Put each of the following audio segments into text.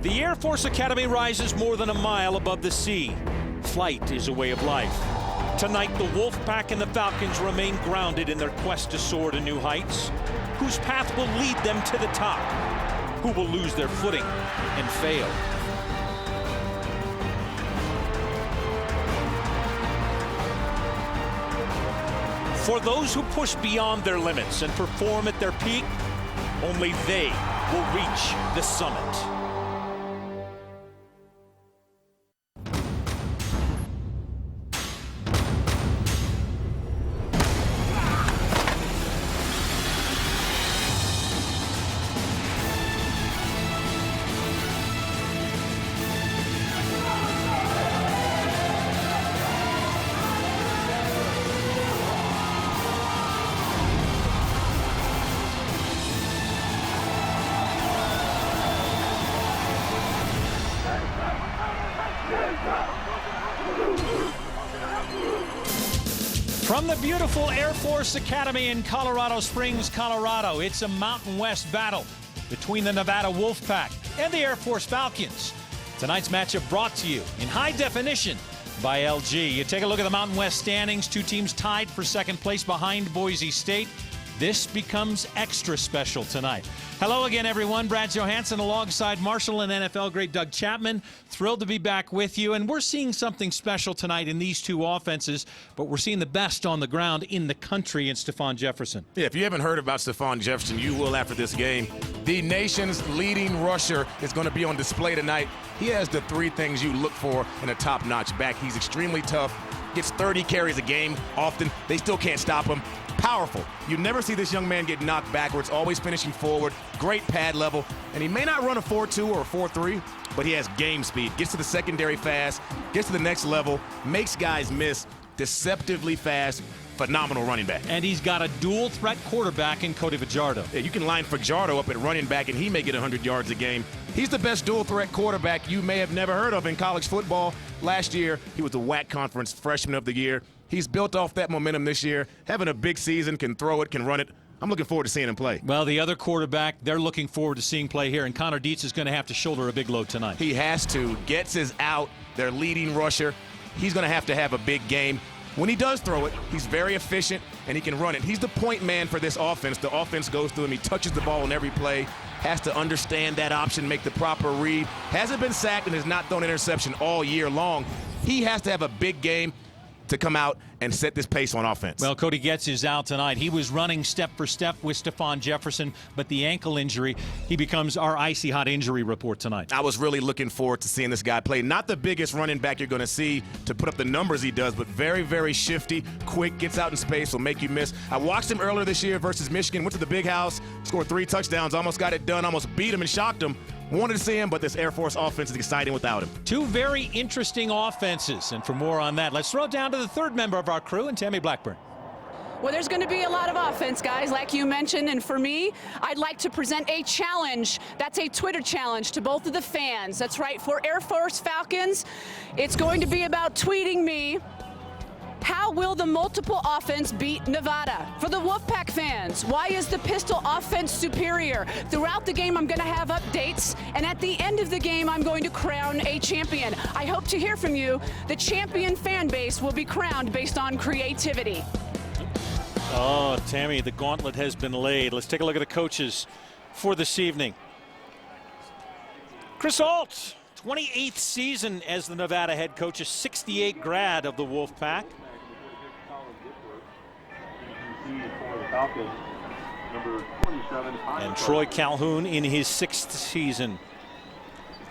The Air Force Academy rises more than a mile above the sea. Flight is a way of life. Tonight, the Wolfpack and the Falcons remain grounded in their quest to soar to new heights. Whose path will lead them to the top? Who will lose their footing and fail? For those who push beyond their limits and perform at their peak, only they will reach the summit. From the beautiful Air Force Academy in Colorado Springs, Colorado, it's a Mountain West battle between the Nevada Wolfpack and the Air Force Falcons. Tonight's matchup brought to you in high definition by LG. You take a look at the Mountain West standings. Two teams tied for second place behind Boise State. This becomes extra special tonight. Hello again, everyone. Brad Johansson alongside Marshall and NFL great Doug Chapman. Thrilled to be back with you. And we're seeing something special tonight in these two offenses, but we're seeing the best on the ground in the country in Stephon Jefferson. Yeah, if you haven't heard about Stephon Jefferson, you will after this game. The nation's leading rusher is going to be on display tonight. He has the three things you look for in a top-notch back. He's extremely tough, gets 30 carries a game often. They still can't stop him. Powerful. You never see this young man get knocked backwards, always finishing forward, great pad level, and he may not run a 4.2 or a 4.3, but he has game speed, gets to the secondary fast, gets to the next level, makes guys miss, deceptively fast, phenomenal running back. And he's got a dual threat quarterback in Cody Fajardo. Yeah, you can line Fajardo up at running back and he may get 100 yards a game. He's the best dual threat quarterback you may have never heard of in college football. Last year, he was the WAC Conference Freshman of the Year. He's built off that momentum this year, having a big season, can throw it, can run it. I'm looking forward to seeing him play. Well, the other quarterback, they're looking forward to seeing play here, and Connor Dietz is going to have to shoulder a big load tonight. He has to. Getz is out, their leading rusher. He's going to have a big game. When he does throw it, he's very efficient, and he can run it. He's the point man for this offense. The offense goes through him. He touches the ball on every play, has to understand that option, make the proper read. Hasn't been sacked and has not thrown an interception all year long. He has to have a big game to come out and set this pace on offense. Well, Cody Getz is out tonight. He was running step for step with Stephon Jefferson, but the ankle injury, he becomes our icy hot injury report tonight. I was really looking forward to seeing this guy play. Not the biggest running back you're going to see to put up the numbers he does, but very, very shifty, quick, gets out in space, will make you miss. I watched him earlier this year versus Michigan, went to the big house, scored 3 touchdowns, almost got it done, almost beat him and shocked him. Wanted to see him, but this Air Force offense is exciting without him. Two very interesting offenses, and for more on that, let's throw it down to the third member of our crew, and Tammy Blackburn. Well, there's going to be a lot of offense, guys, like you mentioned, and for me, I'd like to present a challenge. That's a Twitter challenge to both of the fans. That's right, for Air Force Falcons, it's going to be about tweeting me, how will the multiple offense beat Nevada? For the Wolfpack fans, why is the pistol offense superior? Throughout the game, I'm going to have updates, and at the end of the game, I'm going to crown a champion. I hope to hear from you. The champion fan base will be crowned based on creativity. Oh, Tammy, the gauntlet has been laid. Let's take a look at the coaches for this evening. Chris Ault, 28th season as the Nevada head coach, a 68 grad of the Wolfpack. And Troy Calhoun in his 6th season,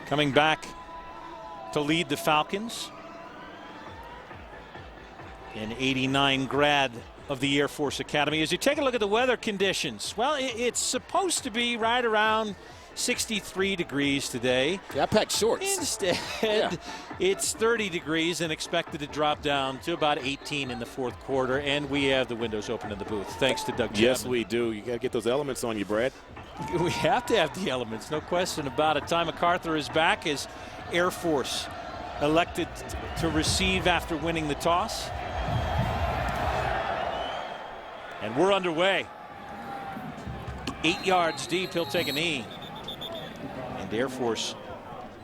coming back to lead the Falcons. An 89 grad of the Air Force Academy. As you take a look at the weather conditions, well, it's supposed to be right around 63 degrees today. Yeah, I packed shorts. Instead, it's 30 degrees and expected to drop down to about 18 in the 4th quarter. And we have the windows open in the booth, thanks to Doug Chapman. Yes, we do. You got to get those elements on you, Brad. We have to have the elements, no question about it. Ty MacArthur is back as Air Force elected to receive after winning the toss. And we're underway. 8 yards deep, he'll take a knee. And Air Force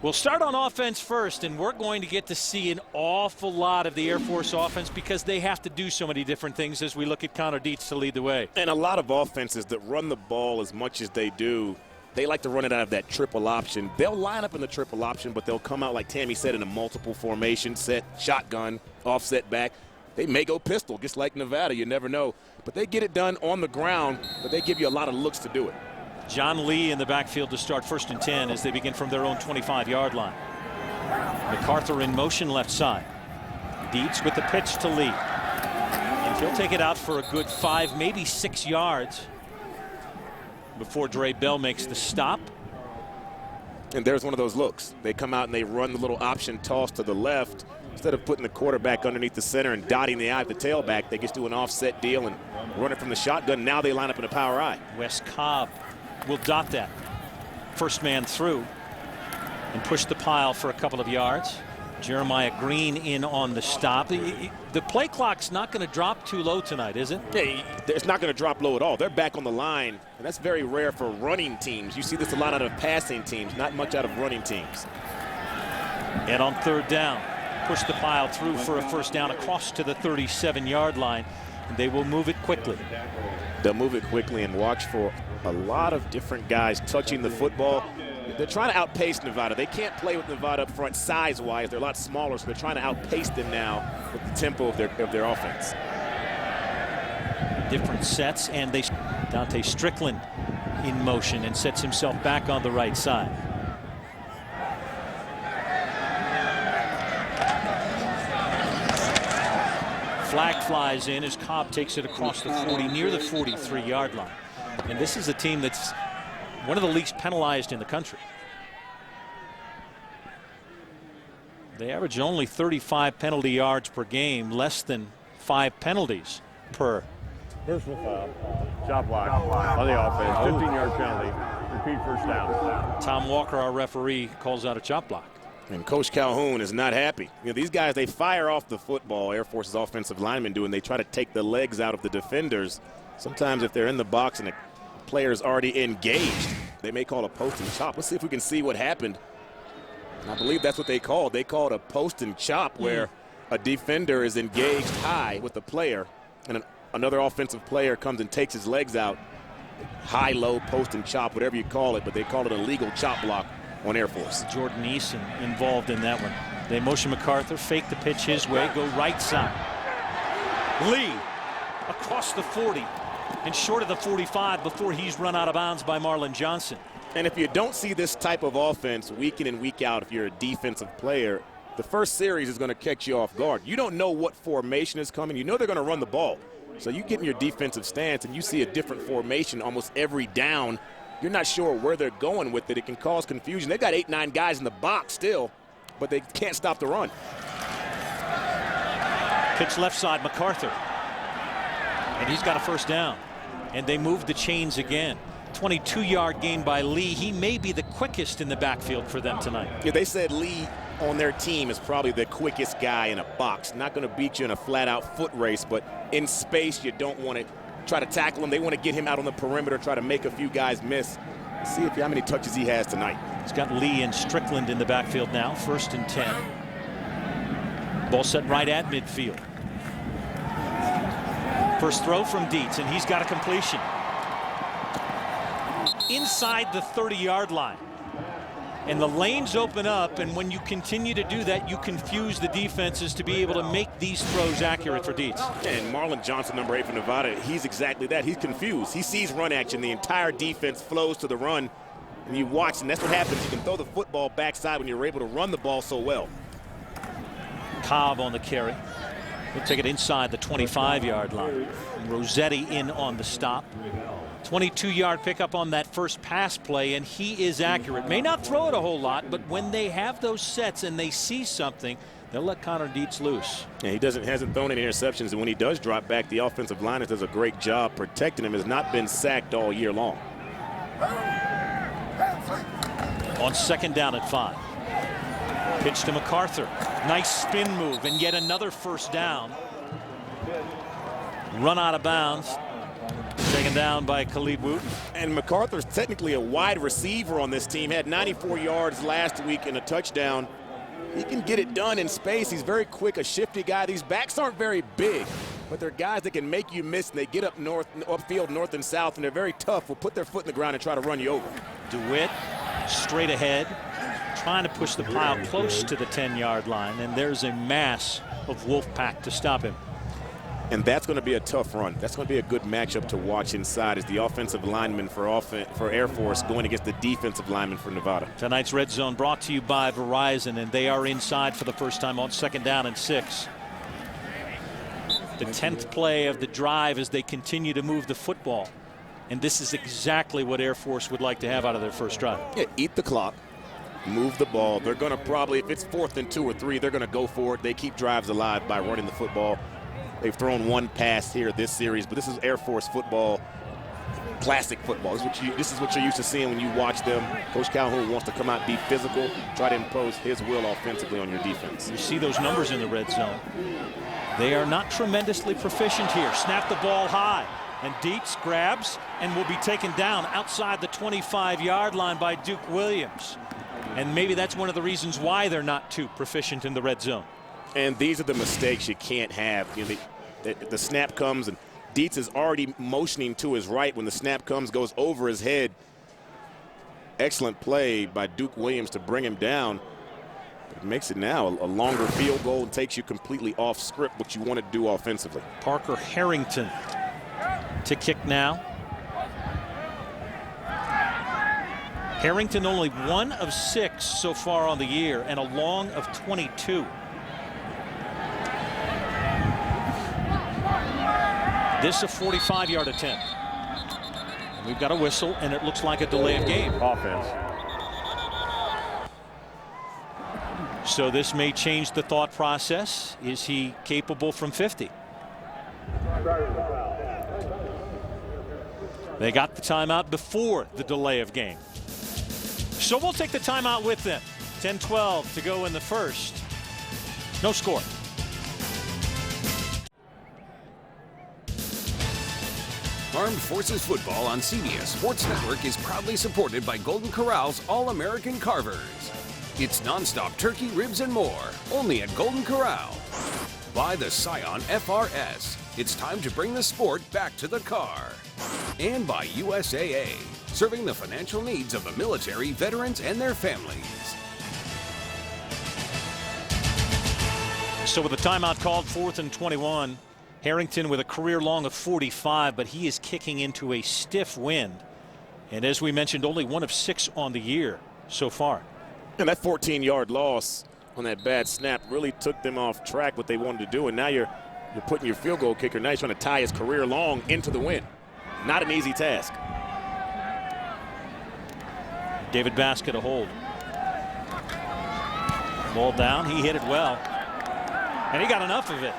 We'll start on offense first, and we're going to get to see an awful lot of the Air Force offense because they have to do so many different things as we look at Connor Dietz to lead the way. And a lot of offenses that run the ball as much as they do, they like to run it out of that triple option. They'll line up in the triple option, but they'll come out, like Tammy said, in a multiple formation, set, shotgun, offset back. They may go pistol, just like Nevada. You never know. But they get it done on the ground, but they give you a lot of looks to do it. John Lee in the backfield to start 1st and 10 as they begin from their own 25-yard line. MacArthur in motion left side. Dietz with the pitch to Lee. And he'll take it out for a good 5, maybe 6 yards before Dre Bell makes the stop. And there's one of those looks. They come out and they run the little option toss to the left. Instead of putting the quarterback underneath the center and dotting the eye of the tailback, they just do an offset deal and run it from the shotgun. Now they line up in a power eye. Wes Cobb will dot that. First man through and push the pile for a couple of yards. Jeremiah Green in on the stop. The play clock's not going to drop too low tonight, is it? Yeah, it's not going to drop low at all. They're back on the line, and that's very rare for running teams. You see this a lot out of passing teams, not much out of running teams. And on 3rd down, push the pile through for a first down across to the 37-yard line, and they will move it quickly. They'll move it quickly and watch for a lot of different guys touching the football. They're trying to outpace Nevada. They can't play with Nevada up front size-wise. They're a lot smaller, so they're trying to outpace them now with the tempo of their offense. Different sets, and Dante Strickland in motion and sets himself back on the right side. Flag flies in as Cobb takes it across the 40 near the 43-yard line. And this is a team that's one of the least penalized in the country. They average only 35 penalty yards per game, less than 5 penalties per. Personal foul, chop block on the offense, 15-yard penalty, repeat first down. Tom Walker, our referee, calls out a chop block. And Coach Calhoun is not happy. You know, these guys, they fire off the football. Air Force's offensive linemen do, and they try to take the legs out of the defenders. Sometimes if they're in the box and the player's already engaged, they may call a post and chop. Let's see if we can see what happened. And I believe that's what they called. They called a post and chop where a defender is engaged high with the player, and another offensive player comes and takes his legs out. High, low, post and chop, whatever you call it, but they call it a legal chop block on Air Force. Jordan Eason involved in that one. They motion MacArthur, fake the pitch his way, go right side. Lee across the 40 and short of the 45 before he's run out of bounds by Marlon Johnson. And if you don't see this type of offense week in and week out, if you're a defensive player, the first series is going to catch you off guard. You don't know what formation is coming. You know they're going to run the ball. So you get in your defensive stance and you see a different formation almost every down. You're not sure where they're going with it. It can cause confusion. They've got 8-9 guys in the box still, but they can't stop the run. Pitch left side, MacArthur. And he's got a first down. And they move the chains again. 22-yard gain by Lee. He may be the quickest in the backfield for them tonight. Yeah, they said Lee on their team is probably the quickest guy in a box. Not going to beat you in a flat-out foot race, but in space you don't want to try to tackle him. They want to get him out on the perimeter, try to make a few guys miss. See how many touches he has tonight. He's got Lee and Strickland in the backfield now. 1st and 10. Ball set right at midfield. First throw from Dietz, and he's got a completion. Inside the 30-yard line. And the lanes open up, and when you continue to do that, you confuse the defenses to be able to make these throws accurate for Dietz. And Marlon Johnson, number 8 for Nevada, he's exactly that. He's confused. He sees run action. The entire defense flows to the run, and you watch, and that's what happens. You can throw the football backside when you're able to run the ball so well. Cobb on the carry. He'll take it inside the 25-yard line. Rossetti in on the stop. 22-yard pickup on that first pass play, and he is accurate. May not throw it a whole lot, but when they have those sets and they see something, they'll let Connor Dietz loose. Yeah, he hasn't thrown any interceptions, and when he does drop back, the offensive line does a great job protecting him. Has not been sacked all year long. On 2nd down at 5. Pitch to MacArthur. Nice spin move, and yet another first down. Run out of bounds. They Taken down by Khalid Wooten. And MacArthur's technically a wide receiver on this team. Had 94 yards last week and a touchdown. He can get it done in space. He's very quick, a shifty guy. These backs aren't very big, but they're guys that can make you miss, and they get upfield, north and south, and they're very tough. Will put their foot in the ground and try to run you over. DeWitt straight ahead, trying to push the pile close to the 10-yard line, and there's a mass of Wolfpack to stop him. And that's going to be a tough run. That's going to be a good matchup to watch inside as the offensive lineman for Air Force going against the defensive lineman for Nevada. Tonight's Red Zone brought to you by Verizon, and they are inside for the first time on 2nd down and 6. The 10th play of the drive as they continue to move the football. And this is exactly what Air Force would like to have out of their first drive. Yeah, eat the clock, move the ball. They're going to probably, if it's 4th and 2 or 3, they're going to go for it. They keep drives alive by running the football. They've thrown one pass here this series, but this is Air Force football, classic football. This is what you're used to seeing when you watch them. Coach Calhoun wants to come out, be physical, try to impose his will offensively on your defense. You see those numbers in the red zone. They are not tremendously proficient here. Snap the ball high, and Dietz grabs and will be taken down outside the 25-yard line by Duke Williams. And maybe that's one of the reasons why they're not too proficient in the red zone. And these are the mistakes you can't have. You know, the snap comes, and Dietz is already motioning to his right when the snap comes, goes over his head. Excellent play by Duke Williams to bring him down. It makes it now a longer field goal and takes you completely off script what you want to do offensively. Parker Harrington to kick now. Harrington only 1 of 6 so far on the year and a long of 22. This a 45-yard attempt. We've got a whistle, and it looks like a delay of game. Offense. So this may change the thought process. Is he capable from 50? They got the timeout before the delay of game. So we'll take the timeout with them. 10-12 to go in the first. No score. Armed Forces Football on CBS Sports Network is proudly supported by Golden Corral's All-American Carvers. It's nonstop turkey, ribs, and more, only at Golden Corral. By the Scion FRS, it's time to bring the sport back to the car. And by USAA, serving the financial needs of the military, veterans, and their families. So with a timeout called, 4th and 21. Harrington with a career long of 45, but he is kicking into a stiff wind. And as we mentioned, only 1 of 6 on the year so far. And that 14-yard loss on that bad snap really took them off track what they wanted to do. And now you're putting your field goal kicker, now he's trying to tie his career long into the wind. Not an easy task. David Baskett a hold. Ball down, he hit it well. And he got enough of it.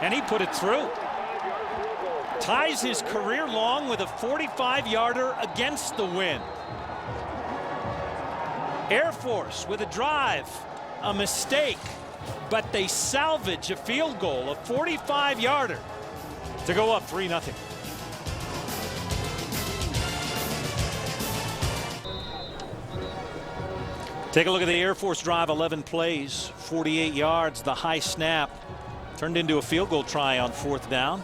And he put it through. Ties his career long with a 45-yarder against the wind. Air Force with a drive, a mistake, but they salvage a field goal, a 45-yarder, to go up 3-0. Take a look at the Air Force drive, 11 plays, 48 yards, the high snap. Turned into a field goal try on 4th down.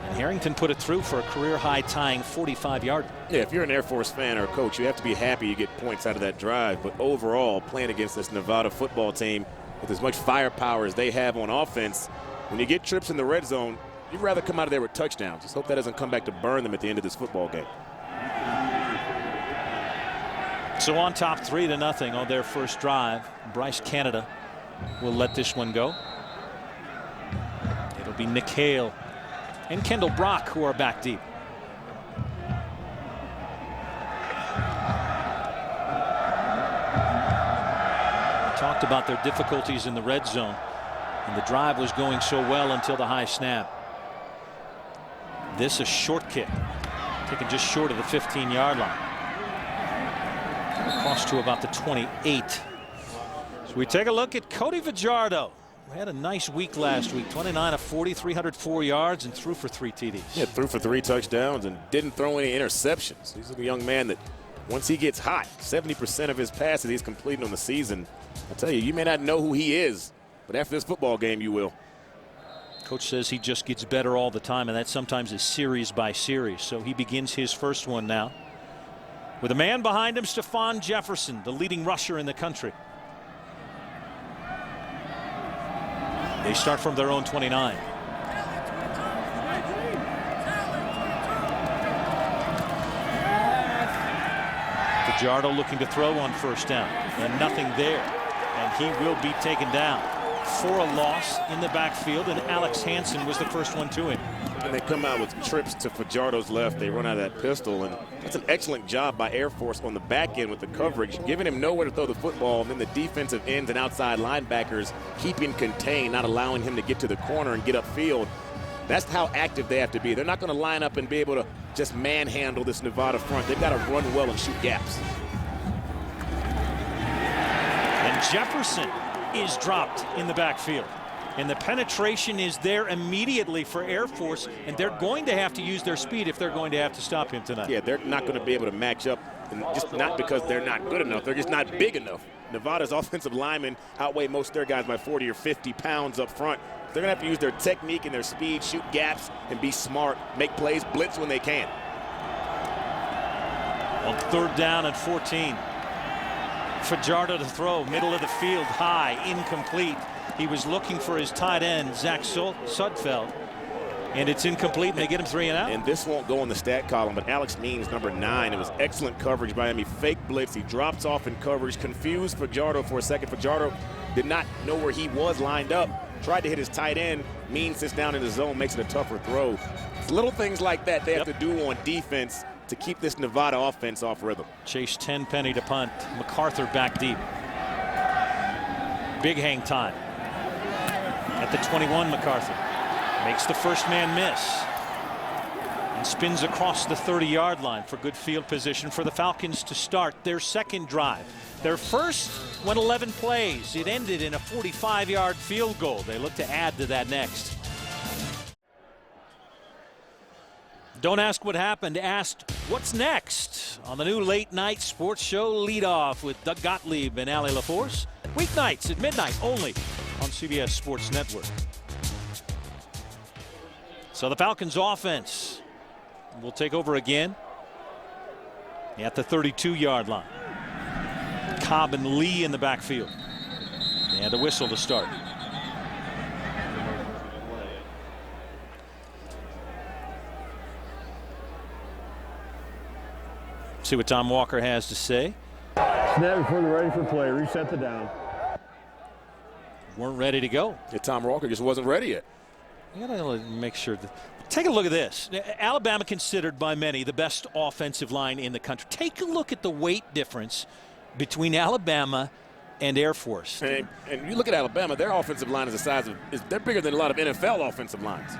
And Harrington put it through for a career-high tying 45-yard. Yeah, if you're an Air Force fan or a coach, you have to be happy you get points out of that drive. But overall, playing against this Nevada football team with as much firepower as they have on offense, when you get trips in the red zone, you'd rather come out of there with touchdowns. Just hope that doesn't come back to burn them at the end of this football game. So on top 3-0 on their first drive. Bryce Canada will let this one go. It'll be Nick Hale and Kendall Brock who are back deep. We talked about their difficulties in the red zone, and the drive was going so well until the high snap. This a short kick, taken just short of the 15-yard line. Across to about the 28. So we take a look at Cody Fajardo. had a nice week last week. 29 of 40, 304 yards, and threw for 3 TDs. Yeah, threw for 3 touchdowns and didn't throw any interceptions. He's a young man that once he gets hot, 70% of his passes he's completing on the season. I tell you, you may not know who he is, but after this football game, you will. Coach says he just gets better all the time, and that sometimes is series by series. So he begins his first one now. With a man behind him, Stephon Jefferson, the leading rusher in the country. They start from their own 29. Fajardo looking to throw on first down, and nothing there. And he will be taken down for a loss in the backfield, and Alex Hansen was the first one to him. And they come out with trips to Fajardo's left. They run out of that pistol, and that's an excellent job by Air Force on the back end with the coverage, giving him nowhere to throw the football, and then the defensive ends and outside linebackers keeping contained, not allowing him to get to the corner and get upfield. That's how active they have to be. They're not going to line up and be able to just manhandle this Nevada front. They've got to run well and shoot gaps. And Jefferson is dropped in the backfield. And the penetration is there immediately for Air Force, and they're going to have to use their speed if they're going to have to stop him tonight. Yeah, they're not going to be able to match up, and just not because they're not good enough. They're just not big enough. Nevada's offensive linemen outweigh most of their guys by 40 or 50 pounds up front. They're going to have to use their technique and their speed, shoot gaps, and be smart, make plays, blitz when they can. On 3rd down and 14. Fajardo to throw, middle of the field, high, incomplete. He was looking for his tight end, Zach Sudfeld, and it's incomplete, and they get him 3 and out. And this won't go on the stat column, but Alex Means, number 9, it was excellent coverage by him. He fake blitz, he drops off in coverage, confused Fajardo for a second. Fajardo did not know where he was lined up, tried to hit his tight end. Means sits down in the zone, makes it a tougher throw. It's little things like that they have to do on defense to keep this Nevada offense off rhythm. Chase Tenpenny to punt. MacArthur back deep. Big hang time. At the 21, MacArthur makes the first man miss and spins across the 30-yard line for good field position for the Falcons to start their second drive. Their first went 11 plays. It ended in a 45-yard field goal. They look to add to that next. Don't ask what happened, asked what's next on the new late night sports show Leadoff with Doug Gottlieb and Allie LaForce. Weeknights at midnight only on CBS Sports Network. So the Falcons offense will take over again at the 32-yard line. Cobb and Lee in the backfield. And a whistle to start. See what Tom Walker has to say. Snap before they're ready for play. Reset the down. Weren't ready to go. Yeah, Tom Walker just wasn't ready yet. You gotta make sure that. Take a look at this. Alabama considered by many the best offensive line in the country. Take a look at the weight difference between Alabama and Air Force. And you look at Alabama, their offensive line is the size of, they're bigger than a lot of NFL offensive lines.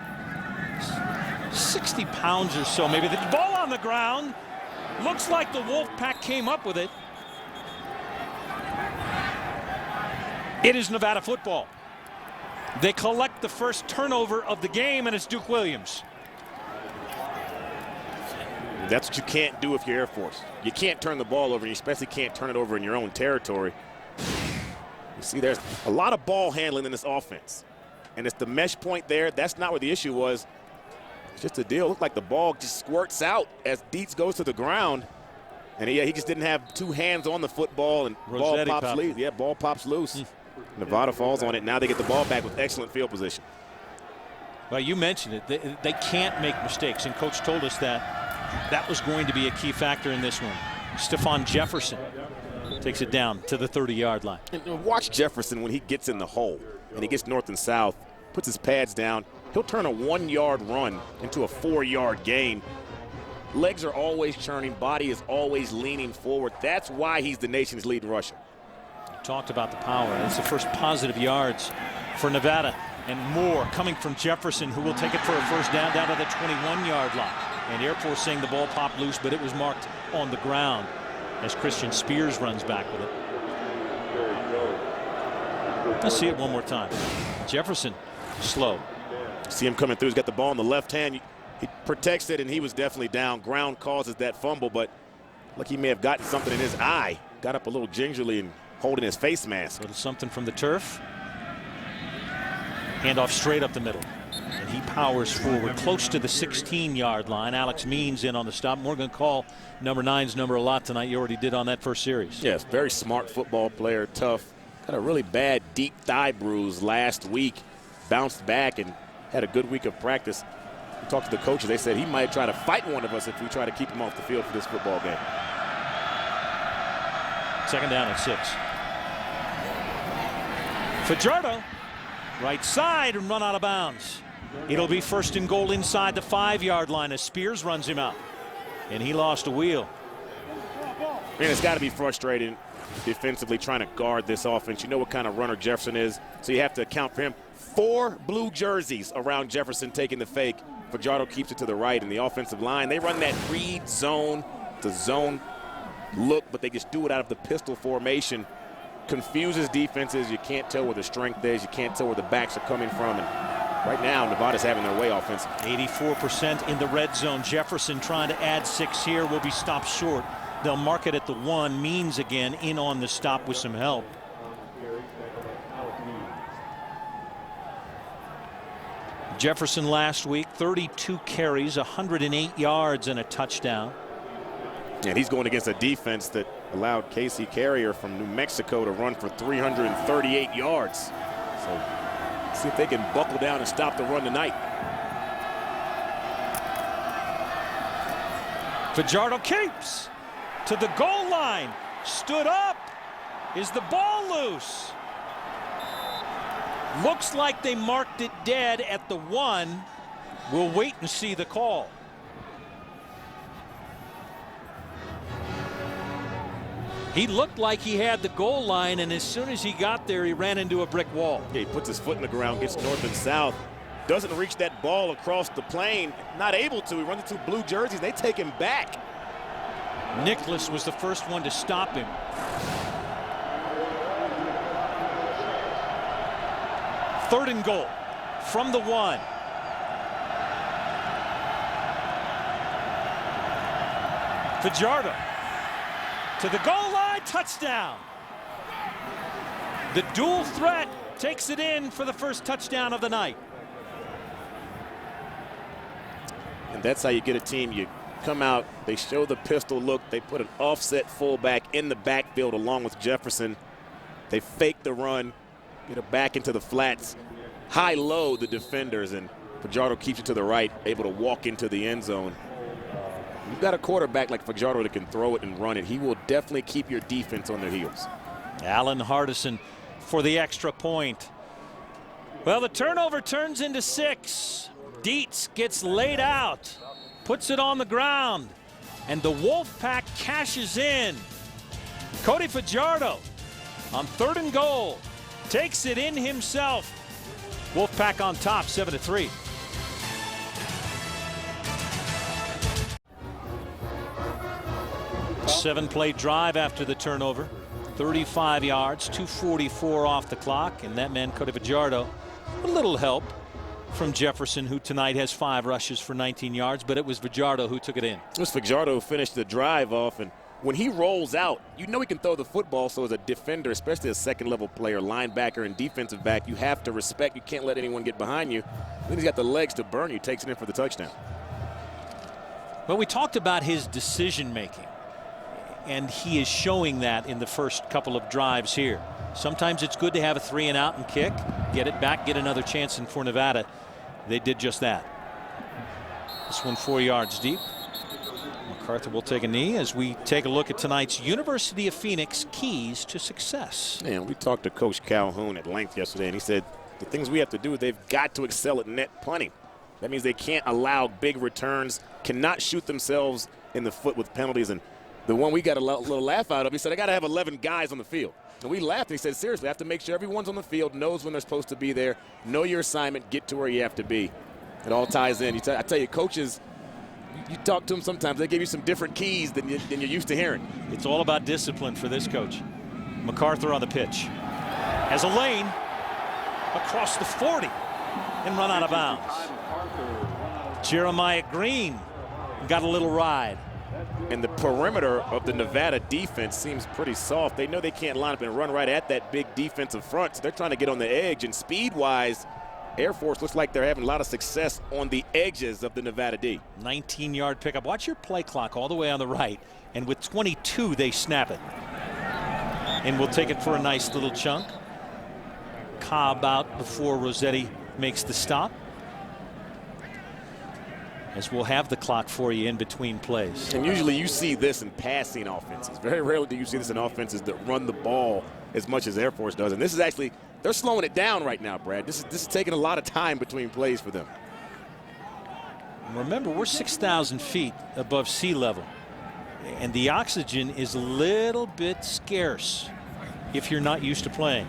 60 pounds or so, maybe. The ball on the ground. Looks like the Wolfpack came up with it. It is Nevada football. They collect the first turnover of the game, and it's Duke Williams. That's what you can't do if you're Air Force. You can't turn the ball over, and you especially can't turn it over in your own territory. You see, there's a lot of ball handling in this offense. And it's the mesh point there. That's not where the issue was. It's just a deal. It looked like the ball just squirts out as Dietz goes to the ground. And he just didn't have 2 hands on the football, and ball pops loose. Yeah, ball pops loose. Nevada falls on it. Now they get the ball back with excellent field position. Well, you mentioned it. They can't make mistakes, and Coach told us that was going to be a key factor in this one. Stephon Jefferson takes it down to the 30-yard line. And watch Jefferson when he gets in the hole and he gets north and south, puts his pads down. He'll turn a 1-yard run into a 4-yard gain. Legs are always churning. Body is always leaning forward. That's why he's the nation's leading rusher. Talked about the power. That's the first positive yards for Nevada, and more coming from Jefferson, who will take it for a first down to the 21-yard line. And Air Force saying the ball popped loose, but it was marked on the ground as Christian Spears runs back with it. Let's see it one more time. Jefferson, slow. See him coming through. He's got the ball in the left hand. He protects it, and he was definitely down. Ground causes that fumble, but like he may have gotten something in his eye. Got up a little gingerly and holding his face mask. A little something from the turf. Handoff straight up the middle. And he powers forward close to the 16-yard line. Alex Means in on the stop. We're going to call number 9's number a lot tonight. You already did on that first series. Yes, very smart football player, tough. Got a really bad deep thigh bruise last week. Bounced back and had a good week of practice. We talked to the coaches. They said he might try to fight one of us if we try to keep him off the field for this football game. Second down at 6. Fajardo, right side, and run out of bounds. It'll be first and goal inside the 5-yard line as Spears runs him out. And he lost a wheel. Man, it's got to be frustrating defensively trying to guard this offense. You know what kind of runner Jefferson is, so you have to account for him. 4 blue jerseys around Jefferson taking the fake. Fajardo keeps it to the right, and the offensive line, they run that read zone, the zone look, but they just do it out of the pistol formation. Confuses defenses. You can't tell where the strength is. You can't tell where the backs are coming from. And right now, Nevada's having their way offensively. 84% in the red zone. Jefferson trying to add 6 here. Will be stopped short. They'll mark it at the 1. Means again in on the stop with some help. Jefferson last week, 32 carries, 108 yards, and a touchdown. And he's going against a defense that allowed Casey Carrier from New Mexico to run for 338 yards. So see if they can buckle down and stop the run tonight. Fajardo keeps to the goal line. Stood up. Is the ball loose? Looks like they marked it dead at the 1. We'll wait and see the call. He looked like he had the goal line, and as soon as he got there, he ran into a brick wall. Yeah, he puts his foot in the ground, gets north and south. Doesn't reach that ball across the plane. Not able to. He runs into blue jerseys. They take him back. Nicholas was the first one to stop him. Third and goal from the 1. Fajardo to the goal line, touchdown. The dual threat takes it in for the first touchdown of the night. And that's how you get a team. You come out, they show the pistol look, they put an offset fullback in the backfield along with Jefferson. They fake the run, get it back into the flats, high-low the defenders, and Fajardo keeps it to the right, able to walk into the end zone. You've got a quarterback like Fajardo that can throw it and run it. He will definitely keep your defense on their heels. Allen Hardison for the extra point. Well, the turnover turns into 6. Dietz gets laid out, puts it on the ground, and the Wolfpack cashes in. Cody Fajardo on 3rd and goal takes it in himself. Wolfpack on top, 7-3. Seven-play drive after the turnover. 35 yards, 2:44 off the clock, and that man, Cody Fajardo, a little help from Jefferson, who tonight has 5 rushes for 19 yards, but it was Fajardo who took it in. It was Fajardo who finished the drive off, and when he rolls out, you know he can throw the football, so as a defender, especially a second-level player, linebacker and defensive back, you have to respect. You can't let anyone get behind you. Then he's got the legs to burn you, takes it in for the touchdown. Well, we talked about his decision-making, and he is showing that in the first couple of drives here. Sometimes it's good to have a 3-and-out and kick, get it back, get another chance, and for Nevada, they did just that. This one 4 yards deep. MacArthur will take a knee as we take a look at tonight's University of Phoenix keys to success. And we talked to Coach Calhoun at length yesterday, and he said the things we have to do, they've got to excel at net punting. That means they can't allow big returns, cannot shoot themselves in the foot with penalties. And the one we got a little laugh out of, he said, I got to have 11 guys on the field. And we laughed, and he said, seriously, I have to make sure everyone's on the field, knows when they're supposed to be there, know your assignment, get to where you have to be. It all ties in. I tell you, coaches, you talk to them sometimes, they give you some different keys than you're used to hearing. It's all about discipline for this coach. MacArthur on the pitch. Has a lane across the 40 and run out of bounds. Jeremiah Green got a little ride. And the perimeter of the Nevada defense seems pretty soft. They know they can't line up and run right at that big defensive front, so they're trying to get on the edge. And speed-wise, Air Force looks like they're having a lot of success on the edges of the Nevada D. 19-yard pickup. Watch your play clock all the way on the right. And with 22, they snap it. And we'll take it for a nice little chunk. Cobb out before Rossetti makes the stop. As we'll have the clock for you in between plays. And usually you see this in passing offenses. Very rarely do you see this in offenses that run the ball as much as Air Force does. And this is actually, they're slowing it down right now, Brad. This is taking a lot of time between plays for them. Remember, we're 6,000 feet above sea level. And the oxygen is a little bit scarce if you're not used to playing.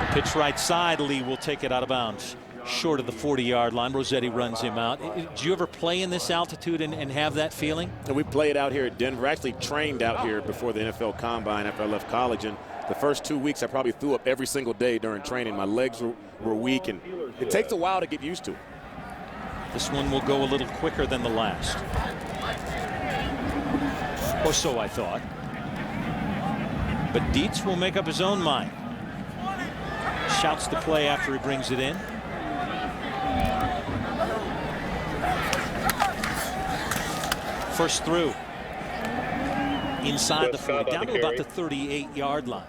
The pitch right side, Lee will take it out of bounds. Short of the 40-yard line. Rossetti runs him out. Did you ever play in this altitude and have that feeling? And we played out here at Denver. Actually trained out here before the NFL Combine after I left college. And the first 2 weeks I probably threw up every single day during training. My legs were weak, and it takes a while to get used to. This one will go a little quicker than the last. Or so I thought. But Dietz will make up his own mind. Shouts the play after he brings it in. First through. Inside the 40, down to about the 38-yard line.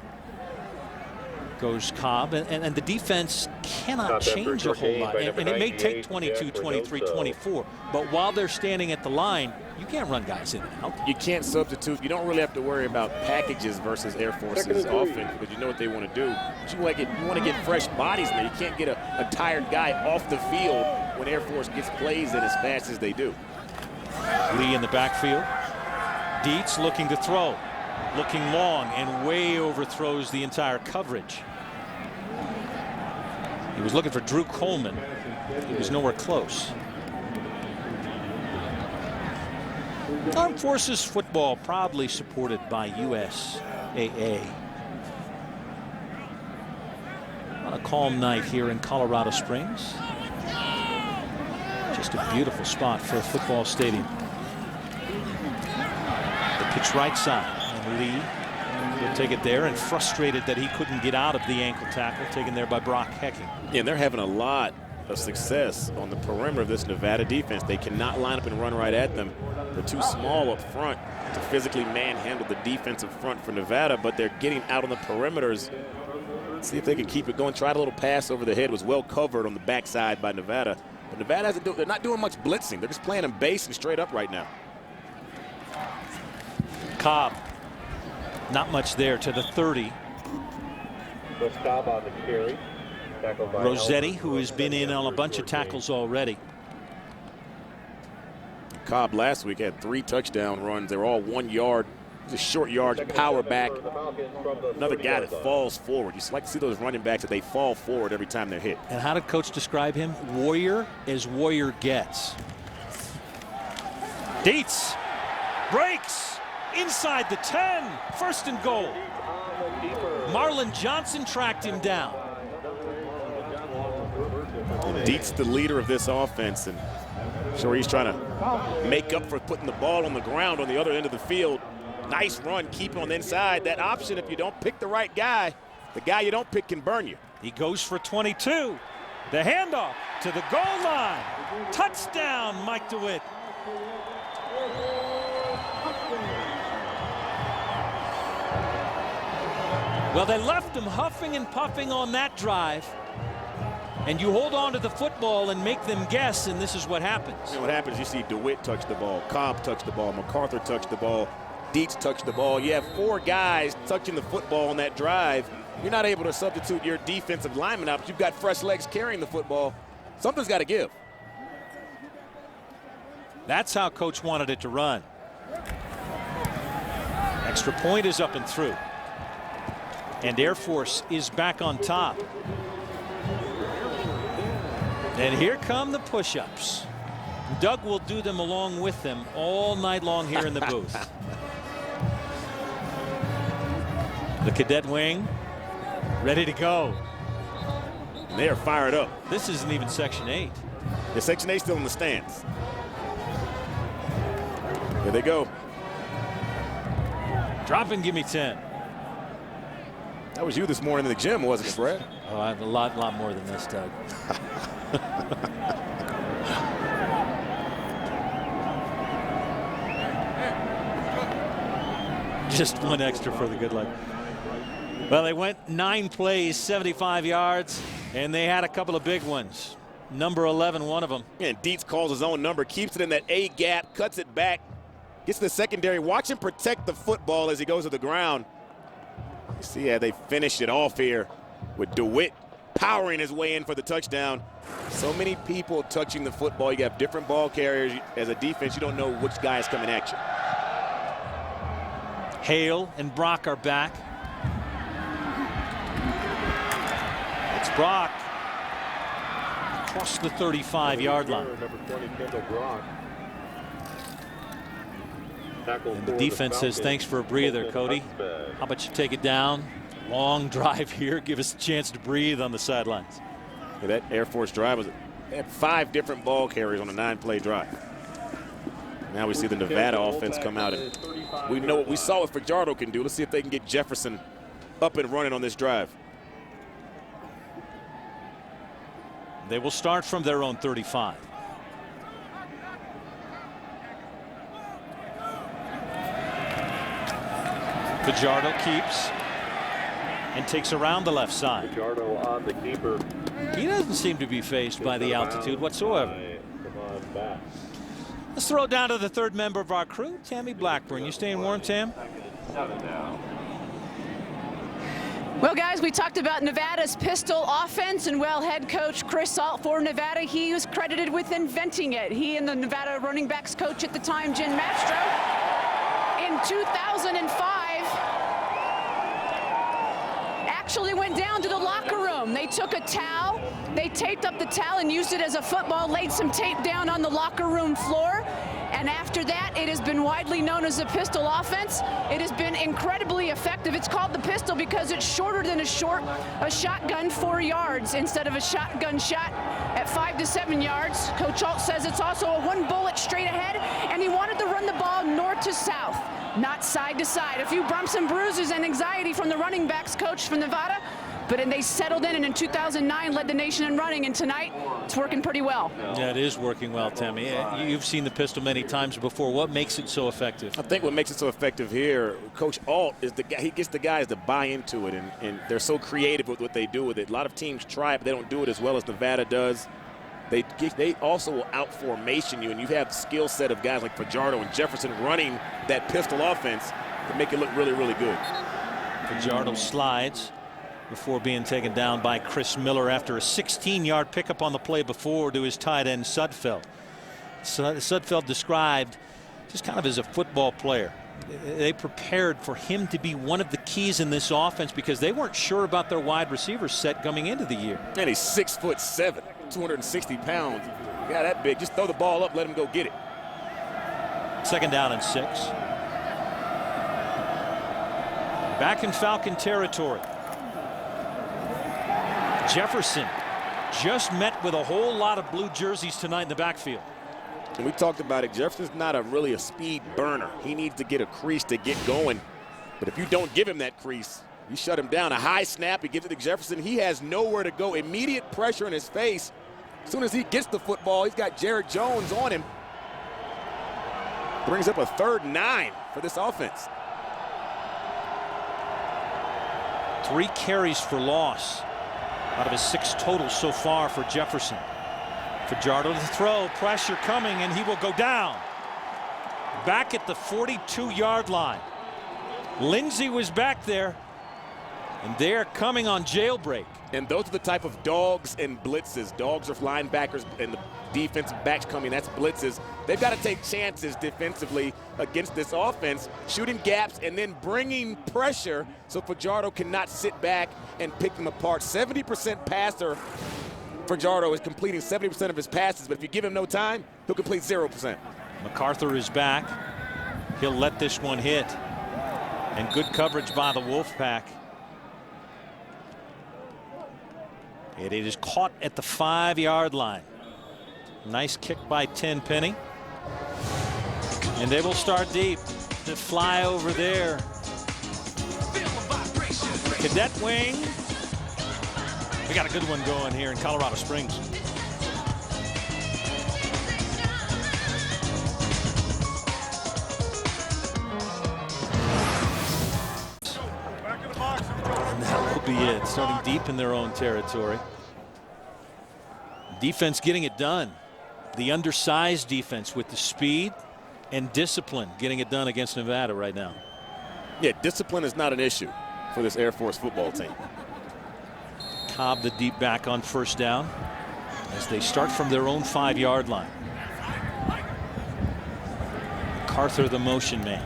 Goes Cobb, and the defense cannot change a whole lot. And it may take 22, 23, 24, but while they're standing at the line, you can't run guys in and out. You can't substitute. You don't really have to worry about packages versus Air Force's offense because you know what they want to do. But you want to get fresh bodies in there. You can't get a tired guy off the field when Air Force gets plays in as fast as they do. Lee in the backfield. Dietz looking to throw. Looking long and way overthrows the entire coverage. He was looking for Drew Coleman. He was nowhere close. Armed Forces football proudly supported by USAA. On a calm night here in Colorado Springs. Just a beautiful spot for a football stadium. The pitch right side. Lee will take it there, and frustrated that he couldn't get out of the ankle tackle taken there by Brock Hecking. Yeah, and they're having a lot of success on the perimeter of this Nevada defense. They cannot line up and run right at them. They're too small up front to physically manhandle the defensive front for Nevada, but they're getting out on the perimeters. See if they can keep it going. Tried a little pass over the head, was well covered on the backside by Nevada. But Nevada they're not doing much blitzing. They're just playing them base and straight up right now. Cobb. Not much there to the 30. Cobb on the carry. Rossetti, who has been in on a bunch of tackles already. Cobb last week had 3 touchdown runs. They were all 1 yard, just short yards, power back. Another guy that falls forward. You just like to see those running backs that they fall forward every time they're hit. And how did Coach describe him? Warrior as warrior gets. Dietz breaks. Inside the 10, first and goal. Marlon Johnson tracked him down. Dietz, the leader of this offense, and sure he's trying to make up for putting the ball on the ground on the other end of the field. Nice run, keep it on the inside. That option, if you don't pick the right guy, the guy you don't pick can burn you. He goes for 22. The handoff to the goal line. Touchdown, Mike DeWitt. Well, they left him huffing and puffing on that drive. And you hold on to the football and make them guess, and this is what happens. You know what happens, you see DeWitt touch the ball, Cobb touch the ball, MacArthur touch the ball, Dietz touch the ball. You have 4 guys touching the football on that drive. You're not able to substitute your defensive lineman out, but you've got fresh legs carrying the football. Something's got to give. That's how Coach wanted it to run. Extra point is up and through. And Air Force is back on top. And here come the push-ups. Doug will do them along with them all night long here in the booth. The cadet wing ready to go. They are fired up. This isn't even Section 8. The Section 8 still in the stands. Here they go. Drop and give me 10. That was you this morning in the gym, wasn't it, Brad? Oh, I have a lot more than this, Doug. Just one extra for the good luck. Well, they went 9 plays, 75 yards, and they had a couple of big ones. Number 11, one of them. And Dietz calls his own number, keeps it in that A gap, cuts it back, gets to the secondary. Watch him protect the football as he goes to the ground. You see how they finish it off here with DeWitt powering his way in for the touchdown. So many people touching the football. You have different ball carriers. As a defense, you don't know which guy is coming at you. Hale and Brock are back. It's Brock across the 35-yard line. And the defense says, thanks for a breather, Cody. How about you take it down? Long drive here. Give us a chance to breathe on the sidelines. Yeah, that Air Force drive they had 5 different ball carriers on a 9-play drive. Now we see the Nevada offense come out, and we know what we saw what Fajardo can do. Let's see if they can get Jefferson up and running on this drive. They will start from their own 35. Fajardo keeps and takes around the left side. Fajardo on the keeper. He doesn't seem to be faced by the altitude whatsoever. Let's throw it down to the third member of our crew, Tammy Blackburn. You staying warm, Tam? Well, guys, we talked about Nevada's pistol offense, and well, head coach Chris Alt for Nevada, he was credited with inventing it. He and the Nevada running backs coach at the time, Jim Mastro, in 2005, actually went down to the locker room. They took a towel, they taped up the towel and used it as a football, laid some tape down on the locker room floor. And after that, it has been widely known as the pistol offense. It has been incredibly effective. It's called the pistol because it's shorter than a shotgun 4 yards instead of a shotgun shot at 5 to 7 yards. Coach Alt says it's also a 1 bullet straight ahead, and he wanted to run the ball north to south, not side to side. A few bumps and bruises and anxiety from the running backs coach from Nevada, but then they settled in, and in 2009 led the nation in running, and tonight it's working pretty well. Yeah, it is working well, Tammy. You've seen the pistol many times before. What makes it so effective? I think what makes it so effective here, Coach Alt is the guy. He gets the guys to buy into it, and they're so creative with what they do with it. A lot of teams try it, but they don't do it as well as Nevada does. They also will out-formation you, and you have the skill set of guys like Fajardo and Jefferson running that pistol offense to make it look really, really good. Fajardo slides before being taken down by Chris Miller after a 16-yard pickup on the play before to his tight end Sudfeld. Sudfeld described just kind of as a football player. They prepared for him to be one of the keys in this offense because they weren't sure about their wide receiver set coming into the year. And he's 6'7", 260 pounds. Yeah, that big. Just throw the ball up, let him go get it. 2nd down and 6. Back in Falcon territory. Jefferson just met with a whole lot of blue jerseys tonight in the backfield. And we talked about it. Jefferson's not really a speed burner. He needs to get a crease to get going. But if you don't give him that crease, you shut him down. A high snap, he gives it to Jefferson. He has nowhere to go. Immediate pressure in his face. As soon as he gets the football, he's got Jared Jones on him. Brings up a 3rd and 9 for this offense. 3 carries for loss out of his 6 total so far for Jefferson. Fajardo to throw, pressure coming, and he will go down. Back at the 42-yard line. Lindsey was back there, and they're coming on jailbreak. And those are the type of dogs and blitzes. Dogs are linebackers, and the defensive backs coming, that's blitzes. They've got to take chances defensively against this offense, shooting gaps and then bringing pressure so Fajardo cannot sit back and pick them apart. 70% passer. Fajardo is completing 70% of his passes, but if you give him no time, he'll complete 0%. MacArthur is back. He'll let this one hit. And good coverage by the Wolfpack. It is caught at the 5-yard line. Nice kick by Tenpenny. And they will start deep. To fly over there. Cadet wing. We got a good one going here in Colorado Springs. And that will be it. Starting deep in their own territory. Defense getting it done. The undersized defense with the speed and discipline getting it done against Nevada right now. Yeah, discipline is not an issue for this Air Force football team. Cobb the deep back on first down as they start from their own 5-yard line. MacArthur the motion man.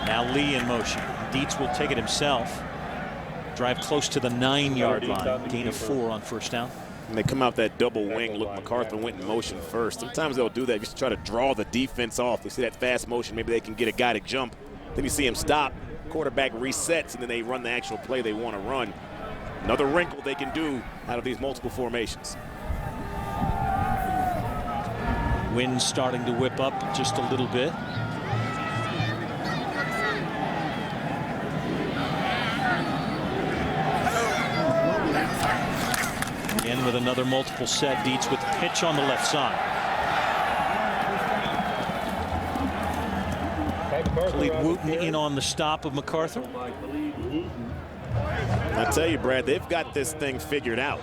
Now Lee in motion. Dietz will take it himself. Drive close to the 9-yard line. Gain of 4 on first down. And they come out that double wing. Look, MacArthur went in motion first. Sometimes they'll do that just to try to draw the defense off. They see that fast motion. Maybe they can get a guy to jump. Then you see him stop. Quarterback resets, and then they run the actual play they want to run. Another wrinkle they can do out of these multiple formations. Wind starting to whip up just a little bit. In with another multiple set. Dietz with the pitch on the left side. Khalid Wooten in on the stop of MacArthur. I tell you, Brad, they've got this thing figured out.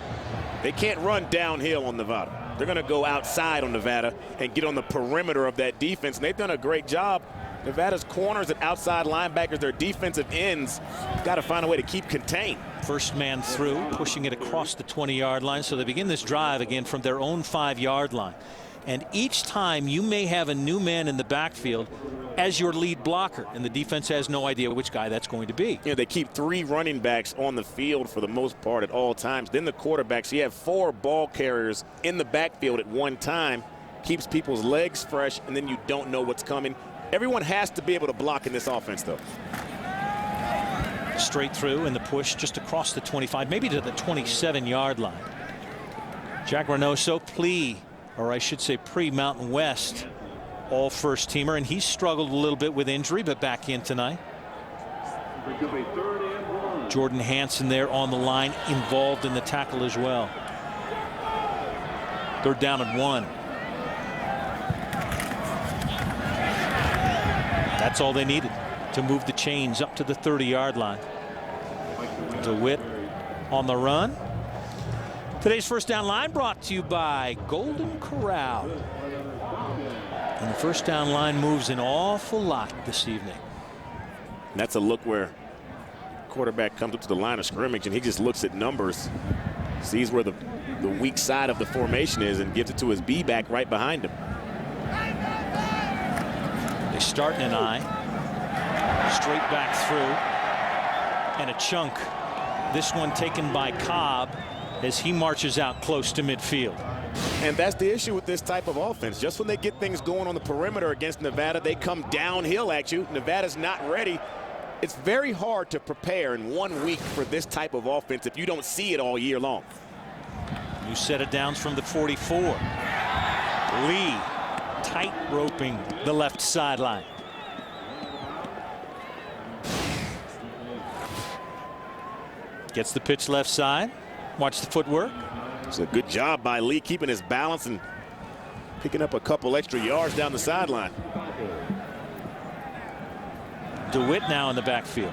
They can't run downhill on Nevada. They're going to go outside on Nevada and get on the perimeter of that defense. And they've done a great job. Nevada's corners and outside linebackers, their defensive ends, got to find a way to keep contained. First man through, pushing it across the 20-yard line. So they begin this drive again from their own 5-yard line. And each time you may have a new man in the backfield as your lead blocker, and the defense has no idea which guy that's going to be. You know, they keep 3 running backs on the field for the most part at all times. Then the quarterback, so you have 4 ball carriers in the backfield at one time. Keeps people's legs fresh, and then you don't know what's coming. Everyone has to be able to block in this offense, though. Straight through and the push just across the 25, maybe to the 27-yard line. Jack Reynoso, or I should say pre-Mountain West all first teamer, and he's struggled a little bit with injury, but back in tonight. Jordan Hansen there on the line, involved in the tackle as well. Third down and 1. That's all they needed to move the chains up to the 30-yard line. DeWitt on the run. Today's first down line brought to you by Golden Corral. And the first down line moves an awful lot this evening. And that's a look where quarterback comes up to the line of scrimmage and he just looks at numbers, sees where the weak side of the formation is, and gives it to his B-back right behind him. They start in an I. Straight back through. And a chunk. This one taken by Cobb as he marches out close to midfield. And that's the issue with this type of offense. Just when they get things going on the perimeter against Nevada, they come downhill at you. Nevada's not ready. It's very hard to prepare in 1 week for this type of offense if you don't see it all year long. New set of downs from the 44. Lee tight roping the left sideline. Gets the pitch left side. Watch the footwork. It's a good job by Lee keeping his balance and picking up a couple extra yards down the sideline. DeWitt now in the backfield.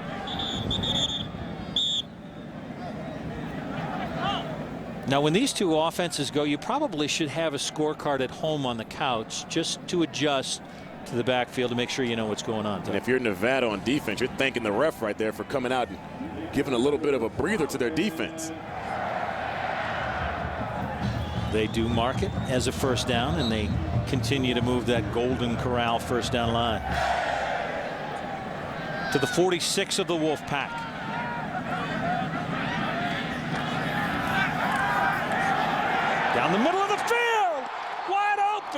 Now, when these two offenses go, you probably should have a scorecard at home on the couch just to adjust to the backfield to make sure you know what's going on. And if you're Nevada on defense, you're thanking the ref right there for coming out and giving a little bit of a breather to their defense. They do mark it as a first down, and they continue to move that Golden Corral first down line to the 46 of the Wolfpack.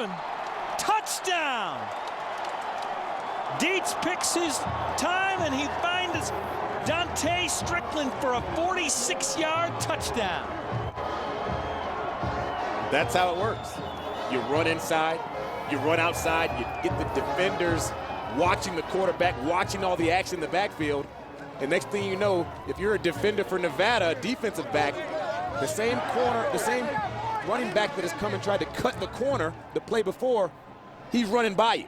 open. Touchdown! Dietz picks his time, and he finds Dante Strickland for a 46-yard touchdown. That's how it works. You run inside, you run outside, you get the defenders watching the quarterback, watching all the action in the backfield. And next thing you know, if you're a defender for Nevada, a defensive back, the same running back that has come and tried to cut the corner the play before, he's running by you.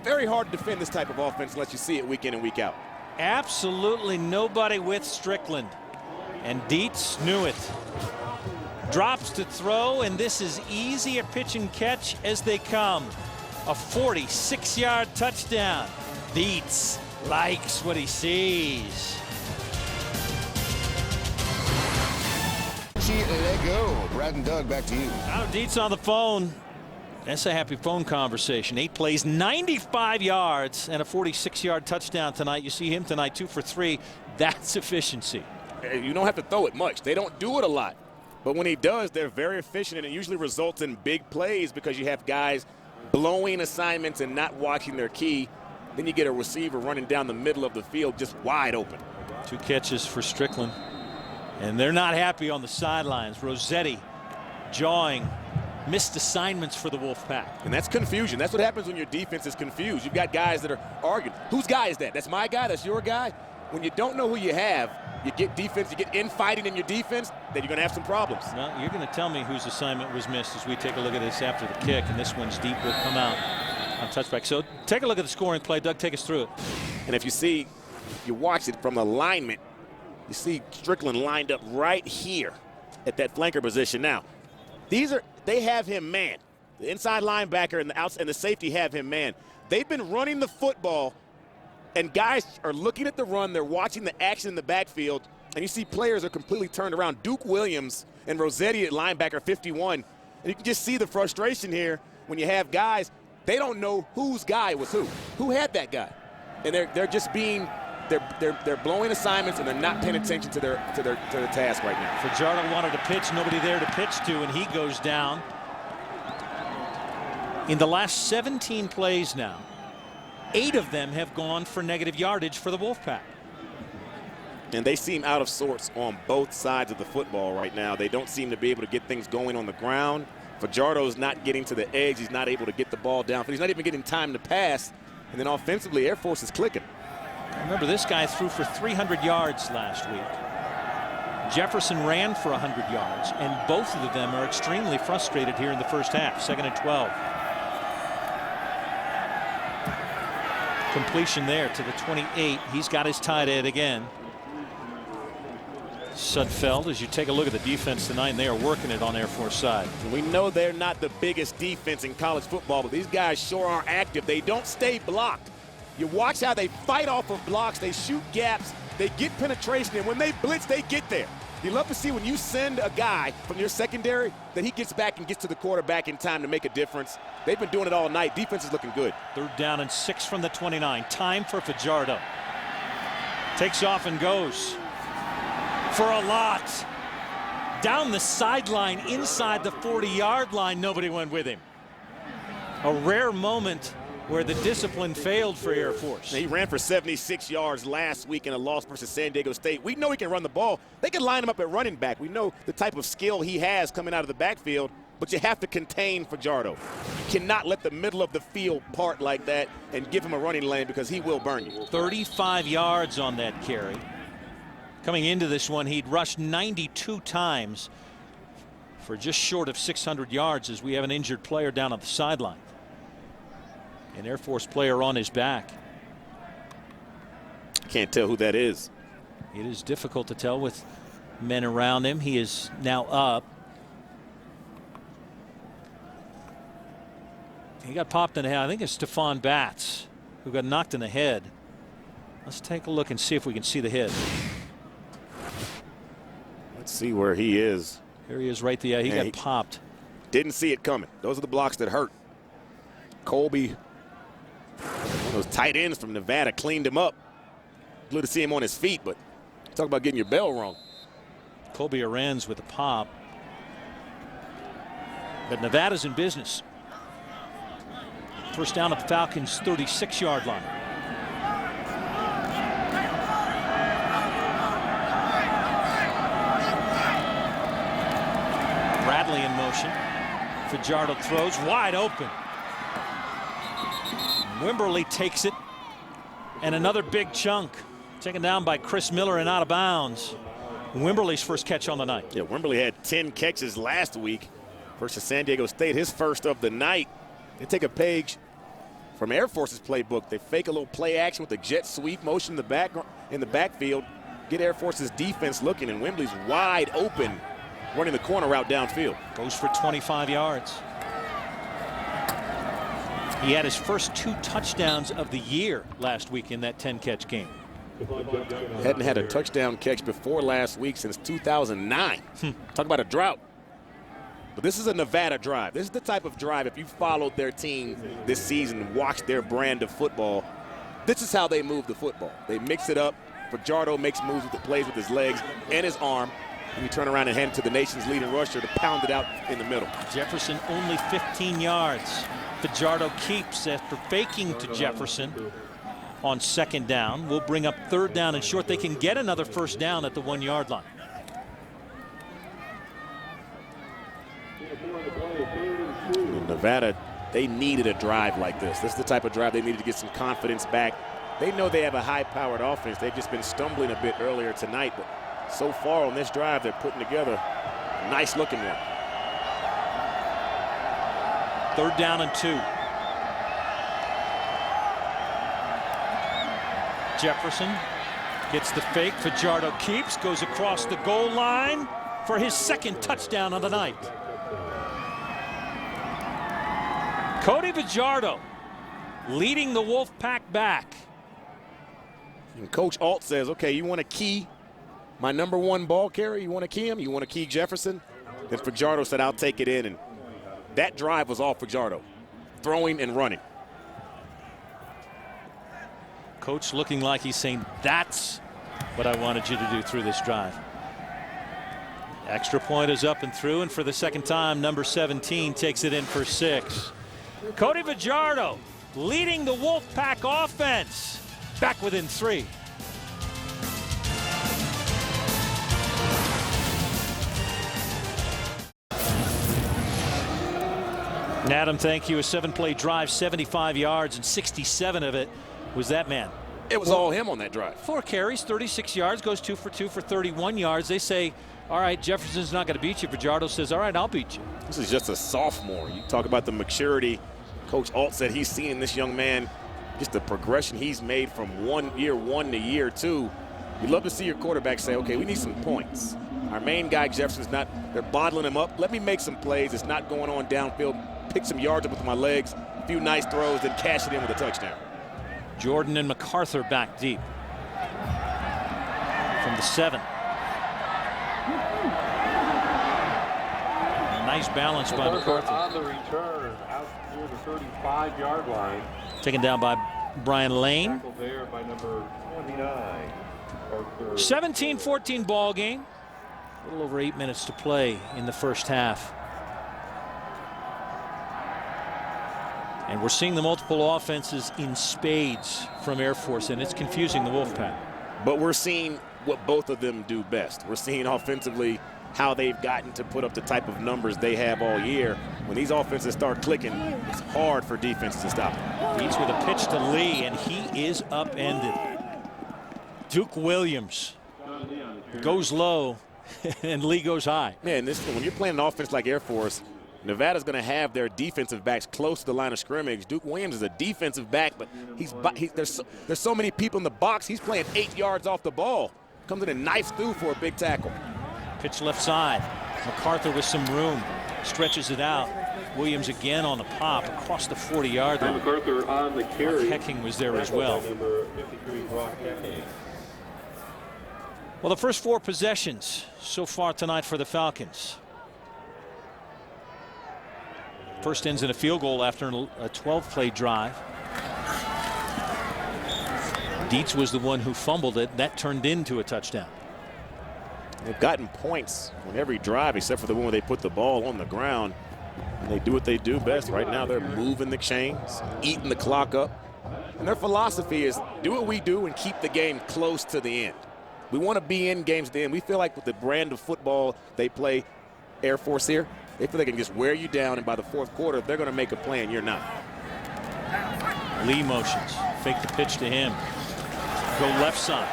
Very hard to defend this type of offense unless you see it week in and week out. Absolutely nobody with Strickland. And Dietz knew it. Drops to throw, and this is easy a pitch and catch as they come. A 46-yard touchdown. Dietz likes what he sees. There you go. Brad and Doug, back to you. Now Dietz on the phone. That's a happy phone conversation. 8 plays, 95 yards, and a 46-yard touchdown tonight. You see him tonight, 2 for 3. That's efficiency. You don't have to throw it much. They don't do it a lot. But when he does, they're very efficient, and it usually results in big plays because you have guys blowing assignments and not watching their key. Then you get a receiver running down the middle of the field just wide open. 2 catches for Strickland. And they're not happy on the sidelines. Rossetti jawing. Missed assignments for the Wolfpack. And that's confusion. That's what happens when your defense is confused. You've got guys that are arguing. Whose guy is that? That's my guy? That's your guy? When you don't know who you have, you get defense, you get infighting in your defense, then you're going to have some problems. Well, you're going to tell me whose assignment was missed as we take a look at this after the kick, and this one's deep, will come out on touchback. So take a look at the scoring play. Doug, take us through it. And if you watch it from alignment, you see Strickland lined up right here at that flanker position. Now, they have him man. The inside linebacker and the safety have him man. They've been running the football, and guys are looking at the run. They're watching the action in the backfield, and you see players are completely turned around. Duke Williams and Rossetti at linebacker 51. And you can just see the frustration here when you have guys, they don't know whose guy was who. Who had that guy? And they're just being they're blowing assignments, and they're not paying attention to their task right now. Fajardo wanted to pitch, nobody there to pitch to, and he goes down. In the last 17 plays now, 8 of them have gone for negative yardage for the Wolfpack. And they seem out of sorts on both sides of the football right now. They don't seem to be able to get things going on the ground. Fajardo's not getting to the edge. He's not able to get the ball down. He's not even getting time to pass. And then offensively, Air Force is clicking. Remember, this guy threw for 300 yards last week. Jefferson ran for 100 yards, and both of them are extremely frustrated here in the first half. 2nd and 12. Completion there to the 28. He's got his tight end again. Sudfeld, as you take a look at the defense tonight, and they are working it on Air Force side. We know they're not the biggest defense in college football, but these guys sure are active. They don't stay blocked. You watch how they fight off of blocks. They shoot gaps. They get penetration, and when they blitz, they get there. You love to see when you send a guy from your secondary that he gets back and gets to the quarterback in time to make a difference. They've been doing it all night. Defense is looking good. 3rd down and 6 from the 29. Time for Fajardo. Takes off and goes for a lot. Down the sideline, inside the 40-yard line, nobody went with him. A rare moment where the discipline failed for Air Force. He ran for 76 yards last week in a loss versus San Diego State. We know he can run the ball. They can line him up at running back. We know the type of skill he has coming out of the backfield, but you have to contain Fajardo. You cannot let the middle of the field part like that and give him a running lane because he will burn you. 35 yards on that carry. Coming into this one, he'd rushed 92 times for just short of 600 yards as we have an injured player down on the sideline. An Air Force player on his back. Can't tell who that is. It is difficult to tell with men around him. He is now up. He got popped in the head. I think it's Stephon Batts who got knocked in the head. Let's take a look and see if we can see the hit. Let's see where he is. Here he is right there. He got popped. Didn't see it coming. Those are the blocks that hurt. Colby, one of those tight ends from Nevada, cleaned him up. Glad to see him on his feet, but talk about getting your bell wrong. Colby Arends with a pop. But Nevada's in business. First down at the Falcons' 36-yard line. Bradley in motion. Fajardo throws wide open. Wimberly takes it. And another big chunk. Taken down by Chris Miller and out of bounds. Wimberly's first catch on the night. Yeah, Wimberly had 10 catches last week versus San Diego State, his first of the night. They take a page from Air Force's playbook. They fake a little play action with a jet sweep motion in the backfield, get Air Force's defense looking, and Wimberly's wide open running the corner route downfield. Goes for 25 yards. He had his first 2 touchdowns of the year last week in that 10-catch game. Hadn't had a touchdown catch before last week since 2009. Talk about a drought. But this is a Nevada drive. This is the type of drive, if you followed their team this season, watched their brand of football, this is how they move the football. They mix it up. Fajardo makes moves with the plays with his legs and his arm. And you turn around and hand it to the nation's leading rusher to pound it out in the middle. Jefferson only 15 yards. Fajardo keeps after faking to Jefferson on second down. Will bring up third down and short. They can get another first down at the 1-yard line. In Nevada, they needed a drive like this. This is the type of drive they needed to get some confidence back. They know they have a high-powered offense. They've just been stumbling a bit earlier tonight, but so far on this drive, they're putting together a nice-looking one. Third down and 2. Jefferson gets the fake. Fajardo keeps, goes across the goal line for his second touchdown of the night. Cody Fajardo leading the Wolfpack back. And Coach Alt says, okay, you want to key my #1 ball carrier? You want to key him? You want to key Jefferson? Then Fajardo said, I'll take it in. And that drive was all Fajardo, throwing and running. Coach looking like he's saying, that's what I wanted you to do through this drive. Extra point is up and through, and for the second time, number 17 takes it in for 6. Cody Fajardo leading the Wolfpack offense back within 3. Adam, thank you. A 7-play drive, 75 yards, and 67 of it was that man. It was all him on that drive. 4 carries, 36 yards, goes 2 for 2 for 31 yards. They say, all right, Jefferson's not going to beat you. Fajardo says, all right, I'll beat you. This is just a sophomore. You talk about the maturity. Coach Alt said he's seeing this young man, just the progression he's made from year one to year 2. You'd love to see your quarterback say, okay, we need some points. Our main guy, Jefferson's not, they're bottling him up. Let me make some plays. It's not going on downfield. Pick some yards up with my legs, a few nice throws, then cash it in with a touchdown. Jordan and MacArthur back deep from the 7. Nice balance by MacArthur. On the return, out near the 35-yard line. Taken down by Brian Lane. Tackled there by number 29. 17-14 ball game. A little over 8 minutes to play in the first half. And we're seeing the multiple offenses in spades from Air Force, and it's confusing the Wolfpack. But we're seeing what both of them do best. We're seeing offensively how they've gotten to put up the type of numbers they have all year. When these offenses start clicking, it's hard for defense to stop them. Beats with a pitch to Lee, and he is upended. Duke Williams goes low, and Lee goes high. Man, when you're playing an offense like Air Force, Nevada's going to have their defensive backs close to the line of scrimmage. Duke Williams is a defensive back, but there's so many people in the box. He's playing 8 yards off the ball. Comes in and knifes through for a big tackle. Pitch left side. MacArthur with some room. Stretches it out. Williams again on the pop across the 40-yard line. MacArthur on the carry. Hecking was there as well. Well, the first 4 possessions so far tonight for the Falcons. First ends in a field goal after a 12-play drive. Dietz was the one who fumbled it. That turned into a touchdown. They've gotten points on every drive except for the one where they put the ball on the ground. And they do what they do best. Right now they're moving the chains, eating the clock up. And their philosophy is do what we do and keep the game close to the end. We want to be in games at the end. We feel like with the brand of football they play, Air Force here, they feel they can just wear you down, and by the fourth quarter, they're going to make a play and you're not. Lee motions. Fake the pitch to him. Go left side.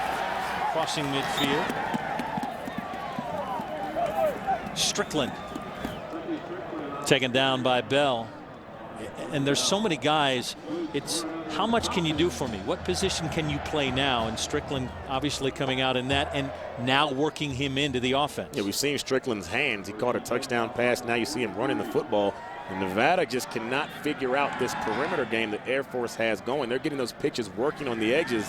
Crossing midfield. Strickland. Taken down by Bell. And there's so many guys. It's how much can you do for me? What position can you play now? And Strickland obviously coming out in that and now working him into the offense. Yeah, we've seen Strickland's hands. He caught a touchdown pass. Now you see him running the football. And Nevada just cannot figure out this perimeter game that Air Force has going. They're getting those pitches working on the edges.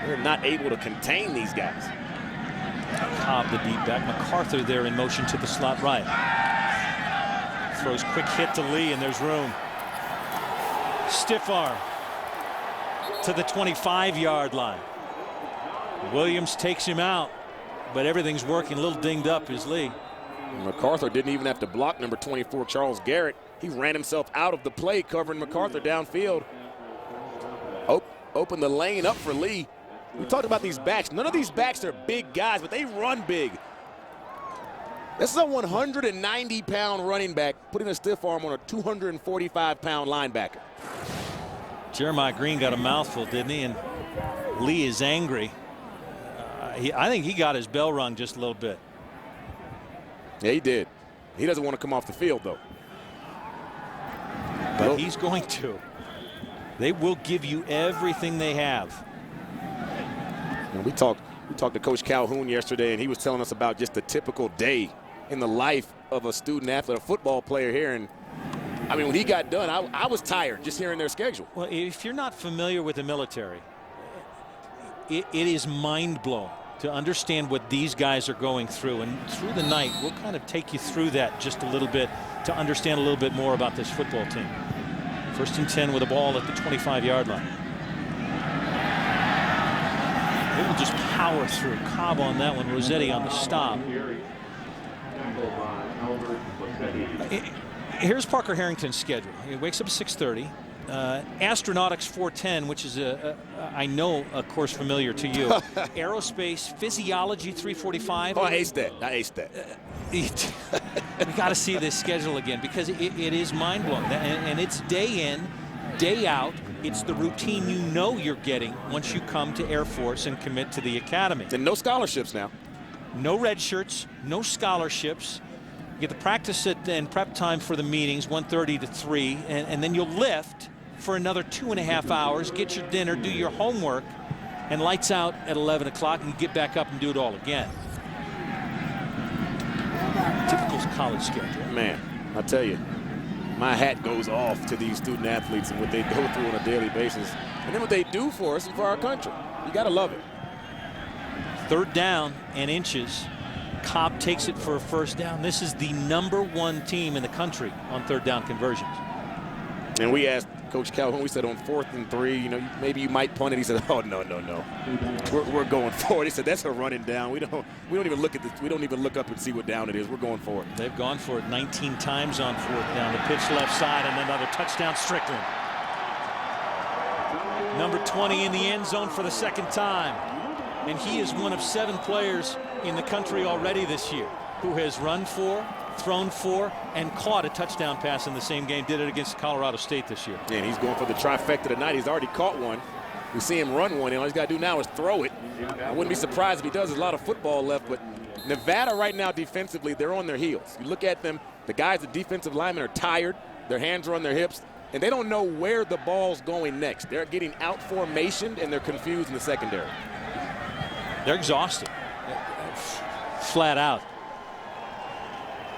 They're not able to contain these guys. Cobb the deep back. MacArthur there in motion to the slot right. Throws quick hit to Lee, and there's room. Stiff arm to the 25-yard line. Williams takes him out, but everything's working. A little dinged up is Lee. MacArthur didn't even have to block number 24, Charles Garrett. He ran himself out of the play, covering MacArthur downfield. Open the lane up for Lee. We talked about these backs. None of these backs are big guys, but they run big. This is a 190-pound running back putting a stiff arm on a 245-pound linebacker. Jeremiah Green got a mouthful, didn't he? And Lee is angry. I think he got his bell rung just a little bit. Yeah, he did. He doesn't want to come off the field, though. But he's going to. They will give you everything they have. And we talked to Coach Calhoun yesterday, and he was telling us about just the typical day in the life of a student athlete, a football player here. And I mean, when he got done, I was tired just hearing their schedule. Well, if you're not familiar with the military, it is mind-blowing to understand what these guys are going through. And through the night, we'll kind of take you through that just a little bit to understand a little bit more about this football team. 1st and 10 with a ball at the 25-yard line. They will just power through. Cobb on that one, Rossetti on the stop. Here's Parker Harrington's schedule. He wakes up at 6:30. Astronautics 4:10, which is I know a course familiar to you. Aerospace Physiology 3:45. Oh, I aced that. We got to see this schedule again because it is mind-blowing. And it's day in, day out. It's the routine you know you're getting once you come to Air Force and commit to the academy. And no scholarships now. No red shirts, no scholarships. You get the practice and prep time for the meetings, 1:30 to 3, and then you'll lift for another 2.5 hours, get your dinner, do your homework, and lights out at 11 o'clock, and you get back up and do it all again. Typical college schedule. Man, I tell you, my hat goes off to these student athletes and what they go through on a daily basis. And then what they do for us and for our country. You got to love it. 3rd down and inches. Cobb takes it for a 1st down. This is the #1 team in the country on 3rd down conversions. And we asked Coach Calhoun, we said on 4th and 3, you know, maybe you might punt it. He said, oh, no. We're going for it. He said, that's a running down. We don't even look at this. We don't even look up and see what down it is. We're going for it. They've gone for it 19 times on 4th down. The pitch left side and another touchdown, Strickland. Number 20 in the end zone for the 2nd time. And he is one of 7 players in the country already this year who has run for, thrown for, and caught a touchdown pass in the same game. Did it against Colorado State this year. And he's going for the trifecta tonight. He's already caught one. We see him run one, and all he's got to do now is throw it. I wouldn't be surprised if he does. There's a lot of football left, but Nevada right now defensively, they're on their heels. You look at them, the guys, the defensive linemen are tired. Their hands are on their hips, and they don't know where the ball's going next. They're getting out-formationed, and they're confused in the secondary. They're exhausted, flat out.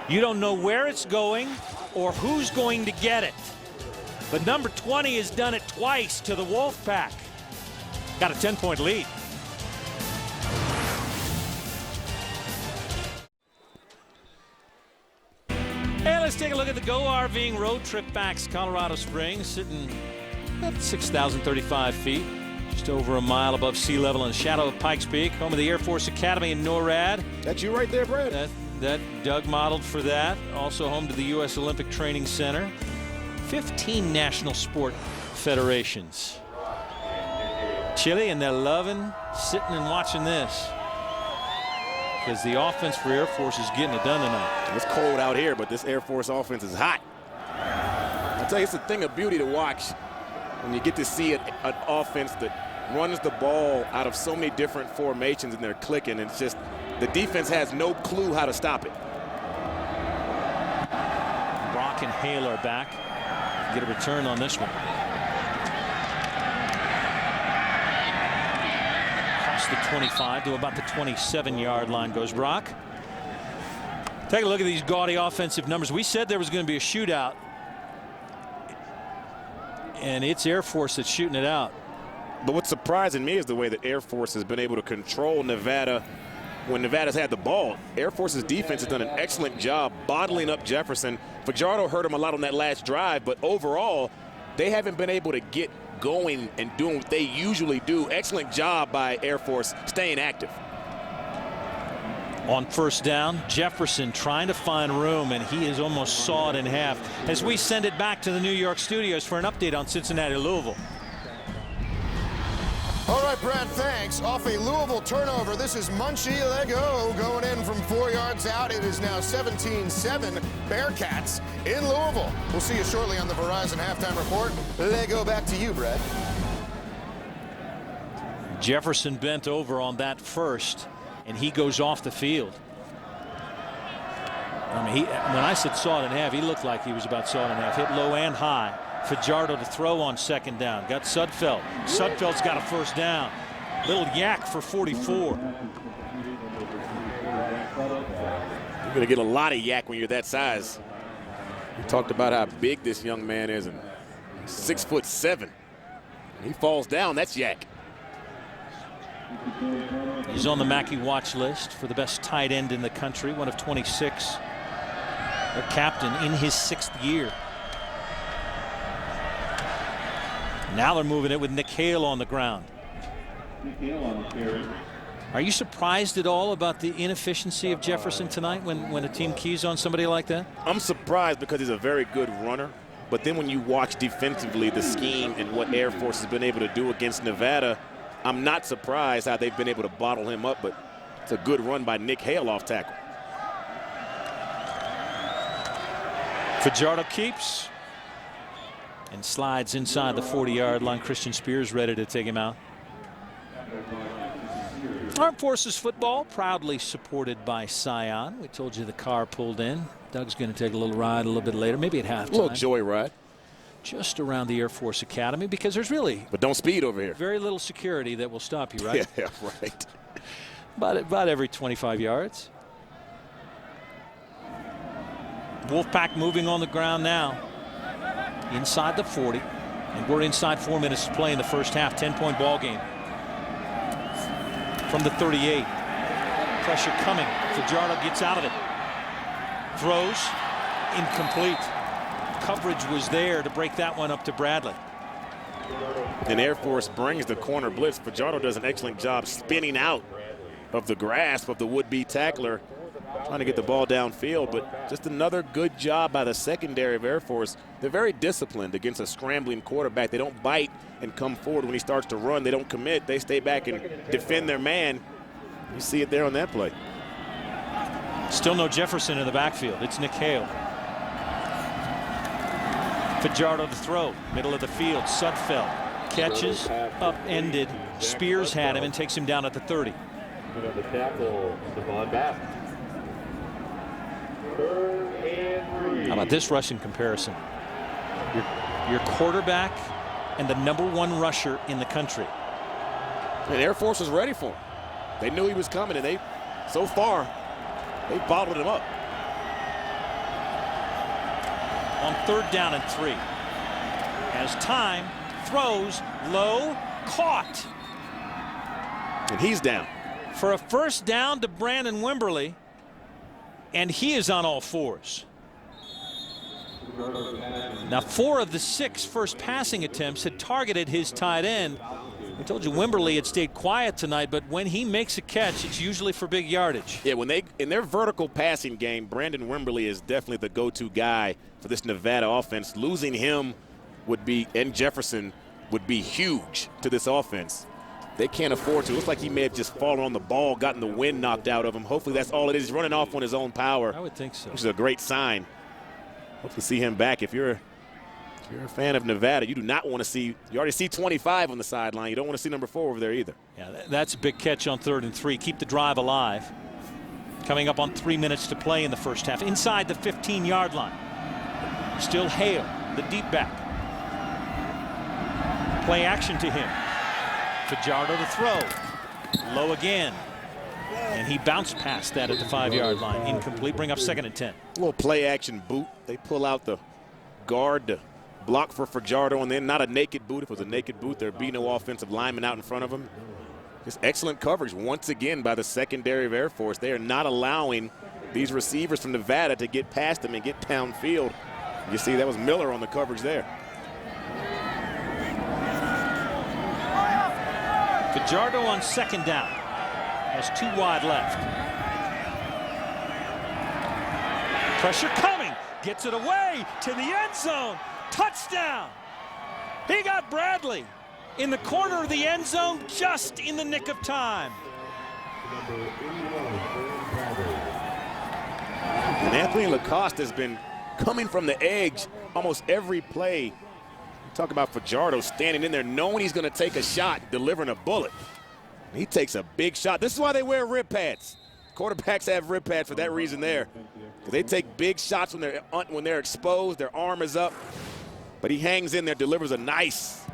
You don't know where it's going or who's going to get it. But number 20 has done it twice to the Wolfpack. Got a 10-point lead. Hey, let's take a look at the Go RVing road trip backs. Colorado Springs sitting at 6,035 feet. Just over a mile above sea level in the shadow of Pikes Peak, home of the Air Force Academy in NORAD. That's you right there, Brad. that Doug modeled for that. Also home to the U.S. Olympic Training Center. 15 national sport federations. Chile, and they're loving sitting and watching this, because the offense for Air Force is getting it done tonight. It's cold out here, but this Air Force offense is hot. I'll tell you, it's a thing of beauty to watch when you get to see an offense that runs the ball out of so many different formations and they're clicking. It's just the defense has no clue how to stop it. Brock and Hale are back. Get a return on this one. Across the 25 to about the 27-yard line goes Brock. Take a look at these gaudy offensive numbers. We said there was going to be a shootout, and it's Air Force that's shooting it out. But what's surprising me is the way that Air Force has been able to control Nevada when Nevada's had the ball. Air Force's defense has done an excellent job bottling up Jefferson. Fajardo hurt him a lot on that last drive, but overall, they haven't been able to get going and doing what they usually do. Excellent job by Air Force staying active. On first down, Jefferson trying to find room, and he is almost sawed in half. As we send it back to the New York studios for an update on Cincinnati-Louisville. All right, Brad, thanks. Off a Louisville turnover, this is Munchie Lego going in from 4 yards out. It is now 17-7 Bearcats in Louisville. We'll see you shortly on the Verizon Halftime Report. Lego, back to you, Brad. Jefferson bent over on that first, and he goes off the field. I mean, when I said sawed in half, he looked like he was about sawed in half. Hit low and high. Fajardo to throw on second down. Got Sudfeld. Sudfeld's got a first down. Little yak for 44. You're going to get a lot of yak when you're that size. We talked about how big this young man is, and 6'7". He falls down, that's yak. He's on the Mackey watch list for the best tight end in the country, one of 26. A captain in his 6th year. Now they're moving it with Nick Hale on the ground. Are you surprised at all about the inefficiency of Jefferson tonight when a team keys on somebody like that? I'm surprised because he's a very good runner. But then when you watch defensively the scheme and what Air Force has been able to do against Nevada, I'm not surprised how they've been able to bottle him up. But it's a good run by Nick Hale off tackle. Fajardo keeps and slides inside the 40-yard line. Christian Spears ready to take him out. Armed Forces football proudly supported by Scion. We told you the car pulled in. Doug's going to take a little ride a little bit later, maybe at halftime. A little joyride. Just around the Air Force Academy, because there's really but don't speed over here. Very little security that will stop you, right? Yeah, right. About every 25 yards. Wolfpack moving on the ground now. Inside the 40, and we're inside 4 minutes to play in the first half. 10-point ball game. From the 38, pressure coming. Fajardo gets out of it. Throws, incomplete. Coverage was there to break that one up to Bradley. And Air Force brings the corner blitz. Fajardo does an excellent job spinning out of the grasp of the would-be tackler, trying to get the ball downfield, but just another good job by the secondary of Air Force. They're very disciplined against a scrambling quarterback. They don't bite and come forward when he starts to run. They don't commit. They stay back and defend their man. You see it there on that play. Still no Jefferson in the backfield. It's Nick Hale. Fajardo to throw. Middle of the field. Sudfeld catches, upended. Spears had him and takes him down at the 30. The tackle, Stephon Bass. How about this rushing comparison? Your quarterback and the #1 rusher in the country. And Air Force was ready for him. They knew he was coming, and so far, they bottled him up. On 3rd down and 3. Has time, throws, low, caught. And he's down. For a first down to Brandon Wimberly, and he is on all fours. Now 4 of the 6 first passing attempts had targeted his tight end. We told you Wimberly had stayed quiet tonight, but when he makes a catch, it's usually for big yardage. Yeah, when they in their vertical passing game, Brandon Wimberly is definitely the go-to guy for this Nevada offense. Losing him would be, and Jefferson would be huge to this offense. They can't afford to. Looks like he may have just fallen on the ball, gotten the wind knocked out of him. Hopefully that's all it is. He's running off on his own power. I would think so. Which is a great sign. Hopefully see him back. If you're a fan of Nevada, you do not want to see, you already see 25 on the sideline. You don't want to see number 4 over there either. Yeah, that's a big catch on 3rd and 3. Keep the drive alive. Coming up on 3 minutes to play in the first half. Inside the 15-yard line. Still Hale, the deep back. Play action to him. Fajardo to throw. Low again. And he bounced past that at the 5-yard line. Incomplete. Bring up 2nd and 10. A little play action boot. They pull out the guard to block for Fajardo, and then not a naked boot. If it was a naked boot, there'd be no offensive lineman out in front of him. Just excellent coverage once again by the secondary of Air Force. They are not allowing these receivers from Nevada to get past them and get downfield. You see that was Miller on the coverage there. Fajardo on 2nd down. Has 2 wide left. Pressure coming. Gets it away to the end zone. Touchdown. He got Bradley in the corner of the end zone just in the nick of time. And Anthony Lacoste has been coming from the edge almost every play. Talk about Fajardo standing in there knowing he's going to take a shot, delivering a bullet. He takes a big shot. This is why they wear rib pads. Quarterbacks have rib pads for that reason there. Because they take big shots when they're exposed, their arm is up. But he hangs in there, delivers a nice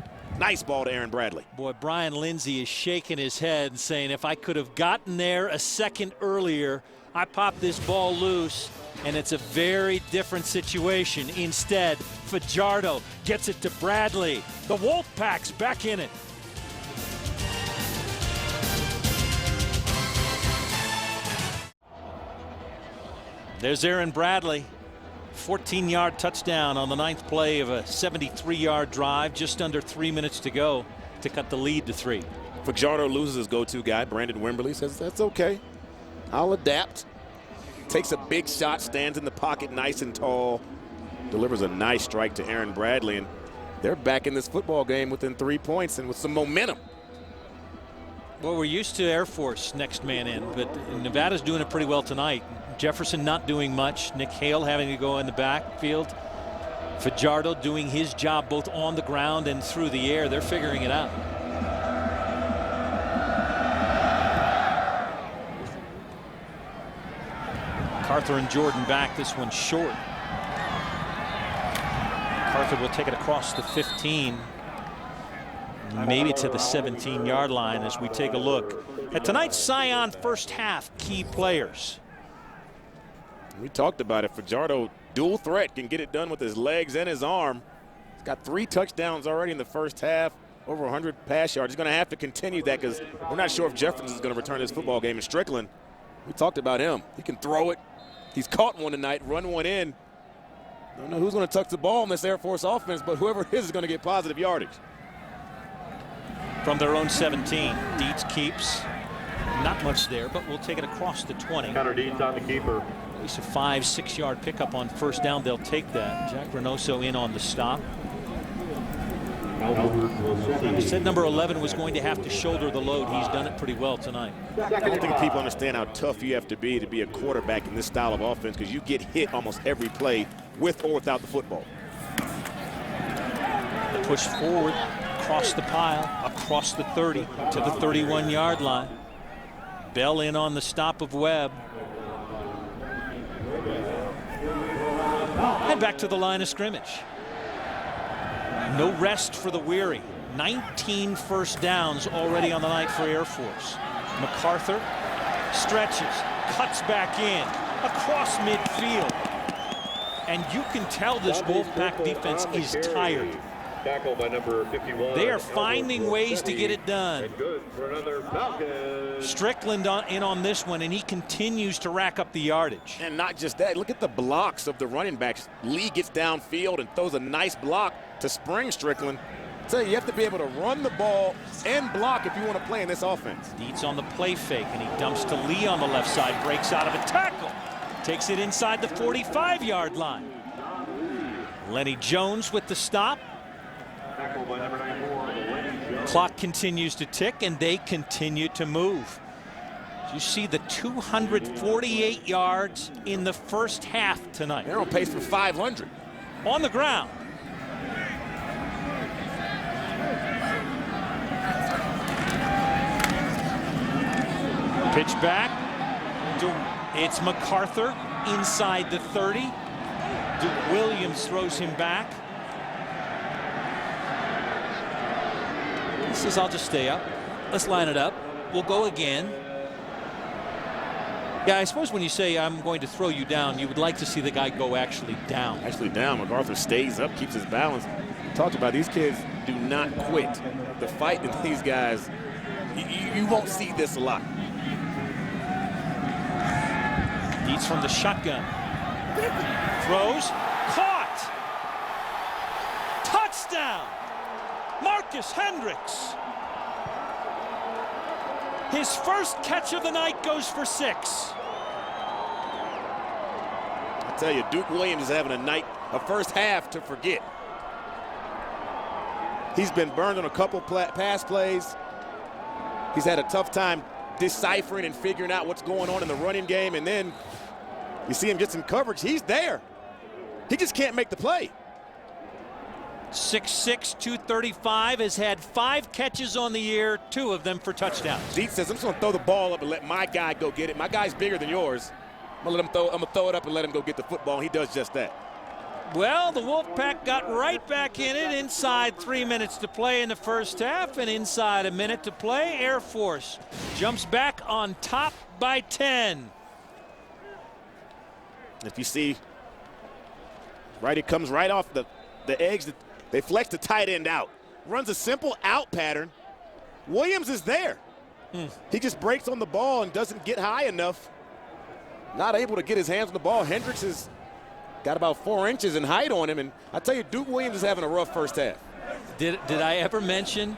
ball to Aaron Bradley. Boy, Brian Lindsay is shaking his head and saying, if I could have gotten there a second earlier, I popped this ball loose, and it's a very different situation. Instead, Fajardo gets it to Bradley. The Wolfpack's back in it. There's Aaron Bradley. 14-yard touchdown on the 9th play of a 73-yard drive. Just under 3 minutes to go to cut the lead to 3. Fajardo loses his go-to guy. Brandon Wimberly says, that's okay. I'll adapt. Takes a big shot, stands in the pocket nice and tall. Delivers a nice strike to Aaron Bradley. And they're back in this football game within 3 points and with some momentum. Well, we're used to Air Force next man in, but Nevada's doing it pretty well tonight. Jefferson not doing much. Nick Hale having to go in the backfield. Fajardo doing his job both on the ground and through the air. They're figuring it out. MacArthur and Jordan back. This one short. MacArthur will take it across the 15. Maybe to the 17-yard line as we take a look at tonight's Scion first half key players. We talked about it. Fajardo, dual threat, can get it done with his legs and his arm. He's got 3 touchdowns already in the first half, over 100 pass yards. He's going to have to continue that because we're not sure if Jefferson is going to return this football game. And Strickland, we talked about him. He can throw it. He's caught one tonight, run one in. I don't know who's going to touch the ball in this Air Force offense, but whoever it is going to get positive yardage. From their own 17, Dietz keeps. Not much there, but we'll take it across the 20. Connor Dietz on the keeper. At least a 5-6 yard pickup on first down. They'll take that. Jack Reynoso in on the stop. You said number 11 was going to have to shoulder the load. He's done it pretty well tonight. I don't think people understand how tough you have to be a quarterback in this style of offense because you get hit almost every play with or without the football. The push forward, across the pile, across the 30 to the 31-yard line. Bell in on the stop of Webb. And back to the line of scrimmage. No rest for the weary. 19 first downs already on the night for Air Force. MacArthur stretches, cuts back in, across midfield. And you can tell this Wolfpack defense is tired. Tackle by number 51. They are finding ways to get it done. Good for another Falcon. Strickland in on this one, and he continues to rack up the yardage. And not just that, look at the blocks of the running backs. Lee gets downfield and throws a nice block to spring Strickland. So you have to be able to run the ball and block if you want to play in this offense. Dietz on the play fake, and he dumps to Lee on the left side, breaks out of a tackle, takes it inside the 45-yard line. Lenny Jones with the stop. Clock continues to tick, and they continue to move. You see the 248 yards in the first half tonight. They're on pace for 500. On the ground. Pitch back. It's MacArthur inside the 30. Williams throws him back. He says, I'll just stay up. Let's line it up. We'll go again. Yeah, I suppose when you say I'm going to throw you down, you would like to see the guy go actually down. Actually down. MacArthur stays up, keeps his balance. Talked about these kids do not quit. The fight in these guys, you won't see this a lot. Dietz from the shotgun. Throws. Caught. Touchdown. Marcus Hendricks. His first catch of the night goes for 6. I tell you, Duke Williams is having a first half to forget. He's been burned on a couple pass plays. He's had a tough time deciphering and figuring out what's going on in the running game, and then you see him get some coverage. He's there. He just can't make the play. 6'6", 235, has had 5 catches on the year, 2 of them for touchdowns. Dietz says, I'm just going to throw the ball up and let my guy go get it. My guy's bigger than yours. I'm going to throw it up and let him go get the football, and he does just that. Well, the Wolfpack got right back in it inside 3 minutes to play in the first half, and inside a minute to play, Air Force jumps back on top by 10. If you see, right, it comes right off the edge. They flex the tight end out. Runs a simple out pattern. Williams is there. He just breaks on the ball and doesn't get high enough. Not able to get his hands on the ball. Hendricks has got about 4 inches in height on him. And I tell you, Duke Williams is having a rough first half. Did I ever mention,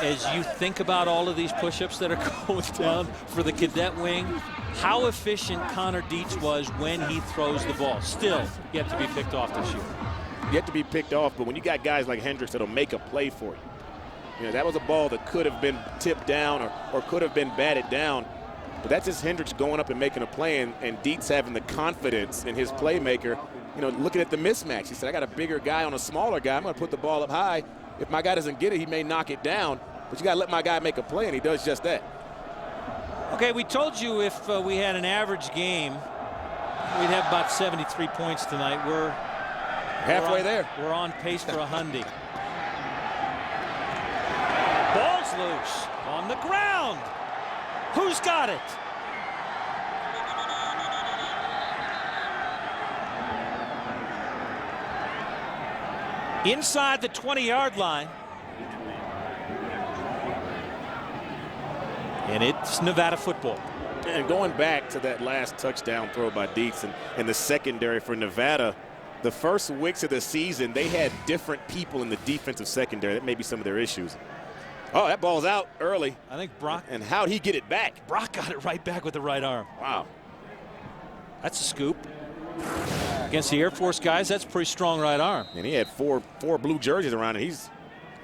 as you think about all of these push-ups that are going down for the cadet wing, how efficient Connor Dietz was when he throws the ball? Still yet to be picked off this year. Yet to be picked off, but when you got guys like Hendricks that'll make a play for you. You know, that was a ball that could have been tipped down or could have been batted down. But that's just Hendricks going up and making a play, and Dietz having the confidence in his playmaker. You know, looking at the mismatch. He said, I got a bigger guy on a smaller guy. I'm going to put the ball up high. If my guy doesn't get it, he may knock it down. But you got to let my guy make a play, and he does just that. Okay, we told you if we had an average game, we'd have about 73 points tonight. We're halfway there. We're on pace for a hundy. Ball's loose on the ground. Who's got it? Inside the 20-yard line. And it's Nevada football. And going back to that last touchdown throw by Dietz and the secondary for Nevada, the first weeks of the season, they had different people in the defensive secondary. That may be some of their issues. Oh, that ball's out early. I think Brock. And how'd he get it back? Brock got it right back with the right arm. Wow. That's a scoop. Against the Air Force guys, that's a pretty strong right arm. And he had four blue jerseys around, and he's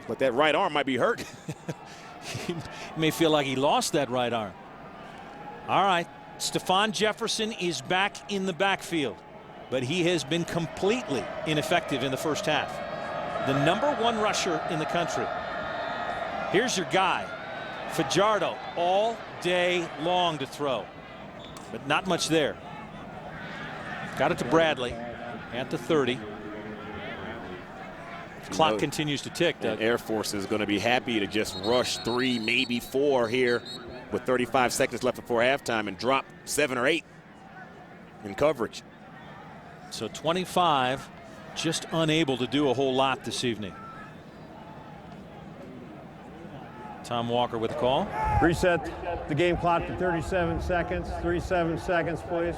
like, that right arm might be hurt. He may feel like he lost that right arm. All right, Stephon Jefferson is back in the backfield, but he has been completely ineffective in the first half. The #1 rusher in the country. Here's your guy, Fajardo, all day long to throw, but not much there. Got it to Bradley at the 30. Clock continues to tick, Doug. Air Force is going to be happy to just rush 3, maybe 4 here with 35 seconds left before halftime and drop 7 or 8 in coverage. So 25, just unable to do a whole lot this evening. Tom Walker with the call. Reset the game clock to 37 seconds. 37 seconds, please.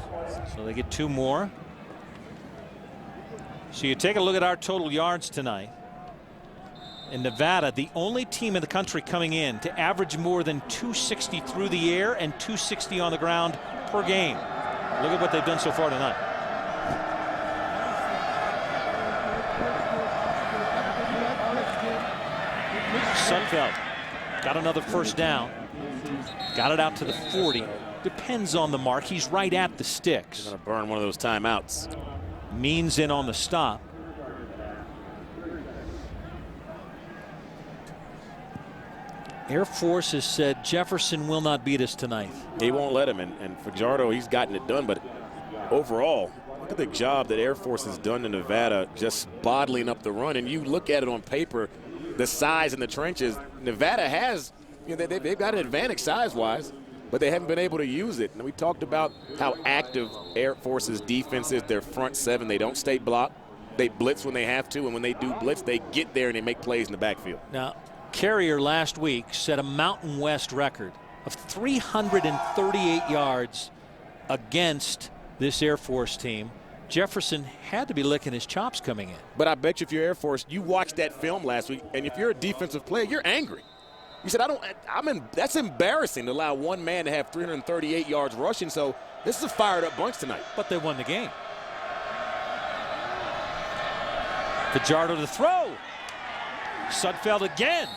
So they get 2 more. So you take a look at our total yards tonight. And Nevada, the only team in the country coming in to average more than 260 through the air and 260 on the ground per game. Look at what they've done so far tonight. Sudfeld got another first down. Got it out to the 40. Depends on the mark. He's right at the sticks. He's going to burn one of those timeouts. Means in on the stop. Air Force has said Jefferson will not beat us tonight. He won't let him, and Fajardo, he's gotten it done, but overall, look at the job that Air Force has done in Nevada, just bottling up the run. And you look at it on paper, the size in the trenches, Nevada has, they've got an advantage size-wise, but they haven't been able to use it. And we talked about how active Air Force's defense is. Their front seven, they don't stay blocked. They blitz when they have to, and when they do blitz, they get there and they make plays in the backfield. Now, Carrier last week set a Mountain West record of 338 yards against this Air Force team. Jefferson had to be licking his chops coming in. But I bet you if you're Air Force, you watched that film last week, and if you're a defensive player, you're angry. You said, that's embarrassing to allow one man to have 338 yards rushing, so this is a fired-up bunch tonight. But they won the game. Fajardo to throw. Sudfeld again.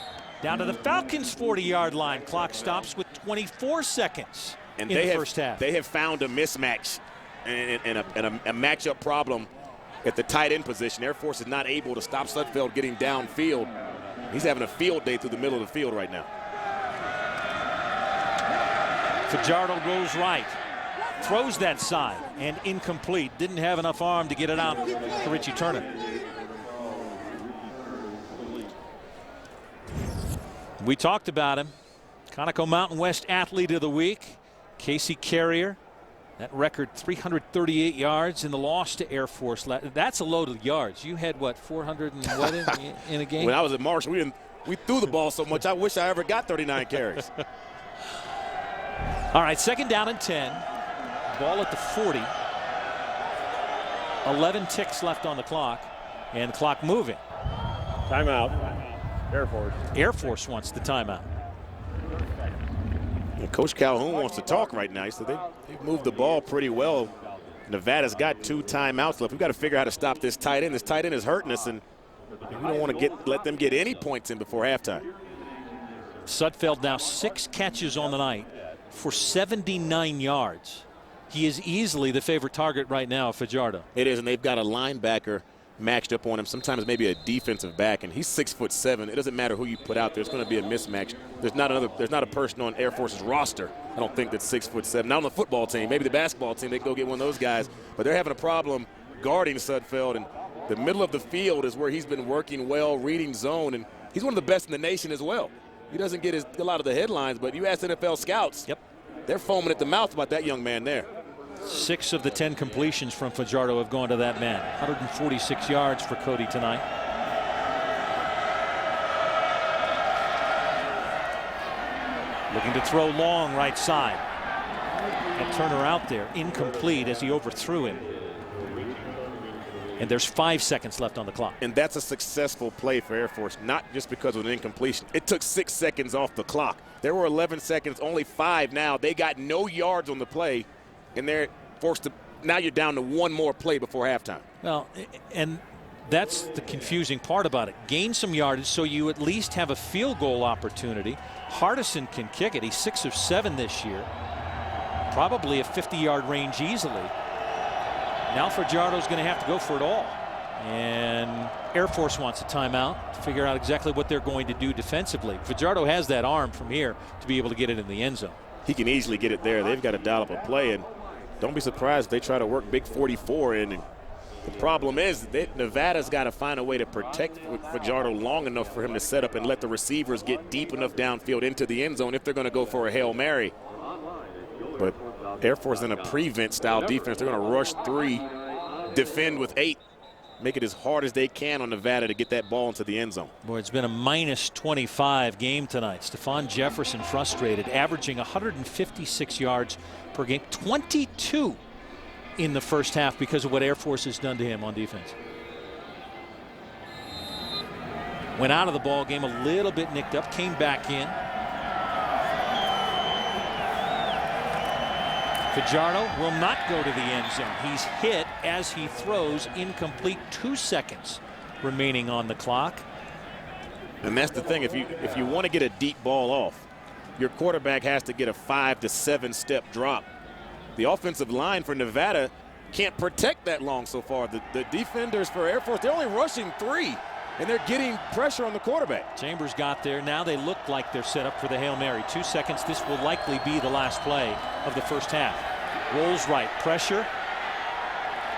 Down to the Falcons' 40-yard line. Clock stops with 24 seconds in the first half. They have found a mismatch and a matchup problem at the tight end position. Air Force is not able to stop Sudfeld getting downfield. He's having a field day through the middle of the field right now. Fajardo goes right. Throws that side and incomplete. Didn't have enough arm to get it out to Richie Turner. We talked about him. Conoco Mountain West Athlete of the Week, Casey Carrier. That record 338 yards in the loss to Air Force. That's a load of yards. You had what, 400 and what in a game? When I was at Marshall, we threw the ball so much I wish I ever got 39 carries. All right, second down and 10. Ball at the 40. 11 ticks left on the clock, and the clock moving. Timeout. Air Force. Air Force wants the timeout. And Coach Calhoun wants to talk right now. He said they've moved the ball pretty well. Nevada's got 2 timeouts left. We've got to figure out how to stop this tight end. This tight end is hurting us, and we don't want to let them get any points in before halftime. Sudfeld now 6 catches on the night for 79 yards. He is easily the favorite target right now of Fajardo. It is, and they've got a linebacker matched up on him, sometimes maybe a defensive back, and he's 6'7". It doesn't matter who you put out there. It's going to be a mismatch. There's not a person on Air Force's roster, I don't think, that's 6'7". Not on the football team. Maybe the basketball team, they can go get one of those guys. But they're having a problem guarding Sudfeld, and the middle of the field is where he's been working well, reading zone, and he's one of the best in the nation as well. He doesn't get a lot of the headlines, but you ask NFL scouts, yep, they're foaming at the mouth about that young man there. 6 of the 10 completions from Fajardo have gone to that man. 146 yards for Cody tonight. Looking to throw long right side. And Turner out there, incomplete as he overthrew him. And there's 5 seconds left on the clock. And that's a successful play for Air Force, not just because of an incompletion. It took 6 seconds off the clock. There were 11 seconds, only 5 now. They got no yards on the play, and they're forced to – now you're down to 1 more play before halftime. Well, and that's the confusing part about it. Gain some yardage so you at least have a field goal opportunity. Hardison can kick it. He's 6 of 7 this year. Probably a 50-yard range easily. Now Fajardo's going to have to go for it all. And Air Force wants a timeout to figure out exactly what they're going to do defensively. Fajardo has that arm from here to be able to get it in the end zone. He can easily get it there. They've got to dial up a play, and don't be surprised if they try to work big 44 in. And the problem is that Nevada's got to find a way to protect Fajardo long enough for him to set up and let the receivers get deep enough downfield into the end zone if they're going to go for a Hail Mary. But Air Force in a prevent style defense. They're going to rush 3, defend with 8, make it as hard as they can on Nevada to get that ball into the end zone. Boy, it's been a minus 25 game tonight. Stephon Jefferson frustrated, averaging 156 yards per game, 22 in the first half because of what Air Force has done to him on defense. Went out of the ball game a little bit nicked up, came back in. Fajardo will not go to the end zone. He's hit as he throws, incomplete. 2 seconds remaining on the clock. And that's the thing, if you want to get a deep ball off, your quarterback has to get a 5 to 7 step drop. The offensive line for Nevada can't protect that long so far. The defenders for Air Force, they're only rushing 3, and they're getting pressure on the quarterback. Chambers got there. Now they look like they're set up for the Hail Mary. 2 seconds. This will likely be the last play of the first half. Rolls right. Pressure.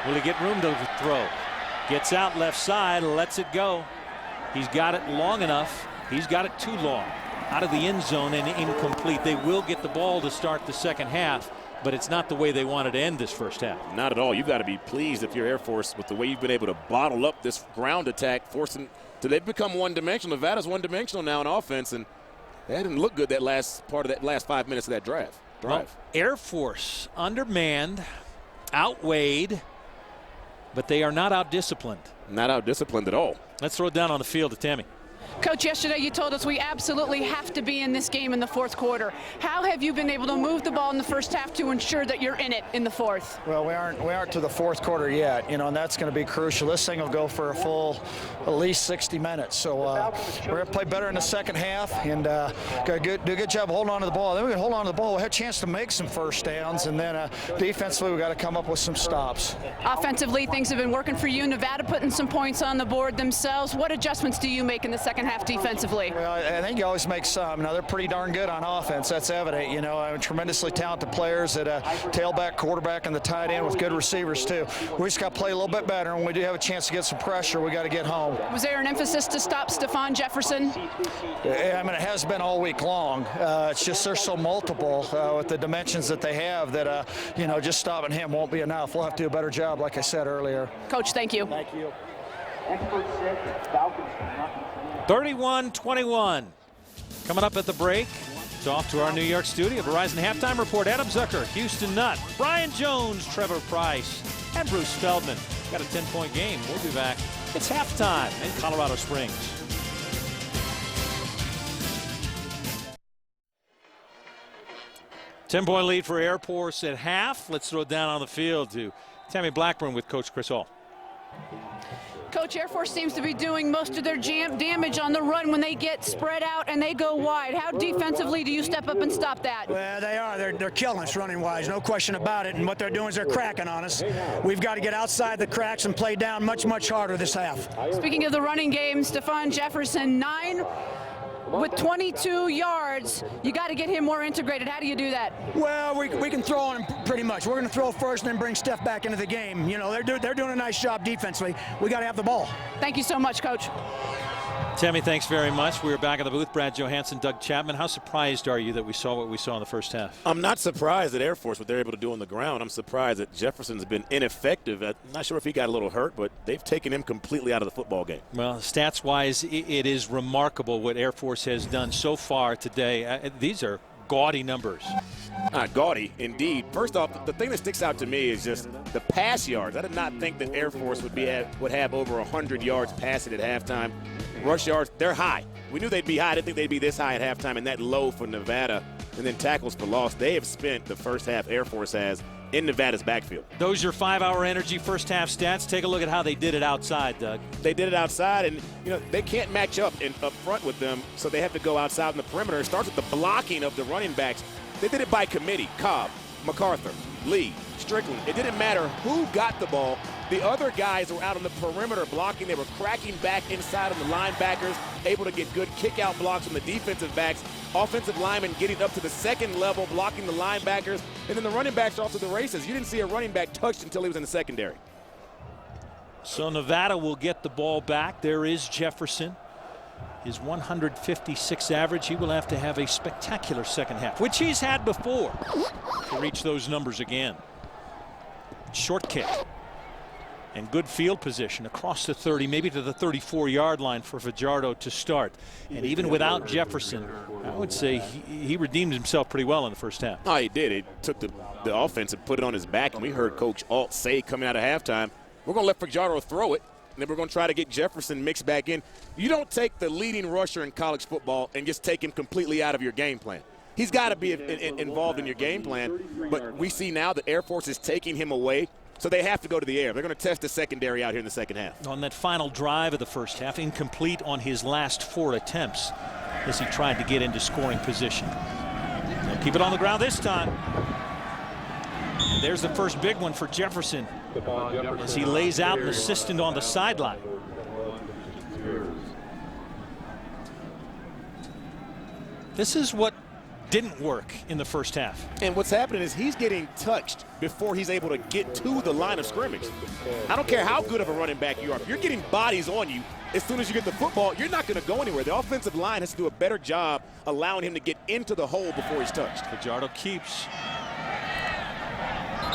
Will he get room to throw? Gets out left side. Lets it go. He's got it long enough. He's got it too long. Out of the end zone and incomplete. They will get the ball to start the second half, but it's not the way they wanted to end this first half. Not at all. You've got to be pleased if you're Air Force with the way you've been able to bottle up this ground attack, forcing to they've become one-dimensional. Nevada's one-dimensional now in offense, and they didn't look good that last part of that last 5 minutes of that drive. Well, Air Force undermanned, outweighed, but they are not out-disciplined. Not out-disciplined at all. Let's throw it down on the field to Tammy. Coach, yesterday you told us we absolutely have to be in this game in the fourth quarter. How have you been able to move the ball in the first half to ensure that you're in it in the fourth? Well, we aren't to the fourth quarter yet, and that's going to be crucial. This thing will go for a full at least 60 minutes. So we're going to play better in the second half and do a good job holding on to the ball. Then we can hold on to the ball. We'll have a chance to make some first downs, and then defensively we got to come up with some stops. Offensively, things have been working for you. Nevada putting some points on the board themselves. What adjustments do you make in the second half defensively? Well, I think you always make some. They're pretty darn good on offense. That's evident. Tremendously talented players at tailback, quarterback, and the tight end with good receivers too. We just got to play a little bit better. And when we do have a chance to get some pressure, we got to get home. Was there an emphasis to stop Stephon Jefferson? I mean, it has been all week long. It's just they're so multiple with the dimensions that they have that just stopping him won't be enough. We'll have to do a better job, like I said earlier. Coach, thank you. Thank you. 31-21. Coming up at the break. It's off to our New York studio. Verizon Halftime Report. Adam Zucker, Houston Nutt, Brian Jones, Trevor Price, and Bruce Feldman. Got a 10-point game. We'll be back. It's halftime in Colorado Springs. Ten-point lead for Air Force at half. Let's throw it down on the field to Tammy Blackburn with Coach Chris Hall. Coach, Air Force seems to be doing most of their damage on the run when they get spread out and they go wide. How defensively do you step up and stop that? Well, they are. They're killing us running-wise, no question about it. And what they're doing is they're cracking on us. We've got to get outside the cracks and play down much, much harder this half. Speaking of the running game, Stephon Jefferson, 9 with 22 yards. You got to get him more integrated. How do you do that? Well, we can throw on him pretty much. We're going to throw first and then bring Steph back into the game. They're doing a nice job defensively. We got to have the ball. Thank you so much, Coach. Tammy, thanks very much. We're back in the booth. Brad Johansson, Doug Chapman. How surprised are you that we saw what we saw in the first half? I'm not surprised at Air Force what they're able to do on the ground. I'm surprised that Jefferson's been ineffective. I'm not sure if he got a little hurt, but they've taken him completely out of the football game. Well, stats-wise, it is remarkable what Air Force has done so far today. These are gaudy numbers. Gaudy, indeed. First off, the thing that sticks out to me is just the pass yards. I did not think that Air Force would have over 100 yards passing at halftime. Rush yards, they're high. We knew they'd be high. I didn't think they'd be this high at halftime, and that low for Nevada. And then tackles for loss. They have spent the first half, Air Force has, in Nevada's backfield. Those are your 5-hour energy first half stats. Take a look at how they did it outside, Doug. They did it outside, and they can't match up up front with them, so they have to go outside in the perimeter. It starts with the blocking of the running backs. They did it by committee. Cobb, MacArthur, Lee, Strickland. It didn't matter who got the ball. The other guys were out on the perimeter blocking. They were cracking back inside on the linebackers, able to get good kick-out blocks from the defensive backs. Offensive linemen getting up to the second level, blocking the linebackers. And then the running backs are off to the races. You didn't see a running back touched until he was in the secondary. So Nevada will get the ball back. There is Jefferson. His 156 average. He will have to have a spectacular second half, which he's had before, to reach those numbers again. Short kick. And good field position across the 30, maybe to the 34-yard line for Fajardo to start. And even without Jefferson, I would say he redeemed himself pretty well in the first half. Oh, he did. He took the offense and put it on his back. And we heard Coach Alt say coming out of halftime, we're going to let Fajardo throw it. and then we're going to try to get Jefferson mixed back in. You don't take the leading rusher in college football and just take him completely out of your game plan. He's got to be involved in your game plan, but we see now that Air Force is taking him away, so they have to go to the air. They're going to test the secondary out here in the second half. On that final drive of the first half, incomplete on his last 4 attempts as he tried to get into scoring position. They'll keep it on the ground this time. And there's the first big one for Jefferson as he lays out an assistant on the sideline. This is what didn't work in the first half. And what's happening is he's getting touched before he's able to get to the line of scrimmage. I don't care how good of a running back you are. If you're getting bodies on you, as soon as you get the football, you're not going to go anywhere. The offensive line has to do a better job allowing him to get into the hole before he's touched. Fajardo keeps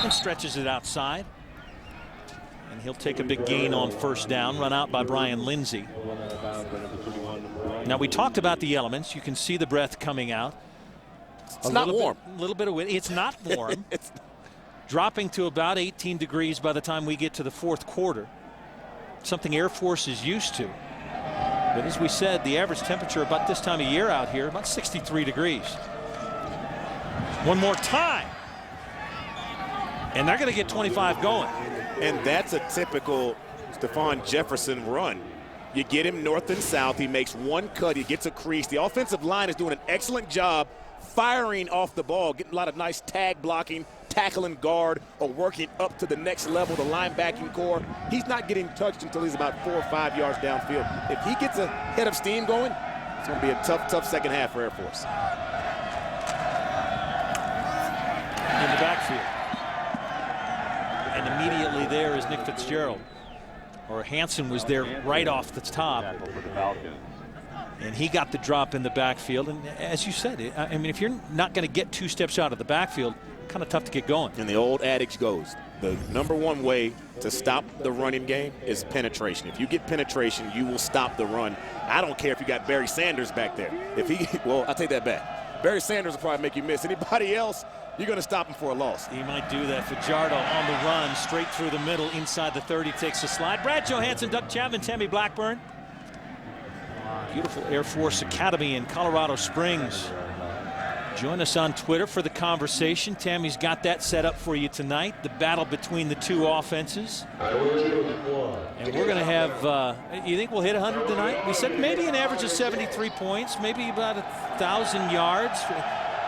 and stretches it outside. And he'll take a big gain on first down, run out by Brian Lindsay. Now, we talked about the elements. You can see the breath coming out. It's not warm. A little bit of wind. It's not warm. It's dropping to about 18 degrees by the time we get to the fourth quarter. Something Air Force is used to. But as we said, the average temperature about this time of year out here, about 63 degrees. One more time. And they're going to get 25 going. And that's a typical Stephon Jefferson run. You get him north and south. He makes one cut. He gets a crease. The offensive line is doing an excellent job firing off the ball, getting a lot of nice tag blocking, tackling guard, or working up to the next level, the linebacking core. He's not getting touched until he's about 4 or 5 yards downfield. If he gets a head of steam going, it's going to be a tough second half for Air Force. In the backfield. And immediately there is Nick Fitzgerald. Or Hansen was there right off the top. And he got the drop in the backfield. And as you said, I mean, if you're not going to get 2 steps out of the backfield, kind of tough to get going. And the old adage goes, the #1 way to stop the running game is penetration. If you get penetration, you will stop the run. I don't care if you got Barry Sanders back there. If he, well, I'll take that back. Barry Sanders will probably make you miss. Anybody else, you're going to stop him for a loss. He might do that. Fajardo on the run, straight through the middle, inside the 30, takes a slide. Brad Johansson, Doug Chapman, Tammy Blackburn. Beautiful Air Force Academy in Colorado Springs. Join us on Twitter for the conversation. Tammy's got that set up for you tonight. The battle between the two offenses. And we're going to have, you think we'll hit 100 tonight? We said maybe an average of 73 points, maybe about 1,000 yards.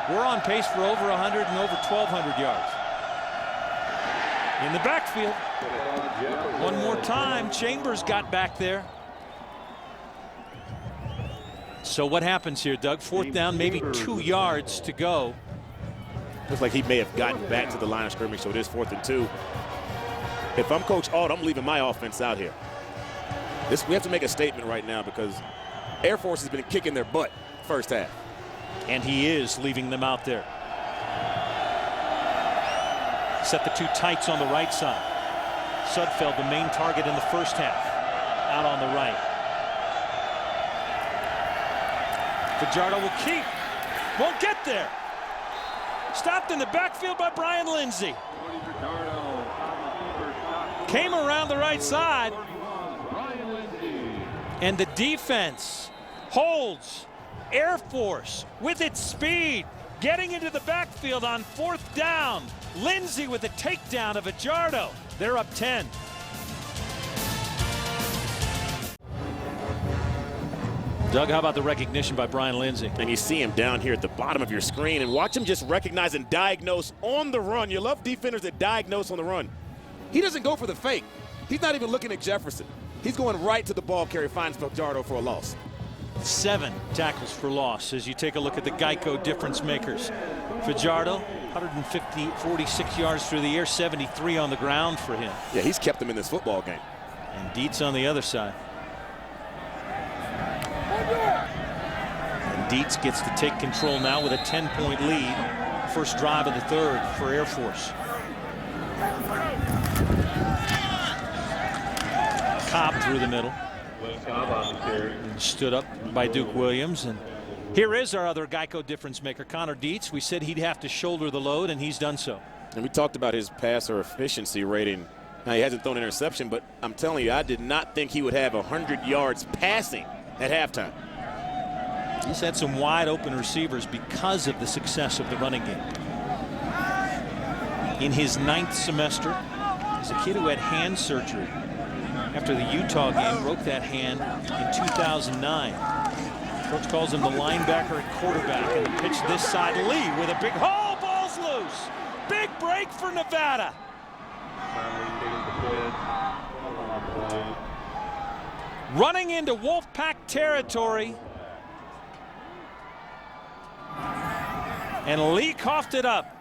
We're on pace for over 100 and over 1,200 yards. In the backfield. One more time. Chambers got back there. So what happens here, Doug? 4th down, maybe 2 yards to go. Looks like he may have gotten back to the line of scrimmage, so it is 4th and 2. If I'm Coach Ault, I'm leaving my offense out here. We have to make a statement right now because Air Force has been kicking their butt first half. And he is leaving them out there. Set the 2 tights on the right side. Sudfeld, the main target in the first half, out on the right. Fajardo will keep. Won't get there. Stopped in the backfield by Brian Lindsay. Came around the right side. And the defense holds Air Force with its speed. Getting into the backfield on 4th down. Lindsay with a takedown of Fajardo. They're up 10. Doug, how about the recognition by Brian Lindsay? And you see him down here at the bottom of your screen, and watch him just recognize and diagnose on the run. You love defenders that diagnose on the run. He doesn't go for the fake. He's not even looking at Jefferson. He's going right to the ball carrier, finds Fajardo for a loss. 7 tackles for loss as you take a look at the Geico difference makers. Fajardo, 46 yards through the air, 73 on the ground for him. Yeah, he's kept them in this football game. And Dietz on the other side. And Dietz gets to take control now with a 10-point lead. First drive of the 3rd for Air Force. Cobb through the middle. And stood up by Duke Williams. And here is our other Geico difference maker, Connor Dietz. We said he'd have to shoulder the load, and he's done so. And we talked about his passer efficiency rating Now, he hasn't thrown an interception, but I'm telling you, I did not think he would have 100 yards passing at halftime. He's had some wide open receivers because of the success of the running game. In his 9th semester, he's a kid who had hand surgery after the Utah game, broke that hand in 2009. Coach calls him the linebacker and quarterback. And the pitch this side, Lee with a big hole, ball's loose. Big break for Nevada. Running into Wolfpack territory. And Lee coughed it up.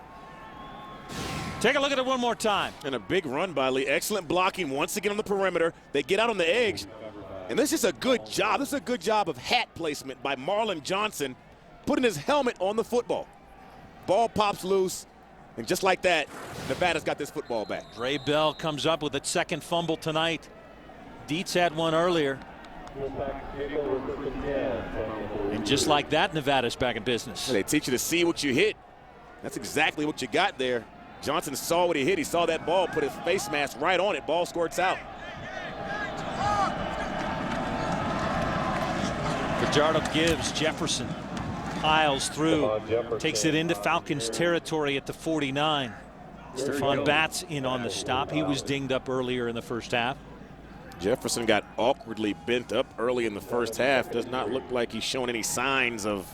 Take a look at it one more time. And a big run by Lee. Excellent blocking once again on the perimeter. They get out on the edge. And this is a good job. This is a good job of hat placement by Marlon Johnson, putting his helmet on the football. Ball pops loose. And just like that, Nevada's got this football back. Dre Bell comes up with its 2nd fumble tonight. Dietz had one earlier. And just like that, Nevada's back in business. They teach you to see what you hit. That's exactly what you got there. Johnson saw what he hit. He saw that ball, put his face mask right on it. Ball squirts out. Fajardo gives. Jefferson piles through. Takes it into Falcons territory at the 49. Stephon Batts in on the stop. He was dinged up earlier in the first half. Jefferson got awkwardly bent up early in the first half. Does not look like he's showing any signs of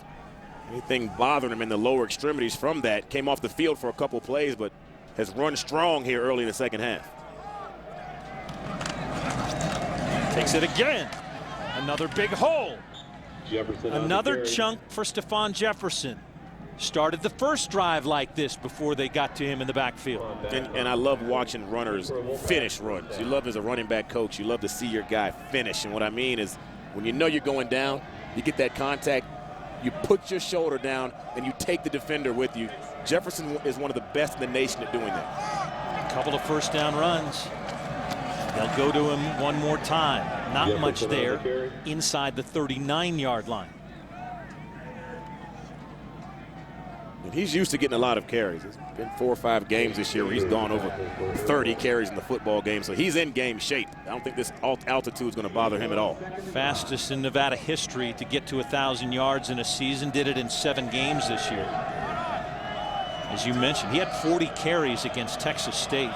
anything bothering him in the lower extremities from that. Came off the field for a couple plays, but has run strong here early in the second half. Takes it again. Another big hole. Another chunk for Stephon Jefferson. Started the first drive like this before they got to him in the backfield. And I love watching runners finish runs. You love, as a running back coach, you love to see your guy finish. And what I mean is, when you know you're going down, you get that contact, you put your shoulder down, and you take the defender with you. Jefferson is one of the best in the nation at doing that. A couple of first down runs. They'll go to him one more time. Not much there inside the 39-yard line. And he's used to getting a lot of carries. It's been 4 or 5 games this year where he's gone over 30 carries in the football game, so he's in game shape. I don't think this altitude is going to bother him at all. Fastest in Nevada history to get to 1,000 yards in a season. Did it in 7 games this year. As you mentioned, he had 40 carries against Texas State.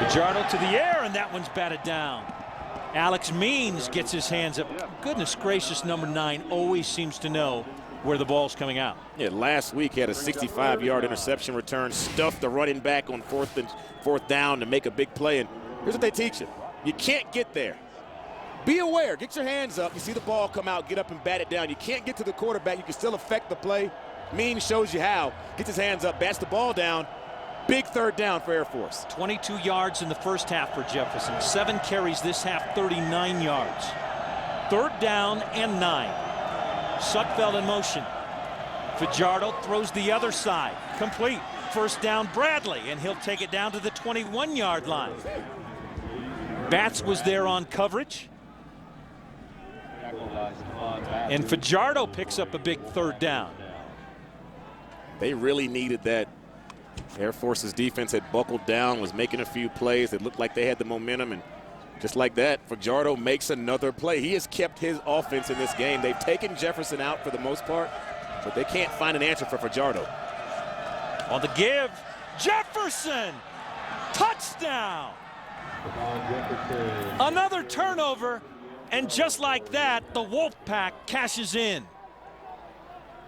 Fajardo to the air, and that one's batted down. Alex Means gets his hands up. Goodness gracious, number 9 always seems to know where the ball's coming out. Yeah, last week he had a 65-yard interception return, stuffed the running back on fourth down to make a big play. And here's what they teach you. You can't get there. Be aware. Get your hands up. You see the ball come out, get up and bat it down. You can't get to the quarterback. You can still affect the play. Means shows you how. Gets his hands up, bats the ball down. Big third down for Air Force. 22 yards in the first half for Jefferson. 7 carries this half, 39 yards. 3rd down and 9. Sutfeld in motion. Fajardo throws the other side. Complete. First down Bradley, and he'll take it down to the 21-yard line. Batts was there on coverage. And Fajardo picks up a big 3rd down. They really needed that. Air Force's defense had buckled down, was making a few plays. It looked like they had the momentum, and just like that, Fajardo makes another play. He has kept his offense in this game. They've taken Jefferson out for the most part, but they can't find an answer for Fajardo. On the give, Jefferson! Touchdown! Another turnover, and just like that, the Wolfpack cashes in.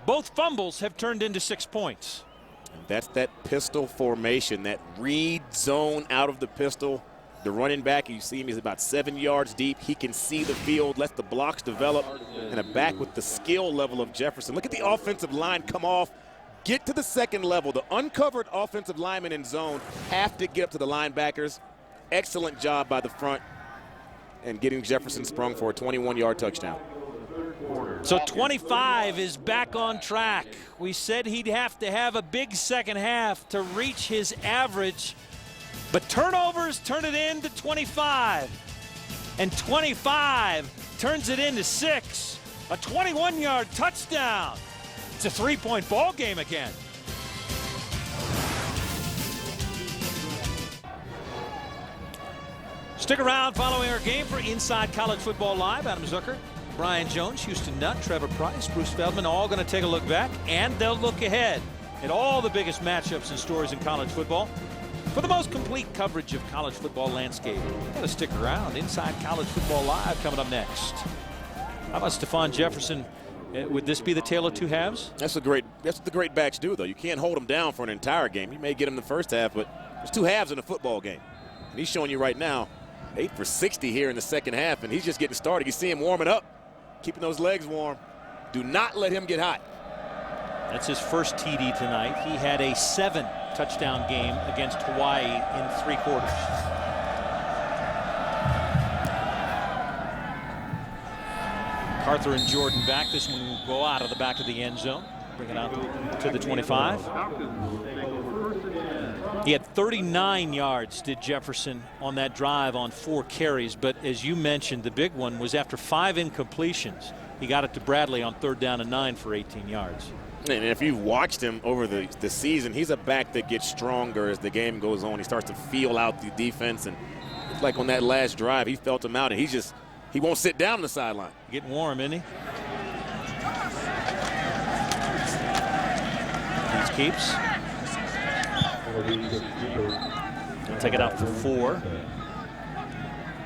Both fumbles have turned into 6 points. And that's that pistol formation, that read zone out of the pistol. The running back, you see him, he's about 7 yards deep. He can see the field, lets the blocks develop, and a back with the skill level of Jefferson. Look at the offensive line come off, get to the second level. The uncovered offensive linemen in zone have to get up to the linebackers. Excellent job by the front and getting Jefferson sprung for a 21-yard touchdown. So 25 is back on track. We said he'd have to have a big second half to reach his average, but turnovers turn it into 25. And 25 turns it into 6. A 21-yard touchdown. It's a 3-point ball game again. Stick around following our game for Inside College Football Live. Adam Zucker, Brian Jones, Houston Nutt, Trevor Price, Bruce Feldman, all going to take a look back, and they'll look ahead at all the biggest matchups and stories in college football. For the most complete coverage of college football landscape, you got to stick around. Inside College Football Live coming up next. How about Stephon Jefferson? Would this be the tale of two halves? That's what the great backs do, though. You can't hold them down for an entire game. You may get them the first half, but there's two halves in a football game. And he's showing you right now 8 for 60 here in the second half, and he's just getting started. You see him warming up, keeping those legs warm. Do not let him get hot. That's his first TD tonight. He had a 7-touchdown game against Hawaii in 3 quarters. Arthur and Jordan back. This one will go out of the back of the end zone. Bring it out to the 25. He had 39 yards, did Jefferson, on that drive on 4 carries. But as you mentioned, the big one was after 5 incompletions. He got it to Bradley on 3rd down and 9 for 18 yards. And if you've watched him over the season, he's a back that gets stronger as the game goes on. He starts to feel out the defense, and it's like on that last drive, he felt him out, and he won't sit down on the sideline. Getting warm, isn't he? These keeps. He'll take it out for 4.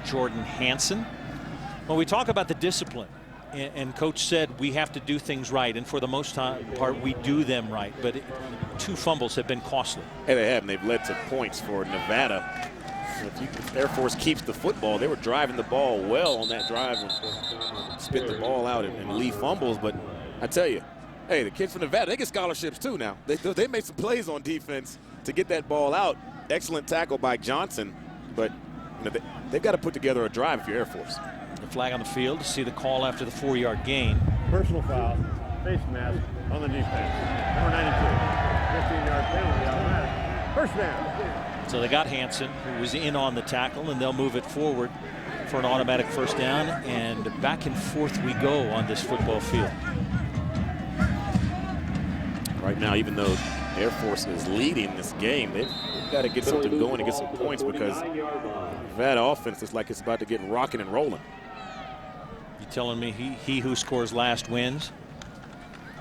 Jordan Hansen. When we talk about the discipline, and Coach said we have to do things right, and for the most part we do them right, but 2 fumbles have been costly. Hey, they have, and they've led to points for Nevada. If Air Force keeps the football, they were driving the ball well on that drive and spit the ball out and leave fumbles. But I tell you, hey, the kids from Nevada, they get scholarships too now. They made some plays on defense to get that ball out. Excellent tackle by Johnson, but they've got to put together a drive if you're Air Force. The flag on the field to see the call after the 4-yard gain. Personal foul, face mask on the defense. Number 92, 15-yard penalty automatic. First down. So they got Hansen, who was in on the tackle, and they'll move it forward for an automatic first down. And back and forth we go on this football field. Right now, even though Air Force is leading this game, they've got to get something going to get some points, because Nevada offense is like it's about to get rocking and rolling. You telling me he who scores last wins,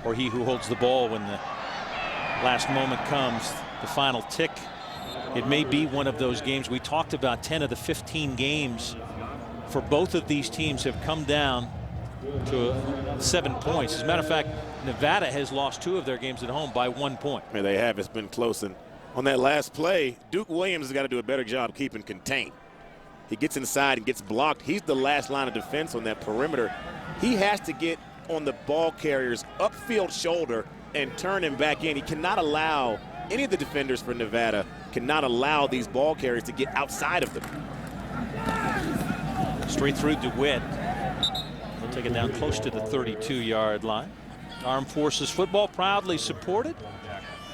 or he who holds the ball when the last moment comes, the final tick? It may be one of those games. We talked about 10 of the 15 games for both of these teams have come down to 7 points. As a matter of fact, Nevada has lost 2 of their games at home by 1 point. Yeah, they have. It's been close. And on that last play, Duke Williams has got to do a better job keeping contained. He gets inside and gets blocked. He's the last line of defense on that perimeter. He has to get on the ball carrier's upfield shoulder and turn him back in. He cannot allow any of the defenders for Nevada cannot allow these ball carriers to get outside of them. Straight through DeWitt. He'll take it down close to the 32-yard line. Armed Forces football proudly supported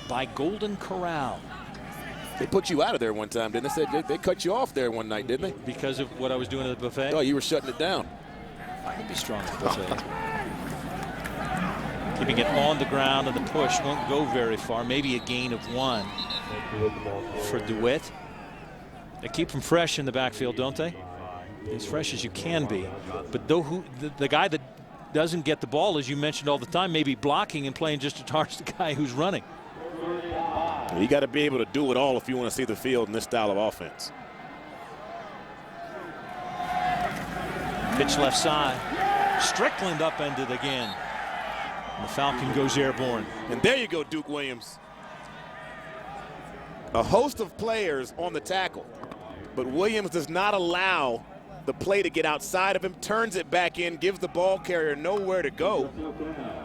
by Golden Corral. They put you out of there one time, didn't they? They cut you off there one night, didn't they? Because of what I was doing at the buffet? Oh, you were shutting it down. I could be strong at the buffet. Keeping it on the ground, and the push won't go very far. Maybe a gain of 1 for DeWitt. They keep him fresh in the backfield, don't they? As fresh as you can be. But the guy that doesn't get the ball, as you mentioned all the time, maybe blocking and playing just as hard as the guy who's running. You got to be able to do it all if you want to see the field in this style of offense. Pitch left side. Strickland upended again. And the Falcon goes airborne. And there you go, Duke Williams. A host of players on the tackle, but Williams does not allow the play to get outside of him, turns it back in, gives the ball carrier nowhere to go.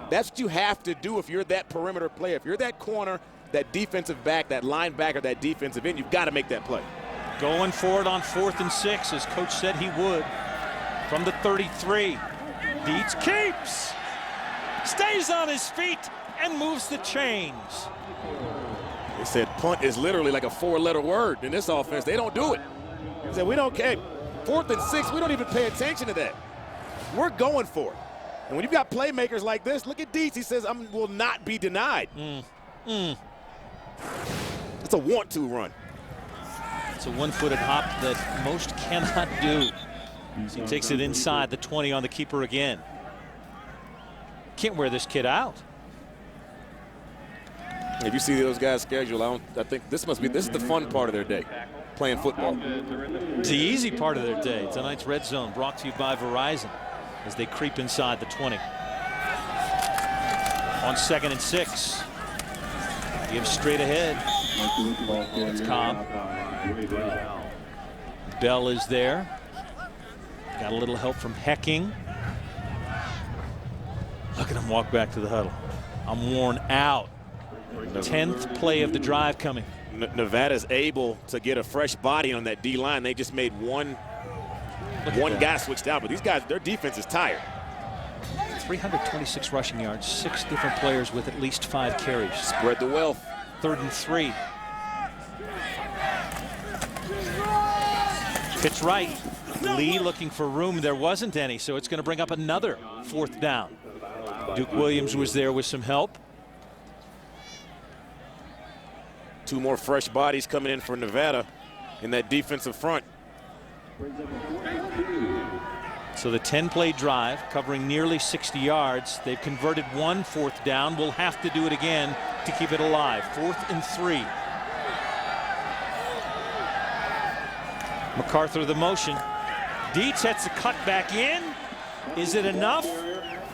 That's what you have to do if you're that perimeter player. If you're that corner, that defensive back, that linebacker, that defensive end, you've got to make that play. Going for it on 4th and 6, as Coach said he would. From the 33, Dietz keeps, stays on his feet, and moves the chains. They said punt is literally like a 4-letter word in this offense. They don't do it. They said we don't care. 4th and 6, we don't even pay attention to that. We're going for it. And when you've got playmakers like this, look at Dietz. He says, will not be denied. It's a want-to run. It's a one-footed hop that most cannot do. So he takes it inside the 20 on the keeper again. Can't wear this kid out. If you see those guys' schedule, I think this is the fun part of their day, playing football. It's the easy part of their day. Tonight's Red Zone brought to you by Verizon as they creep inside the 20. On 2nd and 6. Gives straight ahead. It's Cobb. Bell is there. Got a little help from Hecking. Look at him walk back to the huddle. I'm worn out. 10th play of the drive coming. Nevada's able to get a fresh body on that D-line. They just made one guy switched out, but these guys, their defense is tired. 326 rushing yards, 6 different players with at least 5 carries. Spread the wealth. 3rd and 3. Pitch right. Lee looking for room. There wasn't any, so it's going to bring up another 4th down. Duke Williams was there with some help. 2 more fresh bodies coming in for Nevada in that defensive front. So the 10-play drive covering nearly 60 yards. They've converted 1 4th down. We'll have to do it again to keep it alive. 4th and 3. MacArthur the motion. Dietz hits a cut back in. Is it enough?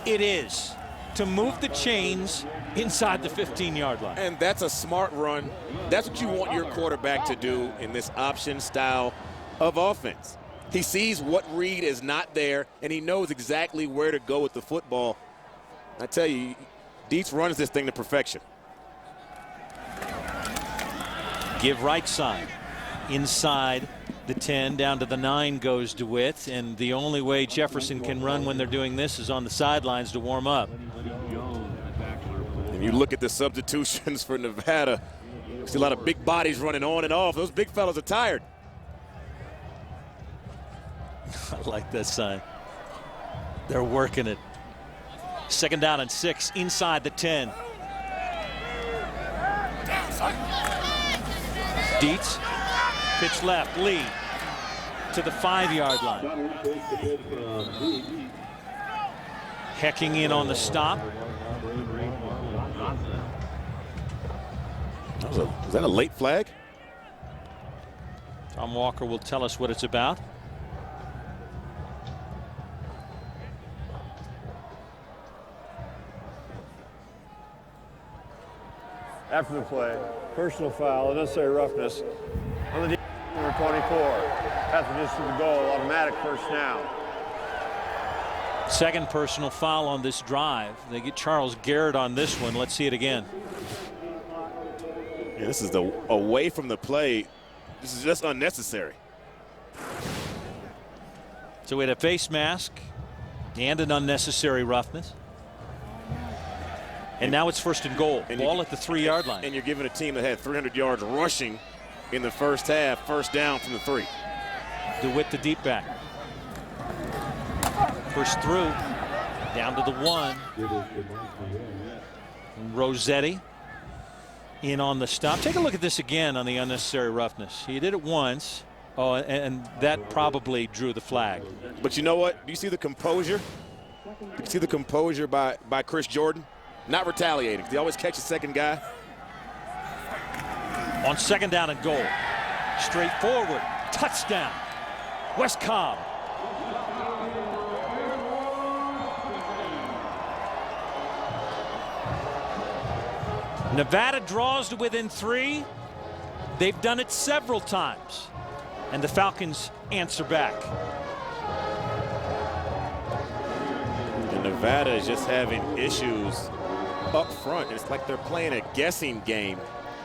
It is to move the chains inside the 15-yard line. And that's a smart run. That's what you want your quarterback to do in this option style of offense. He sees what read is not there, and he knows exactly where to go with the football. I tell you, Dietz runs this thing to perfection. Give right side. Inside the 10, down to the 9 goes DeWitt, and the only way Jefferson can run when they're doing this is on the sidelines to warm up. And you look at the substitutions for Nevada, you see a lot of big bodies running on and off. Those big fellas are tired. I like that sign. They're working it. 2nd down and 6 inside the 10. Dietz, pitch left, Lee to the 5-yard line. Hecking in on the stop. Was that a late flag? Tom Walker will tell us what it's about. After the play, personal foul, unnecessary roughness on the number 24. After this to the goal, automatic first down. 2nd personal foul on this drive. They get Charles Garrett on this one. Let's see it again. Yeah, this is away from the play. This is just unnecessary. So we had a face mask and an unnecessary roughness. And now it's 1st and goal. And ball at the 3-yard line. And you're giving a team that had 300 yards rushing in the first half, 1st down from the 3. DeWitt the deep back. Pushed through, down to the 1. And Rossetti in on the stop. Take a look at this again on the unnecessary roughness. He did it once. Oh, and that probably drew the flag. But you know what? Do you see the composure? Do you see the composure by Chris Jordan? Not retaliating. They always catch a 2nd guy. On 2nd down and goal. Straight forward. Touchdown. West Cobb. Nevada draws to within 3. They've done it several times. And the Falcons answer back. And Nevada is just having issues up front. It's like they're playing a guessing game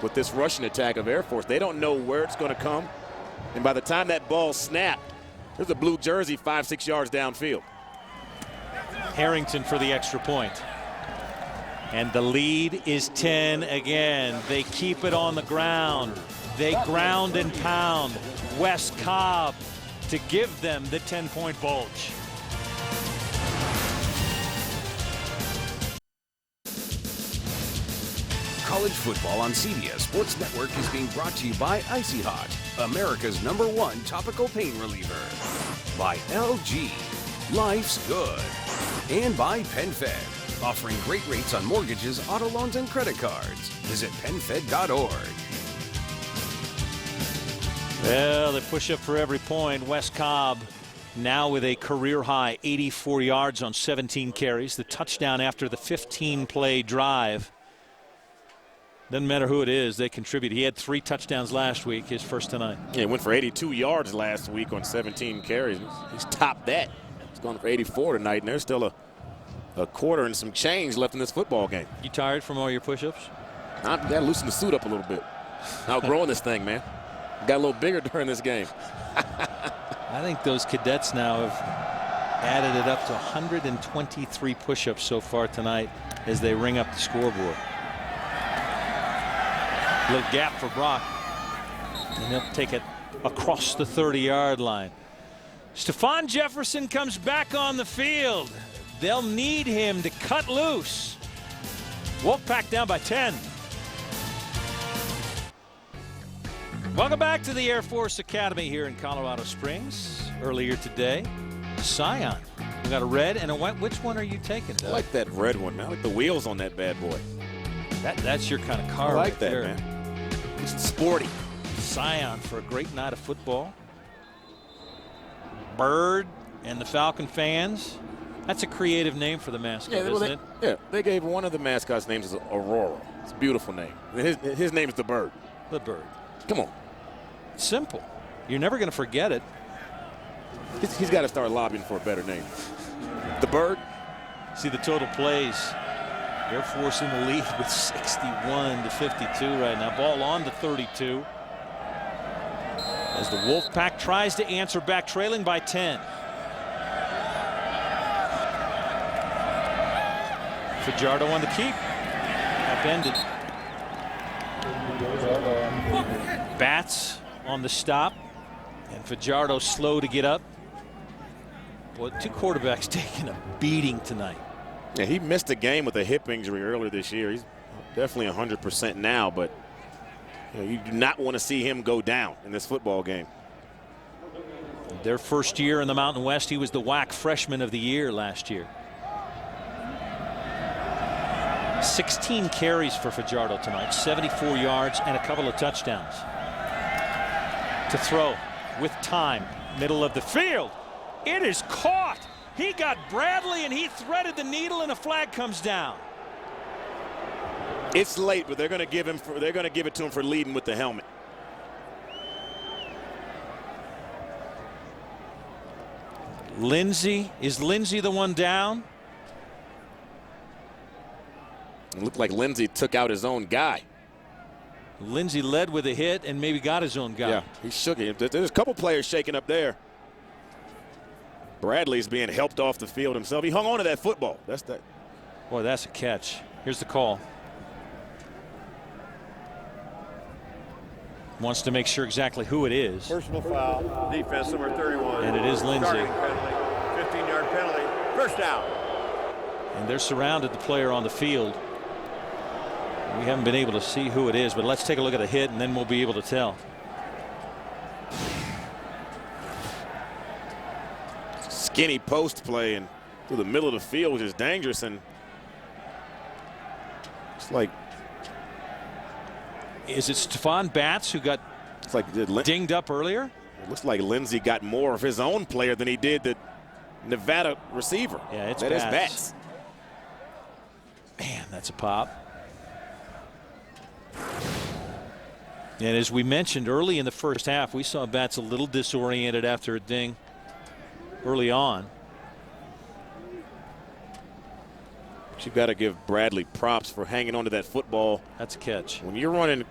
with this rushing attack of Air Force. They don't know where it's going to come. And by the time that ball snapped, there's a blue jersey 5-6 yards downfield. Harrington for the extra point. And the lead is 10 again. They keep it on the ground. They ground and pound. West Cobb to give them the 10-point bulge. College football on CBS Sports Network is being brought to you by Icy Hot. America's #1 topical pain reliever. By LG, life's good. And by PenFed, offering great rates on mortgages, auto loans, and credit cards. Visit PenFed.org. Well, they push up for every point. Wes Cobb now with a career-high 84 yards on 17 carries. The touchdown after the 15-play drive. Doesn't matter who it is, they contribute. He had 3 touchdowns last week, his first tonight. Yeah, he went for 82 yards last week on 17 carries. He's topped that. He's going for 84 tonight, and there's still a quarter and some change left in this football game. You tired from all your push-ups? I got to loosen the suit up a little bit. Outgrowing this thing, man. Got a little bigger during this game. I think those cadets now have added it up to 123 push-ups so far tonight as they ring up the scoreboard. Little gap for Brock, and he'll take it across the 30-yard line. Stephon Jefferson comes back on the field. They'll need him to cut loose. Wolfpack down by 10. Welcome back to the Air Force Academy here in Colorado Springs. Earlier today, Scion. We got a red and a white. Which one are you taking, Doug? I like that red one. I like the wheels on that bad boy. That's your kind of car. I like right that, there. man. It's sporty. Scion for a great night of football. Bird and the Falcon fans. That's a creative name for the mascot, isn't it? Yeah, they gave one of the mascots' names as Aurora. It's a beautiful name. His name is the Bird. The Bird. Come on. Simple. You're never going to forget it. He's got to start lobbying for a better name. The Bird. See the total plays. Air Force in the lead with 61 to 52 right now. Ball on to 32. As the Wolfpack tries to answer back, trailing by 10. Fajardo on the keep. Upended. Bats on the stop. And Fajardo slow to get up. Well, 2 quarterbacks taking a beating tonight. Yeah, he missed a game with a hip injury earlier this year. He's definitely 100% now, but you do not want to see him go down in this football game. Their first year in the Mountain West, he was the WAC Freshman of the Year last year. 16 carries for Fajardo tonight, 74 yards and a couple of touchdowns. To throw with time, middle of the field. It is caught. He got Bradley and he threaded the needle and a flag comes down. It's late, but they're going to give it to him for leading with the helmet. Lindsey, is Lindsey the one down? It looked like Lindsey took out his own guy. Lindsey led with a hit and maybe got his own guy. Yeah, he shook him. There's a couple players shaking up there. Bradley's being helped off the field himself. He hung on to that football. That's that. Boy, that's a catch. Here's the call. Wants to make sure exactly who it is. Personal foul, defense number 31. And it is Lindsey. Targeting penalty, 15-yard penalty, first down. And they're surrounded the player on the field. We haven't been able to see who it is, but let's take a look at the hit and then we'll be able to tell. Skinny post play and through the middle of the field, which is dangerous, and it's like, is it Stephon Batts who got dinged up earlier? It looks like Lindsey got more of his own player than he did the Nevada receiver. Yeah, it's That is Batts. Man, that's a pop. And as we mentioned early in the first half, we saw Batts a little disoriented after a ding early on. But you've got to give Bradley props for hanging on to that football. That's a catch. When you're running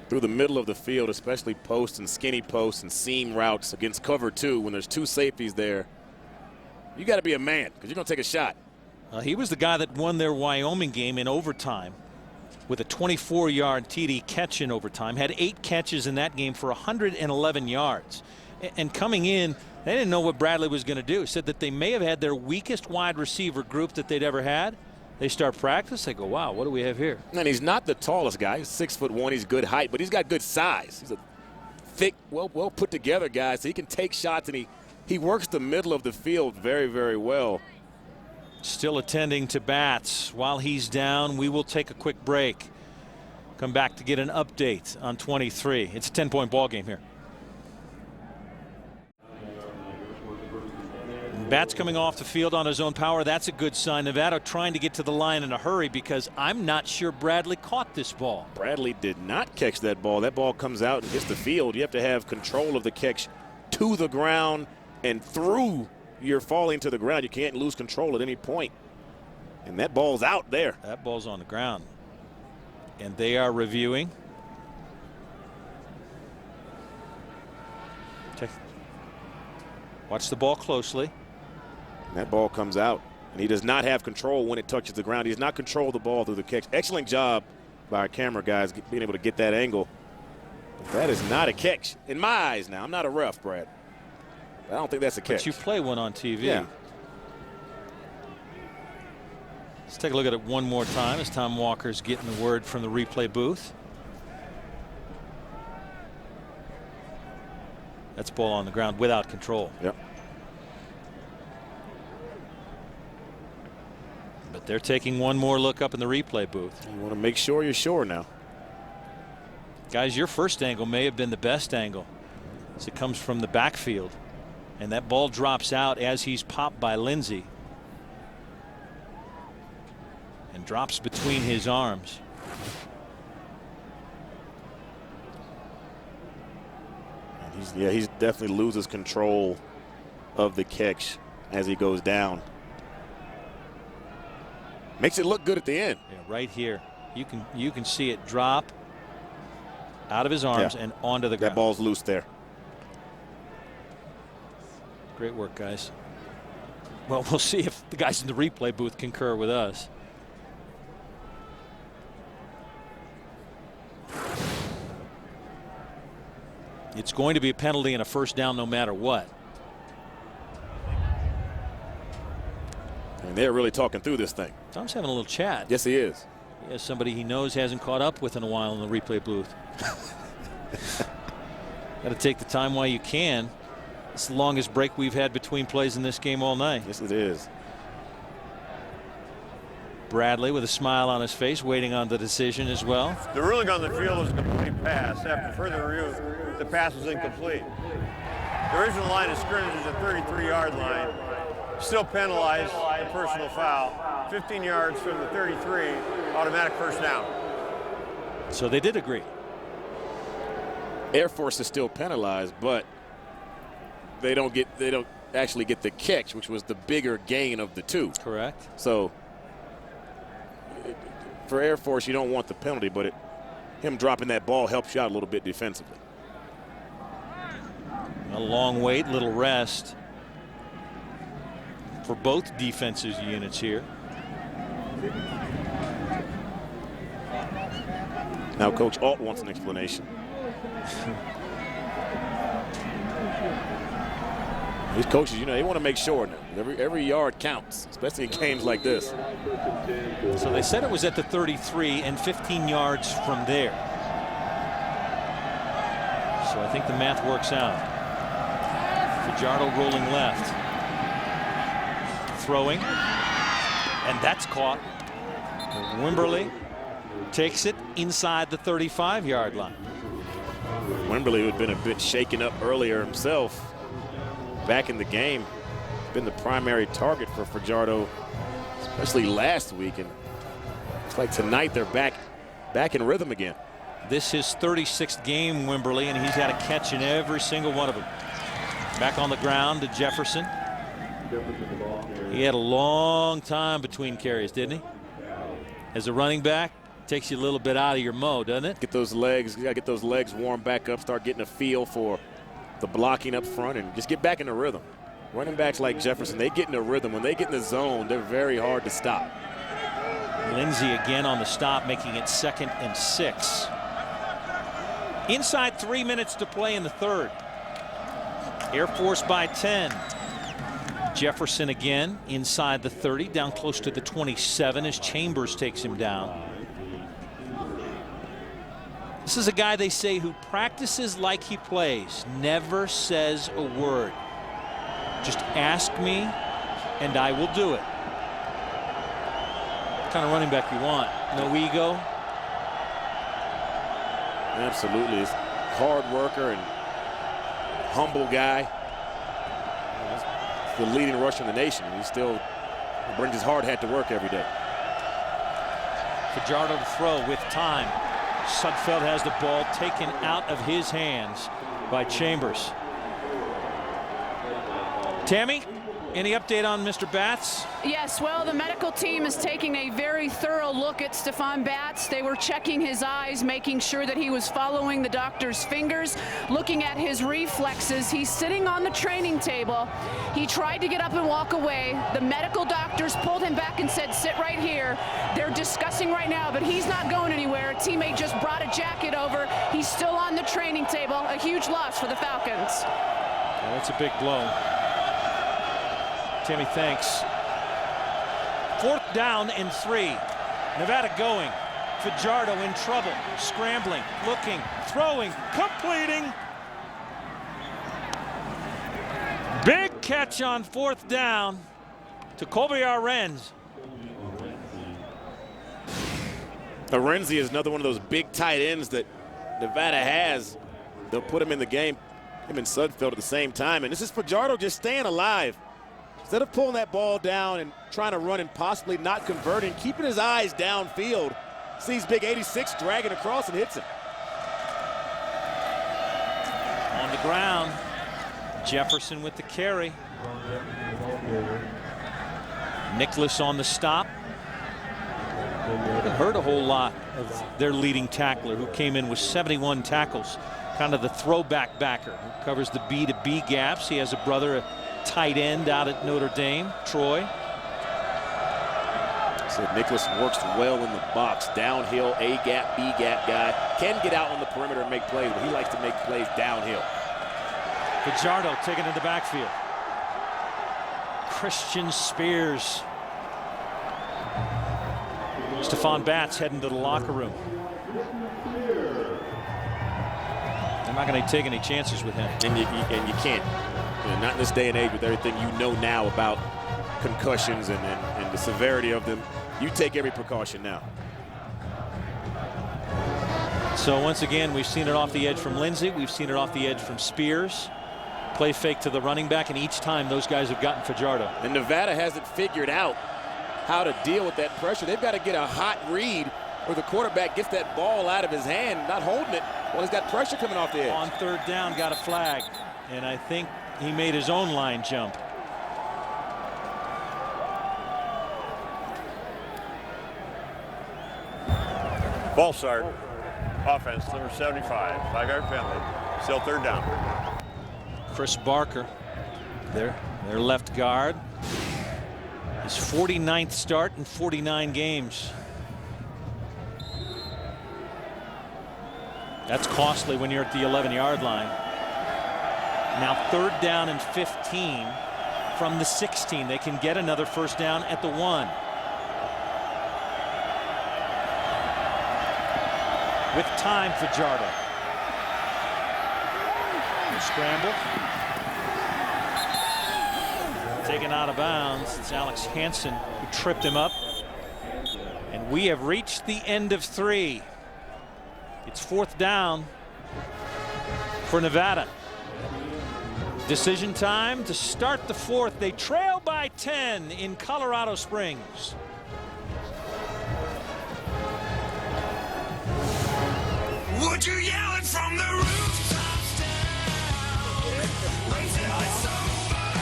through the middle of the field, especially post and skinny posts and seam routes against cover 2, when there's 2 safeties there, you got to be a man because you're going to take a shot. He was the guy that won their Wyoming game in overtime with a 24-yard TD catch in overtime. Had 8 catches in that game for 111 yards. And coming in, they didn't know what Bradley was going to do. Said that they may have had their weakest wide receiver group that they'd ever had. They start practice. They go, wow, what do we have here? And he's not the tallest guy. He's 6'1". He's good height, but he's got good size. He's a thick, well put together guy, so he can take shots, and he works the middle of the field very, very well. Still attending to bats. While he's down, we will take a quick break. Come back to get an update on 23. It's a 10-point ball game here. Bats coming off the field on his own power. That's a good sign. Nevada trying to get to the line in a hurry because I'm not sure Bradley caught this ball. Bradley did not catch that ball. That ball comes out and hits the field. You have to have control of the catch to the ground and through your falling to the ground. You can't lose control at any point. And that ball's out there. That ball's on the ground. And they are reviewing. Watch the ball closely. That ball comes out, and he does not have control when it touches the ground. He does not control the ball through the catch. Excellent job by our camera guys being able to get that angle. But that is not a catch in my eyes now. I'm not a ref, Brad. I don't think that's a catch. But you play one on TV. Yeah. Let's take a look at it one more time as Tom Walker's getting the word from the replay booth. That's ball on the ground without control. Yep. But they're taking one more look up in the replay booth. You want to make sure you're sure now. Guys, your first angle may have been the best angle as it comes from the backfield. And that ball drops out as he's popped by Lindsey. And drops between his arms. And he's definitely loses control of the catch as he goes down. Makes it look good at the end. Yeah, right here. You can see it drop out of his arms and onto the ground. That ball's loose there. Great work, guys. Well, we'll see if the guys in the replay booth concur with us. It's going to be a penalty and a first down no matter what. And they're really talking through this thing. Tom's having a little chat. Yes, he is. He has somebody he knows hasn't caught up with in a while in the replay booth. Got to take the time while you can. It's the longest break we've had between plays in this game all night. Yes, it is. Bradley with a smile on his face, waiting on the decision as well. The ruling on the field was a complete pass. After further review, the pass was incomplete. The original line of scrimmage is a 33-yard line. Still penalized a personal foul. 15 yards from the 33, automatic first down. So they did agree. Air Force is still penalized, but they don't actually get the catch, which was the bigger gain of the two. Correct. So for Air Force, you don't want the penalty, but him dropping that ball helps you out a little bit defensively. A long wait, little rest for both defensive units here. Now Coach Alt wants an explanation. These coaches, they want to make sure every yard counts, especially in games like this. So they said it was at the 33 and 15 yards from there. So I think the math works out. Fajardo rolling left. Throwing. And that's caught. Wimberly takes it inside the 35-yard line. Wimberly, who had been a bit shaken up earlier himself back in the game, been the primary target for Fajardo, especially last week. And it's like tonight they're back in rhythm again. This is his 36th game, Wimberly, and he's had a catch in every single one of them. Back on the ground to Jefferson. He had a long time between carries, didn't he? As a running back, takes you a little bit out of your mode, doesn't it? Get those legs, you gotta get those legs warmed back up, start getting a feel for the blocking up front, and just get back in the rhythm. Running backs like Jefferson, they get in a rhythm. When they get in the zone, they're very hard to stop. Lindsey again on the stop, making it 2nd and 6. Inside 3 minutes to play in the third. Air Force by 10. Jefferson again inside the 30, down close to the 27 as Chambers takes him down. This is a guy, they say, who practices like he plays, never says a word. Just ask me and I will do it. What kind of running back you want? No ego? Absolutely. He's a hard worker and humble guy. He's the leading rusher in the nation. He still brings his hard hat to work every day. Fajardo to throw with time. Sudfeld has the ball taken out of his hands by Chambers. Tammy, any update on Mr. Batts? Yes, well, the medical team is taking a very thorough look at Stephon Batts. They were checking his eyes, making sure that he was following the doctor's fingers, looking at his reflexes. He's sitting on the training table. He tried to get up and walk away. The medical doctors pulled him back and said, sit right here. They're discussing right now, but he's not going anywhere. A teammate just brought a jacket over. He's still on the training table. A huge loss for the Falcons. Yeah, that's a big blow. Timmy, thanks. 4th down and 3. Nevada going. Fajardo in trouble. Scrambling, looking, throwing, completing. Big catch on 4th down to Colby Arenz. Arenzi is another one of those big tight ends that Nevada has. They'll put him in the game, him and Sudfeld at the same time. And this is Fajardo just staying alive. Instead of pulling that ball down and trying to run and possibly not converting, keeping his eyes downfield, sees big 86 dragging across and hits him. On the ground, Jefferson with the carry. Nicholas on the stop. It hurt a whole lot of their leading tackler, who came in with 71 tackles, kind of the throwback backer who covers the B to B gaps. He has a brother, a tight end out at Notre Dame, Troy. So Nicholas works well in the box, downhill, A gap, B gap guy. Can get out on the perimeter and make plays, but he likes to make plays downhill. Fajardo taken in the backfield. Christian Spears. Stephon Batts heading to the locker room. They're not going to take any chances with him. And you can't. Not in this day and age with everything you know now about concussions and the severity of them. You take every precaution now. So once again, we've seen it off the edge from Lindsey. We've seen it off the edge from Spears. Play fake to the running back, and each time those guys have gotten Fajardo. And Nevada hasn't figured out how to deal with that pressure. They've got to get a hot read where the quarterback gets that ball out of his hand, not holding it, while he's got pressure coming off the edge. On 3rd down, got a flag. And I think he made his own line jump. Ball start. Offense, number 75. 5-yard penalty. Still 3rd down. Chris Barker, their left guard. His 49th start in 49 games. That's costly when you're at the 11-yard line. Now 3rd down and 15 from the 16. They can get another 1st down at the 1. With time, Fajardo. Scramble. Taken out of bounds. It's Alex Hansen who tripped him up. And we have reached the end of 3. It's 4th down for Nevada. Decision time to start the 4th. They trail by 10 in Colorado Springs. Would you yell it from the rooftops down? Raise it high so far,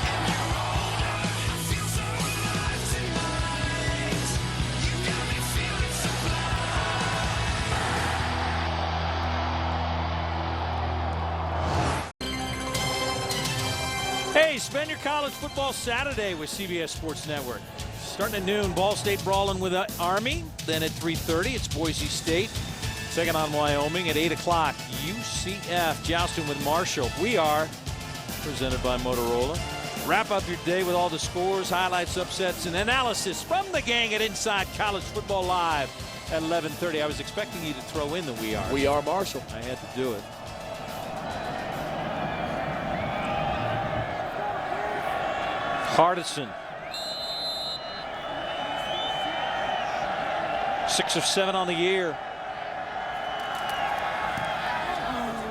and you're older. I feel so alive tonight. You got me feeling sublime. Hey, spend your college football Saturday with CBS Sports Network. Starting at noon, Ball State brawling with Army. Then at 3:30, it's Boise State taking on Wyoming. At 8 o'clock, UCF jousting with Marshall. We are presented by Motorola. Wrap up your day with all the scores, highlights, upsets, and analysis from the gang at Inside College Football Live at 11:30. I was expecting you to throw in the We Are. We Are Marshall. I had to do it. Hardison. 6 of 7 on the year.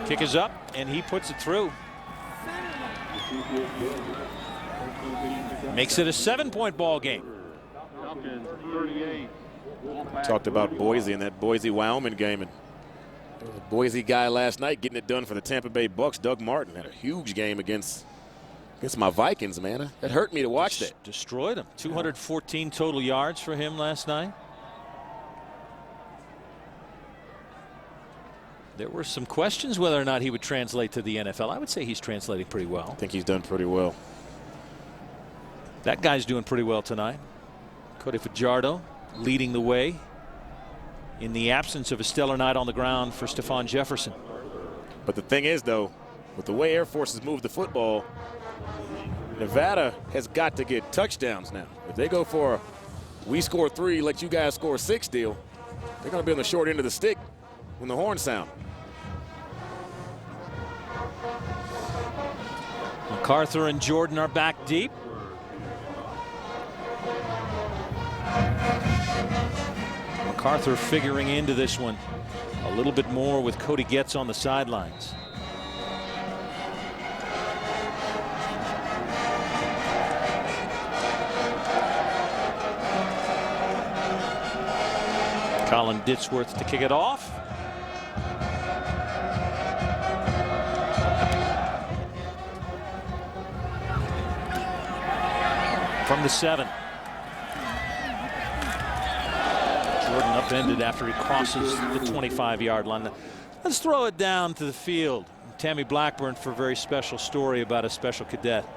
Kick is up, and he puts it through. Makes it a 7-point ball game. Talked about Boise in that Boise-Wyoming game, and the Boise guy last night getting it done for the Tampa Bay Bucks. Doug Martin had a huge game against my Vikings, man. It hurt me to watch that. Destroyed him. 214 total yards for him last night. There were some questions whether or not he would translate to the NFL. I would say he's translating pretty well. I think he's done pretty well. That guy's doing pretty well tonight. Cody Fajardo leading the way in the absence of a stellar night on the ground for Stephon Jefferson. But the thing is, though, with the way Air Force has moved the football, Nevada has got to get touchdowns now. If they go for a we score 3, let you guys score 6 deal, they're going to be on the short end of the stick when the horns sound. MacArthur and Jordan are back deep. MacArthur figuring into this one a little bit more with Cody Getz on the sidelines. Colin Ditsworth to kick it off. From the 7. Jordan upended after he crosses the 25-yard line. Let's throw it down to the field. Tammy Blackburn for a very special story about a special cadet.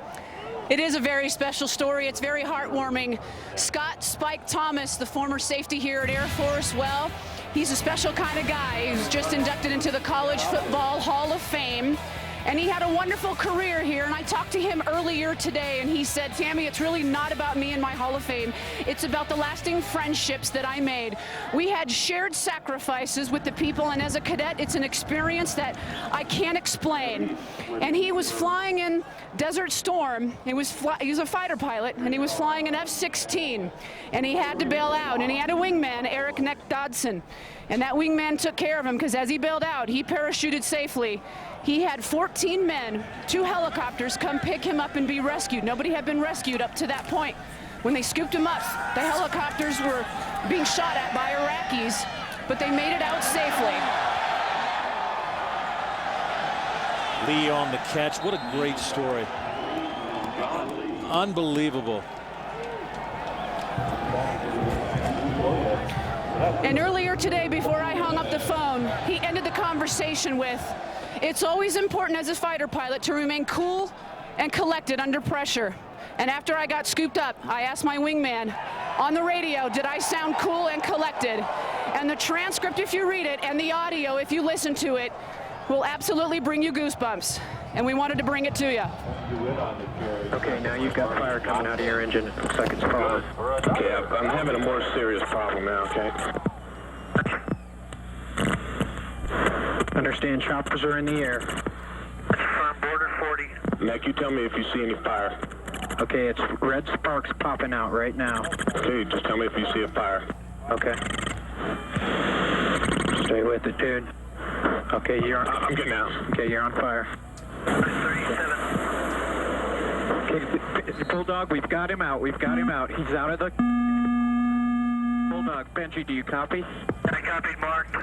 It is a very special story. It's very heartwarming. Scott Spike Thomas, the former safety here at Air Force, well, he's a special kind of guy. He was just inducted into the College Football Hall of Fame. And he had a wonderful career here, and I talked to him earlier today, and he said, Tammy, it's really not about me and my Hall of Fame. It's about the lasting friendships that I made. We had shared sacrifices with the people, and as a cadet, it's an experience that I can't explain. And he was flying in Desert Storm. He was a fighter pilot, and he was flying an F-16, and he had to bail out, and he had a wingman, Eric Neck Dodson. And that wingman took care of him, because as he bailed out, he parachuted safely. He had 14 men, 2 helicopters come pick him up and be rescued. Nobody had been rescued up to that point. When they scooped him up, the helicopters were being shot at by Iraqis, but they made it out safely. Lee on the catch. What a great story. Unbelievable. And earlier today, before I hung up the phone, he ended the conversation with, it's always important as a fighter pilot to remain cool and collected under pressure. And after I got scooped up, I asked my wingman on the radio, did I sound cool and collected? And the transcript, if you read it, and the audio, if you listen to it, will absolutely bring you goosebumps. And we wanted to bring it to you. Okay, now you've got fire coming out of your engine. It looks like it's falling. Okay, I'm having a more serious problem now, okay? Understand choppers are in the air. Firm border 40. Mac, you tell me if you see any fire. Okay, it's red sparks popping out right now. Okay, just tell me if you see a fire. Okay. Stay with it, dude. Okay, you're on. I'm getting out. Okay, you're on fire. 37. Okay, Bulldog, we've got him out. We've got him out. He's out of the... Bulldog, Benji, do you copy? I copied, marked.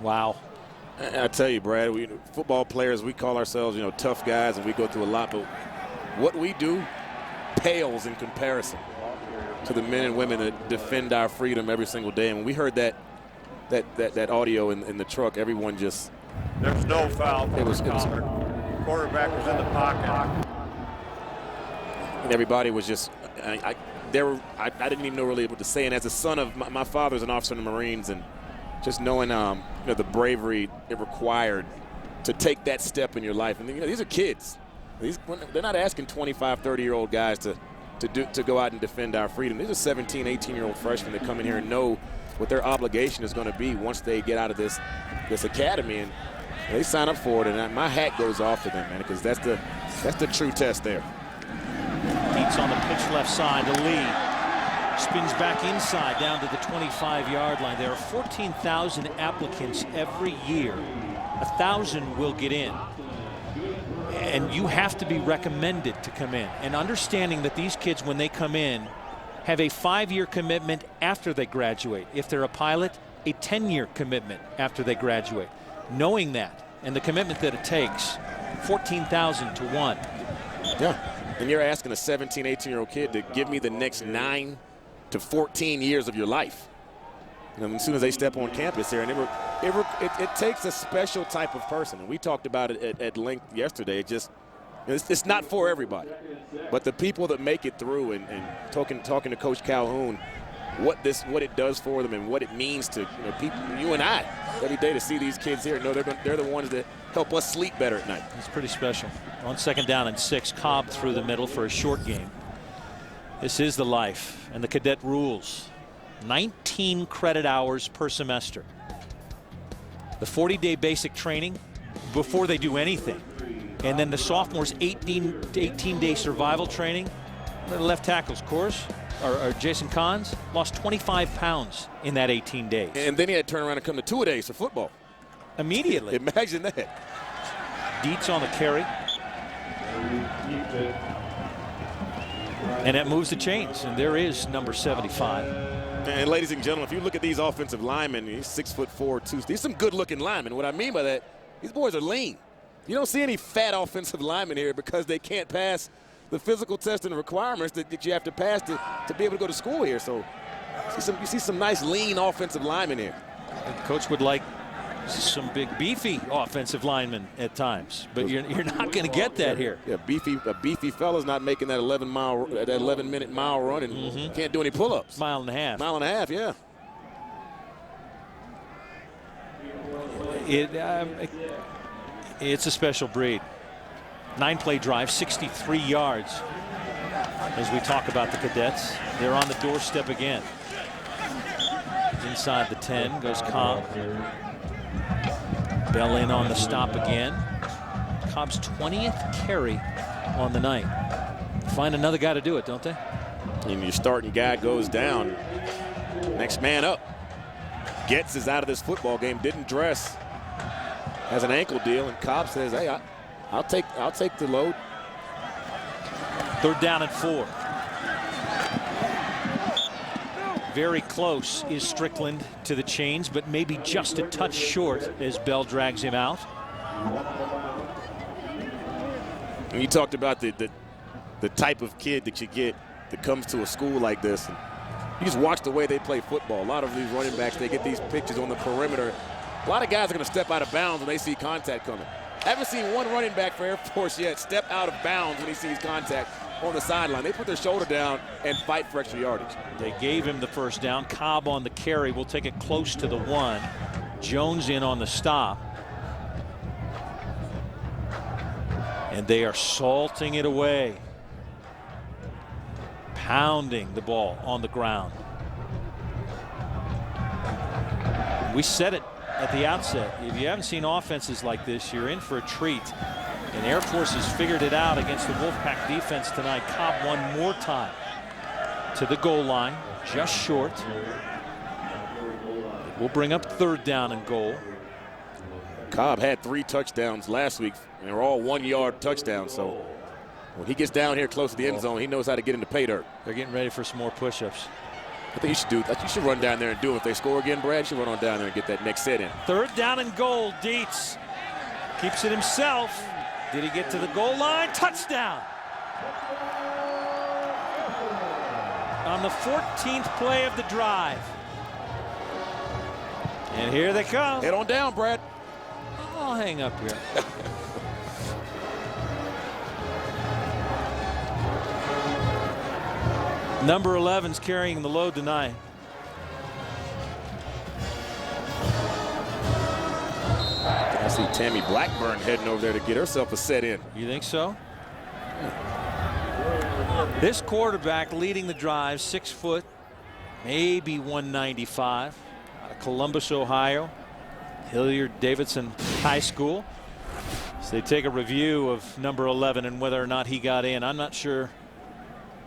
Wow. I tell you, Brad, we football players, we call ourselves, tough guys, and we go through a lot, but what we do pales in comparison to the men and women that defend our freedom every single day. And when we heard that audio in the truck, everyone just... There's no foul. It was quarterback was in the pocket. And everybody was just... I didn't even know really what to say. And as a son of... My father's an officer in the Marines, and just knowing the bravery it required to take that step in your life. And these are kids. They're not asking 25, 30-year-old guys to to go out and defend our freedom. These are 17, 18-year-old freshmen that come in here and know what their obligation is going to be once they get out of this academy, and they sign up for it. And my hat goes off to them, man, because that's the true test there. Beats on the pitch left side to Lee. Spins back inside down to the 25-yard line. There are 14,000 applicants every year. 1,000 will get in. And you have to be recommended to come in. And understanding that these kids, when they come in, have a 5-year commitment after they graduate. If they're a pilot, a 10-year commitment after they graduate. Knowing that and the commitment that it takes, 14,000 to 1. Yeah. And you're asking a 17, 18-year-old kid to give me the next 9 to 14 years of your life. You know, as soon as they step on campus here, and it takes a special type of person. And we talked about it at length yesterday. It's not for everybody, but the people that make it through, and talking to Coach Calhoun, what it does for them and what it means to people, you and I, every day to see these kids here. No, they're the ones that help us sleep better at night. It's pretty special. On 2nd down and 6, Cobb through the middle for a short game. This is the life and the cadet rules. 19 credit hours per semester. The 40-day basic training before they do anything. And then the sophomores 18-day survival training. The left tackles, course, or Jason Kahns, lost 25 pounds in that 18 days. And then he had to turn around and come to 2-a-days for football. Immediately. Imagine that. Dietz on the carry. And that moves the chains, and there is number 75. And ladies and gentlemen, if you look at these offensive linemen, he's 6'4", these some good-looking linemen. What I mean by that, these boys are lean. You don't see any fat offensive linemen here because they can't pass the physical test and the requirements that you have to pass to be able to go to school here. So you see some nice lean offensive linemen here. The coach would like some big beefy offensive linemen at times, but you're not going to get that here. Yeah, a beefy fella's not making that 11-minute mile run and can't do any pull-ups. Mile and a half. Mile and a half, yeah. It's a special breed. 9-play drive, 63 yards. As we talk about the cadets, they're on the doorstep again. Inside the 10 goes Cobb. Bell in on the stop again. Cobb's 20th carry on the night. Find another guy to do it, don't they? And your starting guy goes down. Next man up. Getz is out of this football game. Didn't dress. Has an ankle deal, and Cobb says, "Hey, I'll take the load." 3rd down and 4. Very close is Strickland to the chains, but maybe just a touch short as Bell drags him out. And you talked about the type of kid that you get that comes to a school like this. And you just watch the way they play football. A lot of these running backs, they get these pictures on the perimeter. A lot of guys are going to step out of bounds when they see contact coming. I haven't seen one running back for Air Force yet step out of bounds when he sees contact on the sideline. They put their shoulder down and fight for extra yardage. They gave him the 1st down. Cobb on the carry will take it close to the 1. Jones in on the stop. And they are salting it away. Pounding the ball on the ground. We said it at the outset. If you haven't seen offenses like this, you're in for a treat. And Air Force has figured it out against the Wolfpack defense tonight. Cobb one more time to the goal line, just short. We'll bring up 3rd down and goal. Cobb had 3 touchdowns last week, and they were all 1-yard touchdowns. So when he gets down here close to the end zone, he knows how to get into pay dirt. They're getting ready for some more push-ups. I think you should do that. You should run down there and do it. If they score again, Brad, you should run on down there and get that next set in. 3rd down and goal. Dietz keeps it himself. Did he get to the goal line? Touchdown! On the 14th play of the drive. And here they come. Head on down, Brad. I'll hang up here. Number 11's carrying the load tonight. I see Tammy Blackburn heading over there to get herself a set in. You think so? This quarterback leading the drive, 6 foot, maybe 195, out of Columbus, Ohio, Hilliard Davidson High School. So they take a review of number 11 and whether or not he got in. I'm not sure.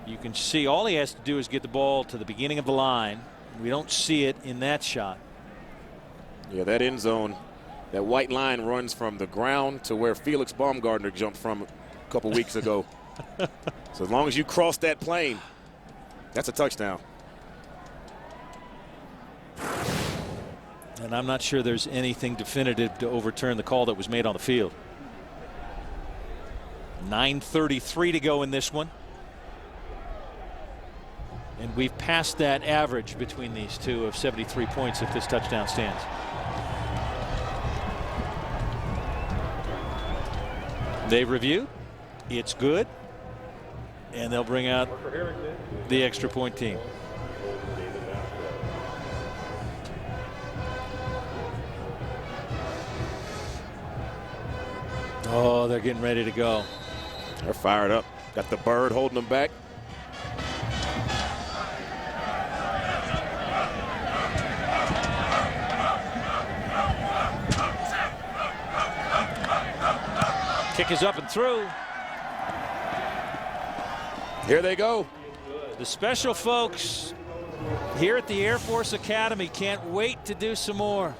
You can see all he has to do is get the ball to the beginning of the line. We don't see it in that shot. Yeah, that end zone, that white line runs from the ground to where Felix Baumgartner jumped from a couple weeks ago. So as long as you cross that plane, that's a touchdown. And I'm not sure there's anything definitive to overturn the call that was made on the field. 9:33 to go in this one. And we've passed that average between these two of 73 points if this touchdown stands. They've reviewed. It's good. And they'll bring out the extra point team. Oh, they're getting ready to go. They're fired up. Got the bird holding them back. Kick is up and through. Here they go. The special folks here at the Air Force Academy can't wait to do some more.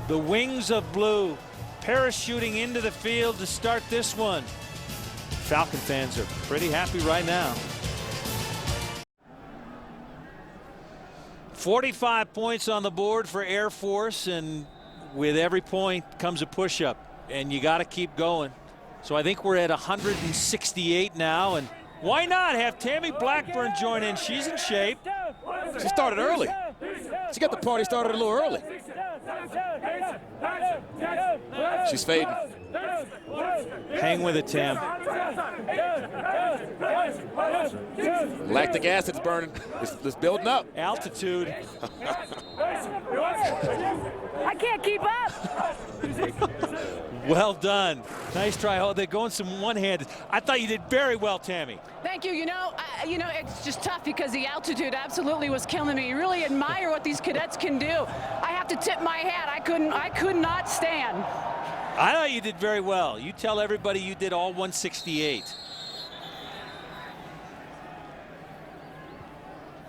The wings of blue parachuting into the field to start this one. Falcon fans are pretty happy right now. 45 points on the board for Air Force, and with every point comes a push-up, and you got to keep going. So I think we're at 168 now, and why not have Tammy Blackburn join in? She's in shape. She started early. She got the party started a little early. She's fading. Hang with it, Tam. Lactic acid's burning. It's building up. Altitude. I can't keep up. Well done. Nice try. Oh, they're going some one-handed. I thought you did very well, Tammy. Thank you. You know, it's just tough because the altitude absolutely was killing me. You really admire what these cadets can do. I have to tip my hat. I could not stand. I thought you did very well. You tell everybody you did all 168.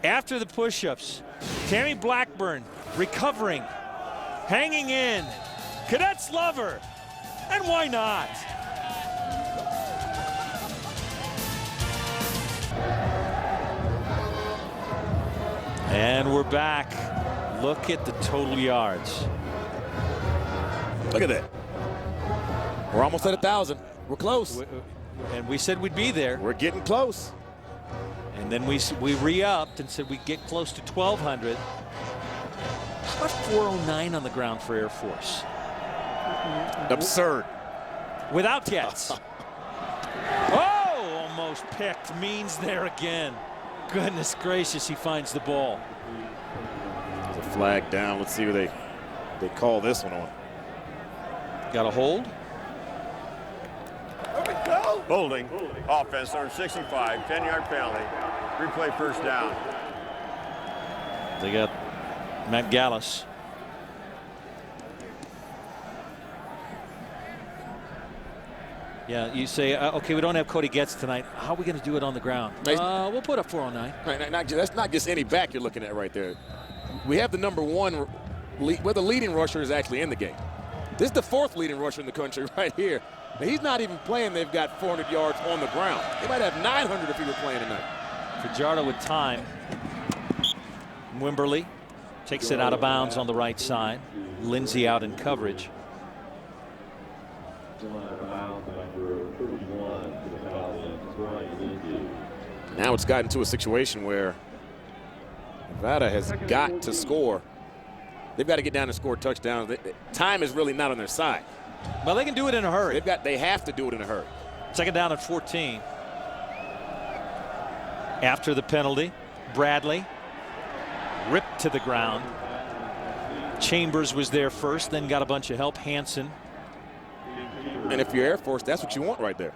After the push-ups, Tammy Blackburn recovering, hanging in. Cadets love her. And why not? And we're back. Look at the total yards. Look at that. We're almost at 1,000. We're close. And we said we'd be there. We're getting close. And then we re-upped and said we'd get close to 1,200. About 409 on the ground for Air Force. Absurd. Without Getz. Oh, almost picked. Means there again. Goodness gracious, he finds the ball. There's a flag down. Let's see who they call this one on. Got a hold? Holding. Offense, number 65, 10-yard penalty. Replay first down. They got Matt Gallus. Yeah, you say, okay, we don't have Cody Getz tonight. How are we going to do it on the ground? We'll put up 409. Right, that's not just any back you're looking at right there. We have the number one, where the leading rusher is actually in the game. This is the 4th leading rusher in the country right here. Now, he's not even playing. They've got 400 yards on the ground. They might have 900 if he were playing tonight. Fajardo with time. Wimberly takes it out of bounds on the right side. Lindsey out in coverage. Now it's gotten to a situation where Nevada has got to score. They've got to get down and score touchdowns. Time is really not on their side. Well, they can do it in a hurry. They have to do it in a hurry. Second down at 14. After the penalty, Bradley ripped to the ground. Chambers was there first, then got a bunch of help. Hansen. And if you're Air Force, that's what you want right there.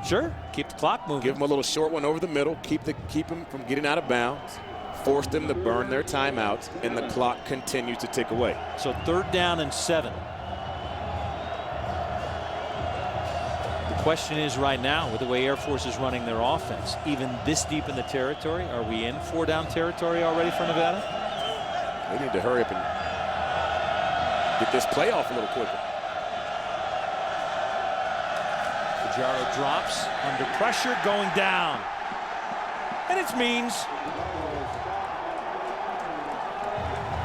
Sure, keep the clock moving. Give them a little short one over the middle, keep them from getting out of bounds, force them to burn their timeouts, and the clock continues to tick away. So 3rd down and 7. The question is right now, with the way Air Force is running their offense, even this deep in the territory, are we in 4-down territory already for Nevada? They need to hurry up and get this playoff a little quicker. Pajaro drops under pressure, going down. And it's Means.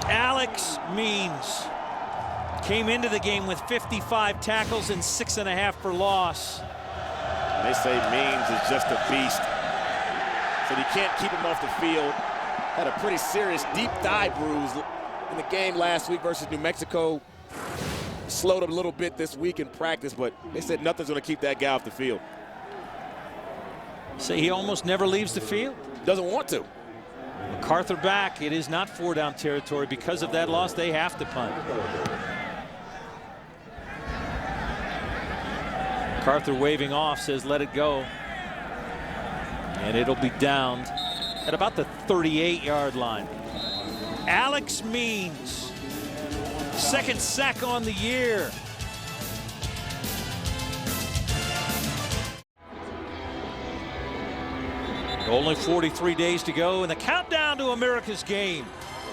Alex Means came into the game with 55 tackles and 6.5 for loss. And they say Means is just a beast. So you can't keep him off the field. Had a pretty serious deep thigh bruise in the game last week versus New Mexico. Slowed up a little bit this week in practice, but they said nothing's going to keep that guy off the field. Say he almost never leaves the field. Doesn't want to. MacArthur back. It is not 4-down territory. Because of that loss, they have to punt. MacArthur waving off, says let it go. And it'll be downed at about the 38-yard line. Alex Means. 2nd sack on the year. Only 43 days to go in the countdown to America's game.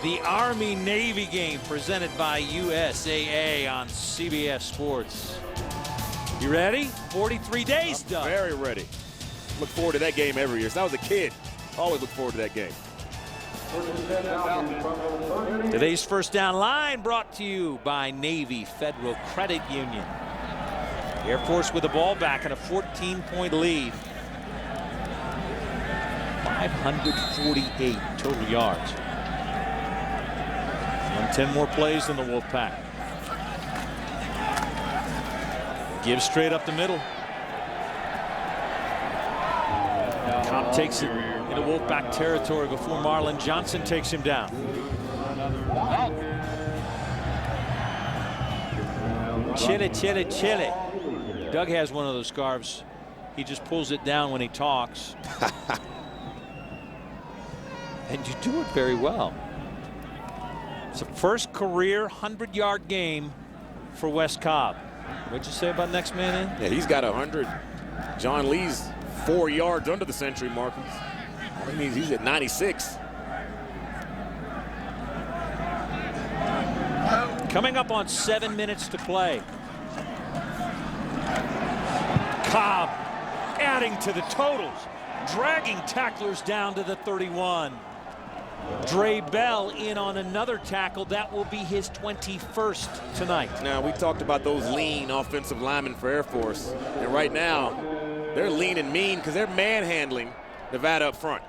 The Army-Navy game presented by USAA on CBS Sports. You ready? 43 days done. Very ready. Look forward to that game every year. Since I was a kid, always look forward to that game. Today's First Down Line brought to you by Navy Federal Credit Union. Air Force with the ball back in a 14-point lead. 548 total yards. 110 more plays than the Wolfpack. Gives straight up the middle. Cobb takes it into Wolfpack territory before Marlon Johnson takes him down. Chili, chili, chili. Doug has one of those scarves. He just pulls it down when he talks. And you do it very well. It's the first career 100-yard game for Wes Cobb. What'd you say about next man in? Yeah, he's got 100. John Lee's 4 yards under the century markers. That means he's at 96. Coming up on 7 minutes to play. Cobb adding to the totals, dragging tacklers down to the 31. Dre Bell in on another tackle. That will be his 21st tonight. Now, we talked about those lean offensive linemen for Air Force. And right now, they're lean and mean because they're manhandling Nevada up front.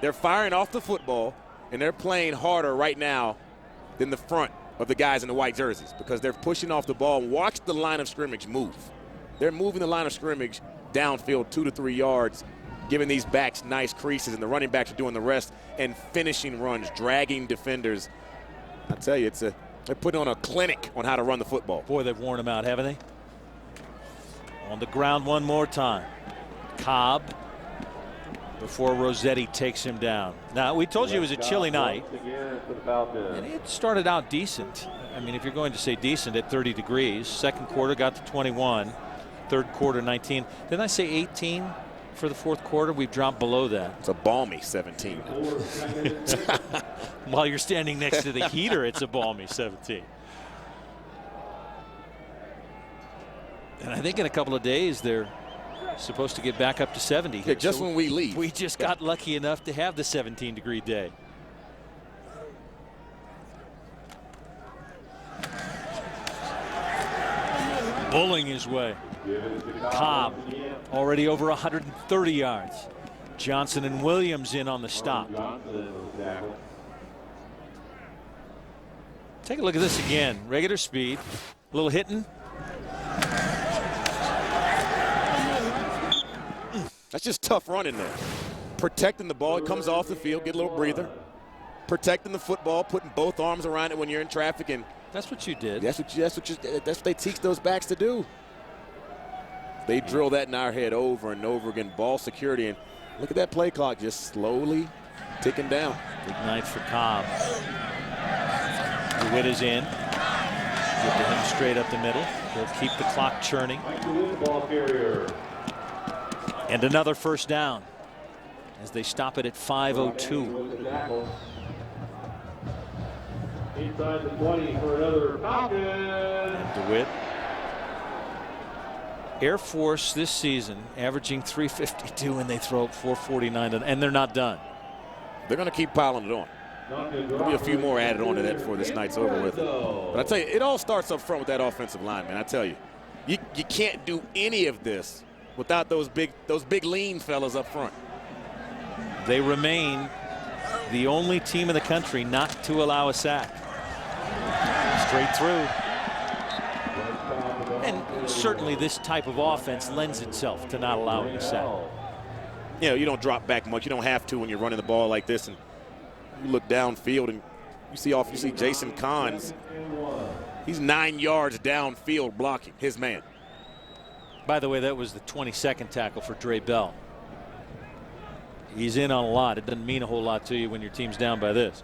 They're firing off the football, and they're playing harder right now than the front of the guys in the white jerseys because they're pushing off the ball. Watch the line of scrimmage move. They're moving the line of scrimmage downfield 2 to 3 yards, giving these backs nice creases, and the running backs are doing the rest and finishing runs, dragging defenders. I tell you, they're putting on a clinic on how to run the football. Boy, they've worn him out, haven't they? On the ground one more time. Cobb before Rossetti takes him down. Now, we told you it was a chilly night, and it started out decent. I mean, if you're going to say decent, at 30 degrees. Second quarter got to 21. Third quarter, 19. Didn't I say 18 for the fourth quarter? We've dropped below that. It's a balmy 17. While you're standing next to the heater, it's a balmy 17. And I think in a couple of days, they're supposed to get back up to 70. Yeah, just so when we leave. We just got lucky enough to have the 17-degree day. Bulling his way. Cobb already over 130 yards. Johnson and Williams in on the stop. Take a look at this again. Regular speed, a little hitting. That's just tough running there. Protecting the ball. It comes off the field, get a little breather. Protecting the football, putting both arms around it when you're in traffic. And that's what you did. That's what they teach those backs to do. They drill that in our head over and over again. Ball security, and look at that play clock just slowly ticking down. Big night for Cobb. DeWitt is in. Give to him straight up the middle. He'll keep the clock churning. And another first down as they stop it at 5:02. Inside the 20 for another Falcon. And DeWitt. Air Force this season averaging 352, and they throw up 449, and they're not done. They're going to keep piling it on. There'll be a few more added on to that before this night's over with. But I tell you, it all starts up front with that offensive line, man. I tell you, you can't do any of this without those big lean fellas up front. They remain the only team in the country not to allow a sack. Straight through. And certainly this type of offense lends itself to not allowing a sack. You know, you don't drop back much. You don't have to when you're running the ball like this. And you look downfield and you see Jason Kahns. He's 9 yards downfield blocking his man. By the way, that was the 22nd tackle for Dre Bell. He's in on a lot. It doesn't mean a whole lot to you when your team's down by this.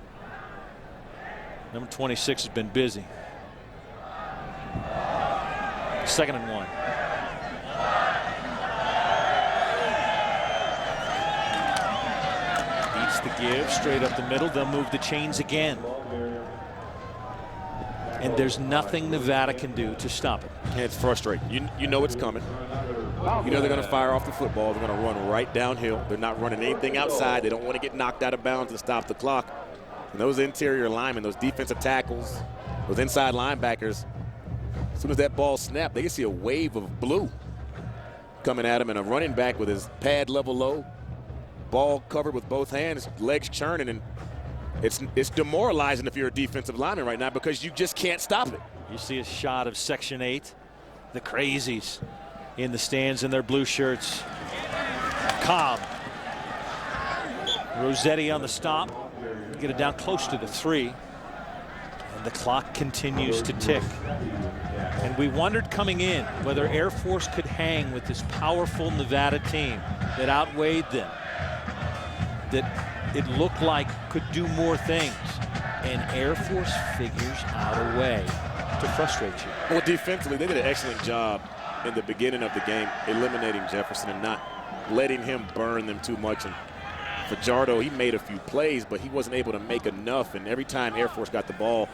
Number 26 has been busy. 2nd and 1. Beats the give straight up the middle. They'll move the chains again. And there's nothing Nevada can do to stop it. And it's frustrating. You know it's coming. You know they're going to fire off the football. They're going to run right downhill. They're not running anything outside. They don't want to get knocked out of bounds and stop the clock. And those interior linemen, those defensive tackles, those inside linebackers, as soon as that ball snapped, they can see a wave of blue coming at him, and a running back with his pad level low, ball covered with both hands, legs churning, and it's demoralizing if you're a defensive lineman right now because you just can't stop it. You see a shot of Section 8, the crazies in the stands in their blue shirts. Cobb. Rossetti on the stop. Get it down close to the 3. And the clock continues to tick. And we wondered coming in whether Air Force could hang with this powerful Nevada team that outweighed them, that it looked like could do more things. And Air Force figures out a way to frustrate you. Well, defensively, they did an excellent job in the beginning of the game, eliminating Jefferson and not letting him burn them too much. And Fajardo, he made a few plays, but he wasn't able to make enough. And every time Air Force got the ball,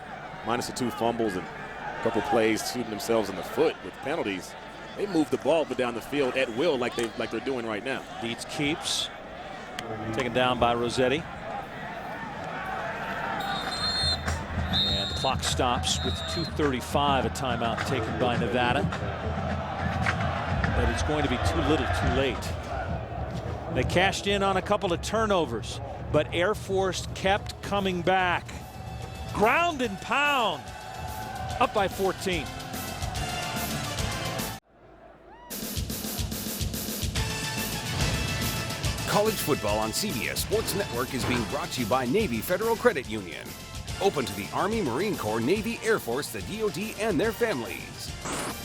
minus the 2 fumbles and a couple plays shooting themselves in the foot with penalties, they moved the ball down the field at will like they're doing right now. Dietz keeps. Taken down by Rossetti. And the clock stops with 2:35, a timeout taken by Nevada. But it's going to be too little too late. They cashed in on a couple of turnovers, but Air Force kept coming back. Ground and pound. Up by 14. College football on CBS Sports Network is being brought to you by Navy Federal Credit Union. Open to the Army, Marine Corps, Navy, Air Force, the DoD, and their families.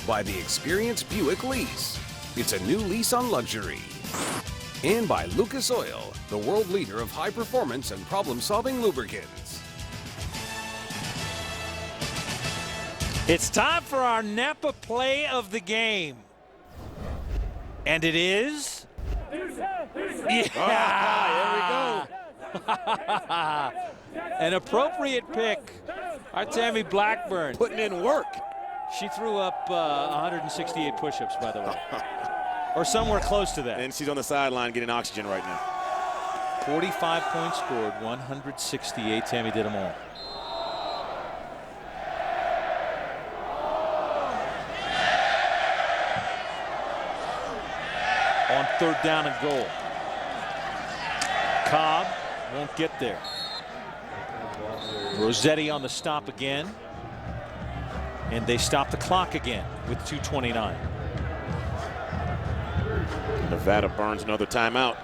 By the Experience Buick Lease. It's a new lease on luxury. And by Lucas Oil, the world leader of high performance and problem-solving lubricants. It's time for our Napa play of the game. And it is... Yeah. There we go. An appropriate pick. Our Tammy Blackburn. Putting in work. She threw up 168 push-ups, by the way. Or somewhere close to that. And she's on the sideline getting oxygen right now. 45 points scored, 168. Tammy did them all. On 3rd down and goal. Cobb won't get there. Rossetti on the stop again. And they stop the clock again with 2:29. Nevada burns another timeout.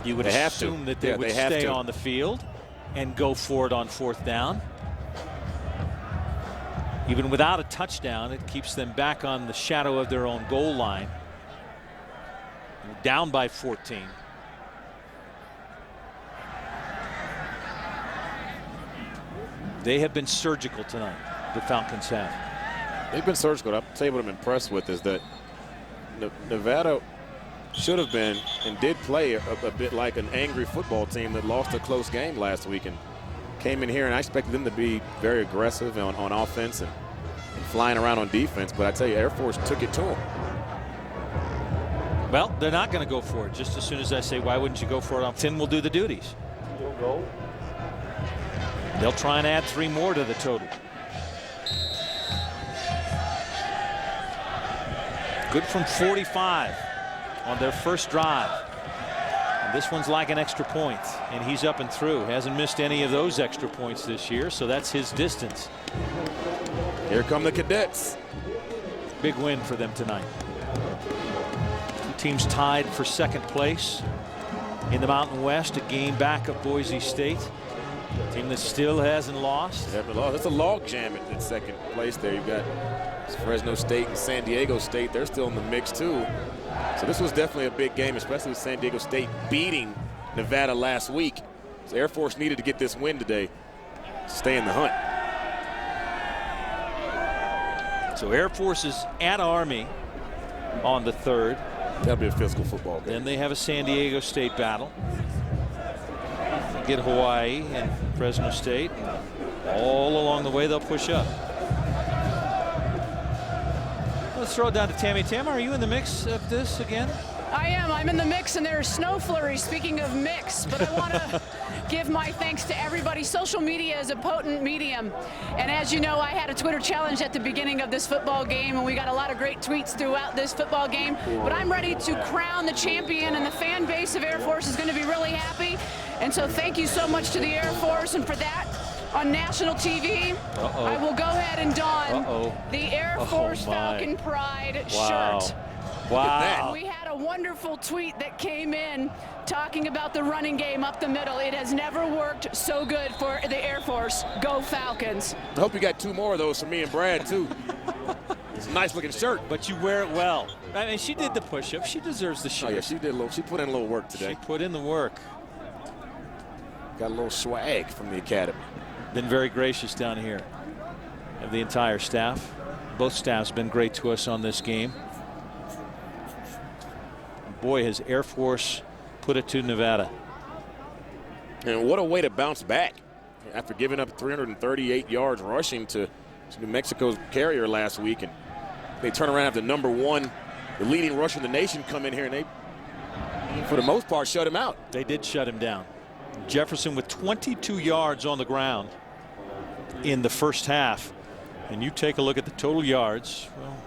You would assume that they would stay on the field and go for it on 4th down. Even without a touchdown, it keeps them back on the shadow of their own goal line. down by 14. They have been surgical tonight, the Falcons have. They've been surgical. I'll tell you what I'm impressed with is that Nevada should have been and did play a bit like an angry football team that lost a close game last week and came in here, and I expected them to be very aggressive on offense and flying around on defense, but I tell you, Air Force took it to them. Well, they're not going to go for it. Just as soon as I say, why wouldn't you go for it? Tim will do the duties. They'll try and add 3 more to the total. Good from 45 on their first drive. And this one's like an extra point, and he's up and through. Hasn't missed any of those extra points this year, so that's his distance. Here come the Cadets. Big win for them tonight. Two teams tied for second place in the Mountain West, a game back of Boise State. A team that still hasn't lost. That's a log jam at second place there. You've got Fresno State and San Diego State. They're still in the mix too. So this was definitely a big game, especially with San Diego State beating Nevada last week. So Air Force needed to get this win today to stay in the hunt. So Air Force is at Army on the 3rd. That'll be a physical football game. Then they have a San Diego State battle. Get Hawaii and Fresno State. All along the way, they'll push up. Let's throw it down to Tammy. Tam, are you in the mix of this again? I am. I'm in the mix, and there's snow flurries. Speaking of mix, but I want to give my thanks to everybody. Social media is a potent medium, and as you know, I had a Twitter challenge at the beginning of this football game, and we got a lot of great tweets throughout this football game. But I'm ready to crown the champion, and the fan base of Air Force is going to be really happy. And so thank you so much to the Air Force, and for that, on national TV, I will go ahead and don the Air Force Falcon Pride shirt. Wow. We had a wonderful tweet that came in talking about the running game up the middle. It has never worked so good for the Air Force. Go Falcons. I hope you got 2 more of those for me and Brad too. It's a nice looking shirt. But you wear it well. I mean, she did the push-up. She deserves the shirt. Oh yeah, she did a little. She put in a little work today. She put in the work. Got a little swag from the academy. Been very gracious down here of the entire staff. Both staffs been great to us on this game. Boy, has Air Force put it to Nevada. And what a way to bounce back after giving up 338 yards rushing to New Mexico's carrier last week. And they turn around after #1, the leading rusher in the nation, come in here, and they, for the most part, shut him out. They did shut him down. Jefferson with 22 yards on the ground in the first half. And you take a look at the total yards. Well,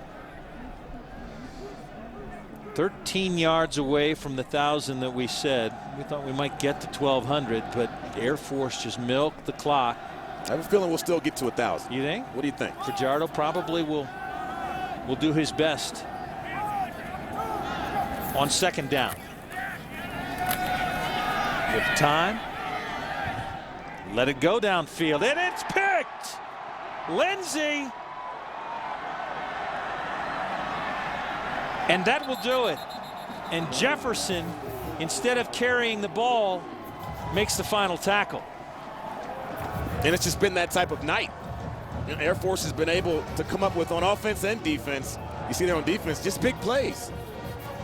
13 yards away from the 1,000 that we said. We thought we might get to 1,200, but Air Force just milked the clock. I have a feeling we'll still get to 1,000. You think? What do you think? Fajardo probably will do his best on second down. With time, let it go downfield, and it's picked. Lindsey. And that will do it. And Jefferson, instead of carrying the ball, makes the final tackle. And it's just been that type of night. You know, Air Force has been able to come up with, on offense and defense, you see there on defense, just big plays.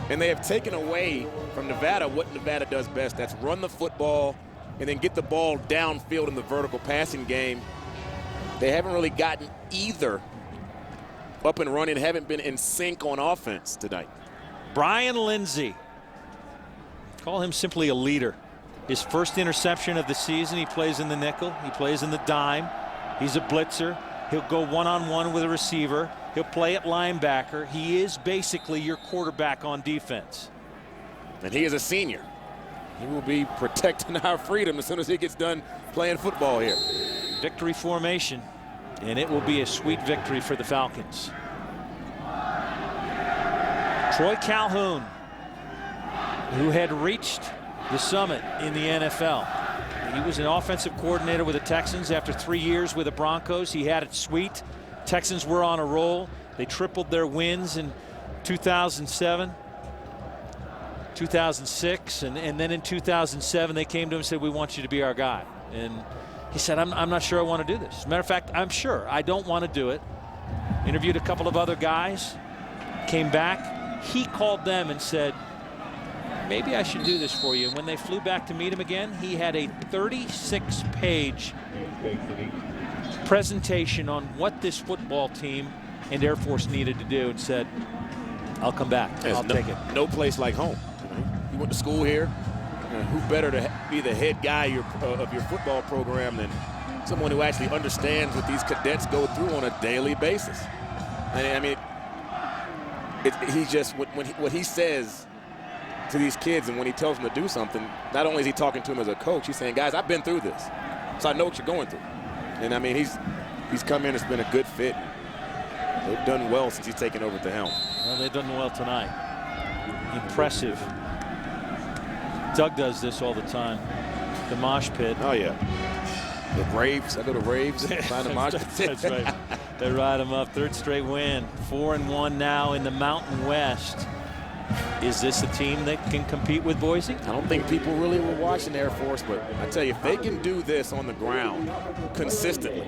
And they have taken away from Nevada what Nevada does best. That's run the football and then get the ball downfield in the vertical passing game. They haven't really gotten either up and running, haven't been in sync on offense tonight. Brian Lindsey, call him simply a leader. His first interception of the season. He plays in the nickel, he plays in the dime, he's a blitzer. He'll go one-on-one with a receiver, he'll play at linebacker. He is basically your quarterback on defense. And he is a senior. He will be protecting our freedom as soon as he gets done playing football here. Victory formation, and it will be a sweet victory for the Falcons. Troy Calhoun, who had reached the summit in the NFL. He was an offensive coordinator with the Texans after 3 years with the Broncos. He had it sweet. Texans were on a roll. They tripled their wins in 2007. 2006, and then in 2007 they came to him and said, we want you to be our guy. And he said, I'm not sure I want to do this. As a matter of fact, I'm sure I don't want to do it. Interviewed a couple of other guys, came back. He called them and said, maybe I should do this for you. And when they flew back to meet him again, he had a 36-page presentation on what this football team and Air Force needed to do, and said, I'll come back. I'll take it. No place like home. You went to school here. Who better to be the head guy of your football program than someone who actually understands what these cadets go through on a daily basis? I mean, he just, what he says to these kids, and when he tells them to do something, not only is he talking to them as a coach, he's saying, guys, I've been through this, so I know what you're going through. And I mean, he's come in, it's been a good fit. They've done well since he's taken over at the helm. Well, they've done well tonight. Impressive. Doug does this all the time. The mosh pit. Oh, yeah. The Braves. I go to Braves. Find the mosh pit. That's right. They ride them up. Third straight win. 4-1 now in the Mountain West. Is this a team that can compete with Boise? I don't think people really were watching Air Force, but I tell you, if they can do this on the ground consistently,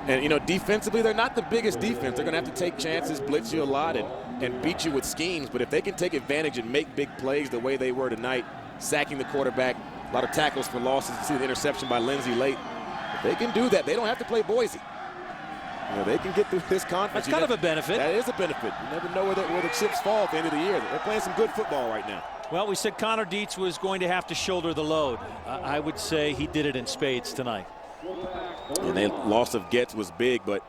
and, you know, defensively, they're not the biggest defense. They're going to have to take chances, blitz you a lot, and beat you with schemes. But if they can take advantage and make big plays the way they were tonight, sacking the quarterback, a lot of tackles for losses, see the interception by Lindsey late. If they can do that, they don't have to play Boise. You know, they can get through this conference. That's kind of a benefit. That is a benefit. You never know where the chips fall at the end of the year. They're playing some good football right now. Well, we said Connor Dietz was going to have to shoulder the load. I would say he did it in spades tonight. And the loss of Getz was big, but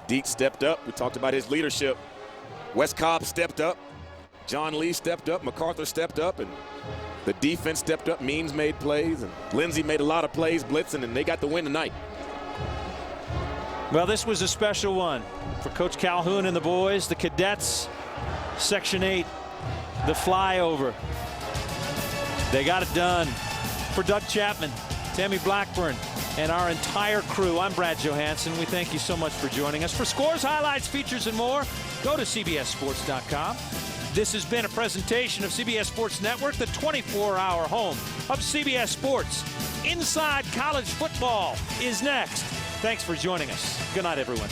Dietz stepped up. We talked about his leadership. Wes Cobb stepped up. John Lee stepped up. MacArthur stepped up. And the defense stepped up. Means made plays. And Lindsey made a lot of plays blitzing, and they got the win tonight. Well, this was a special one for Coach Calhoun and the boys. The cadets, Section 8, the flyover. They got it done. For Doug Chapman, Tammy Blackburn, and our entire crew, I'm Brad Johansson. We thank you so much for joining us. For scores, highlights, features, and more, go to CBSSports.com. This has been a presentation of CBS Sports Network, the 24-hour home of CBS Sports. Inside College Football is next. Thanks for joining us. Good night, everyone.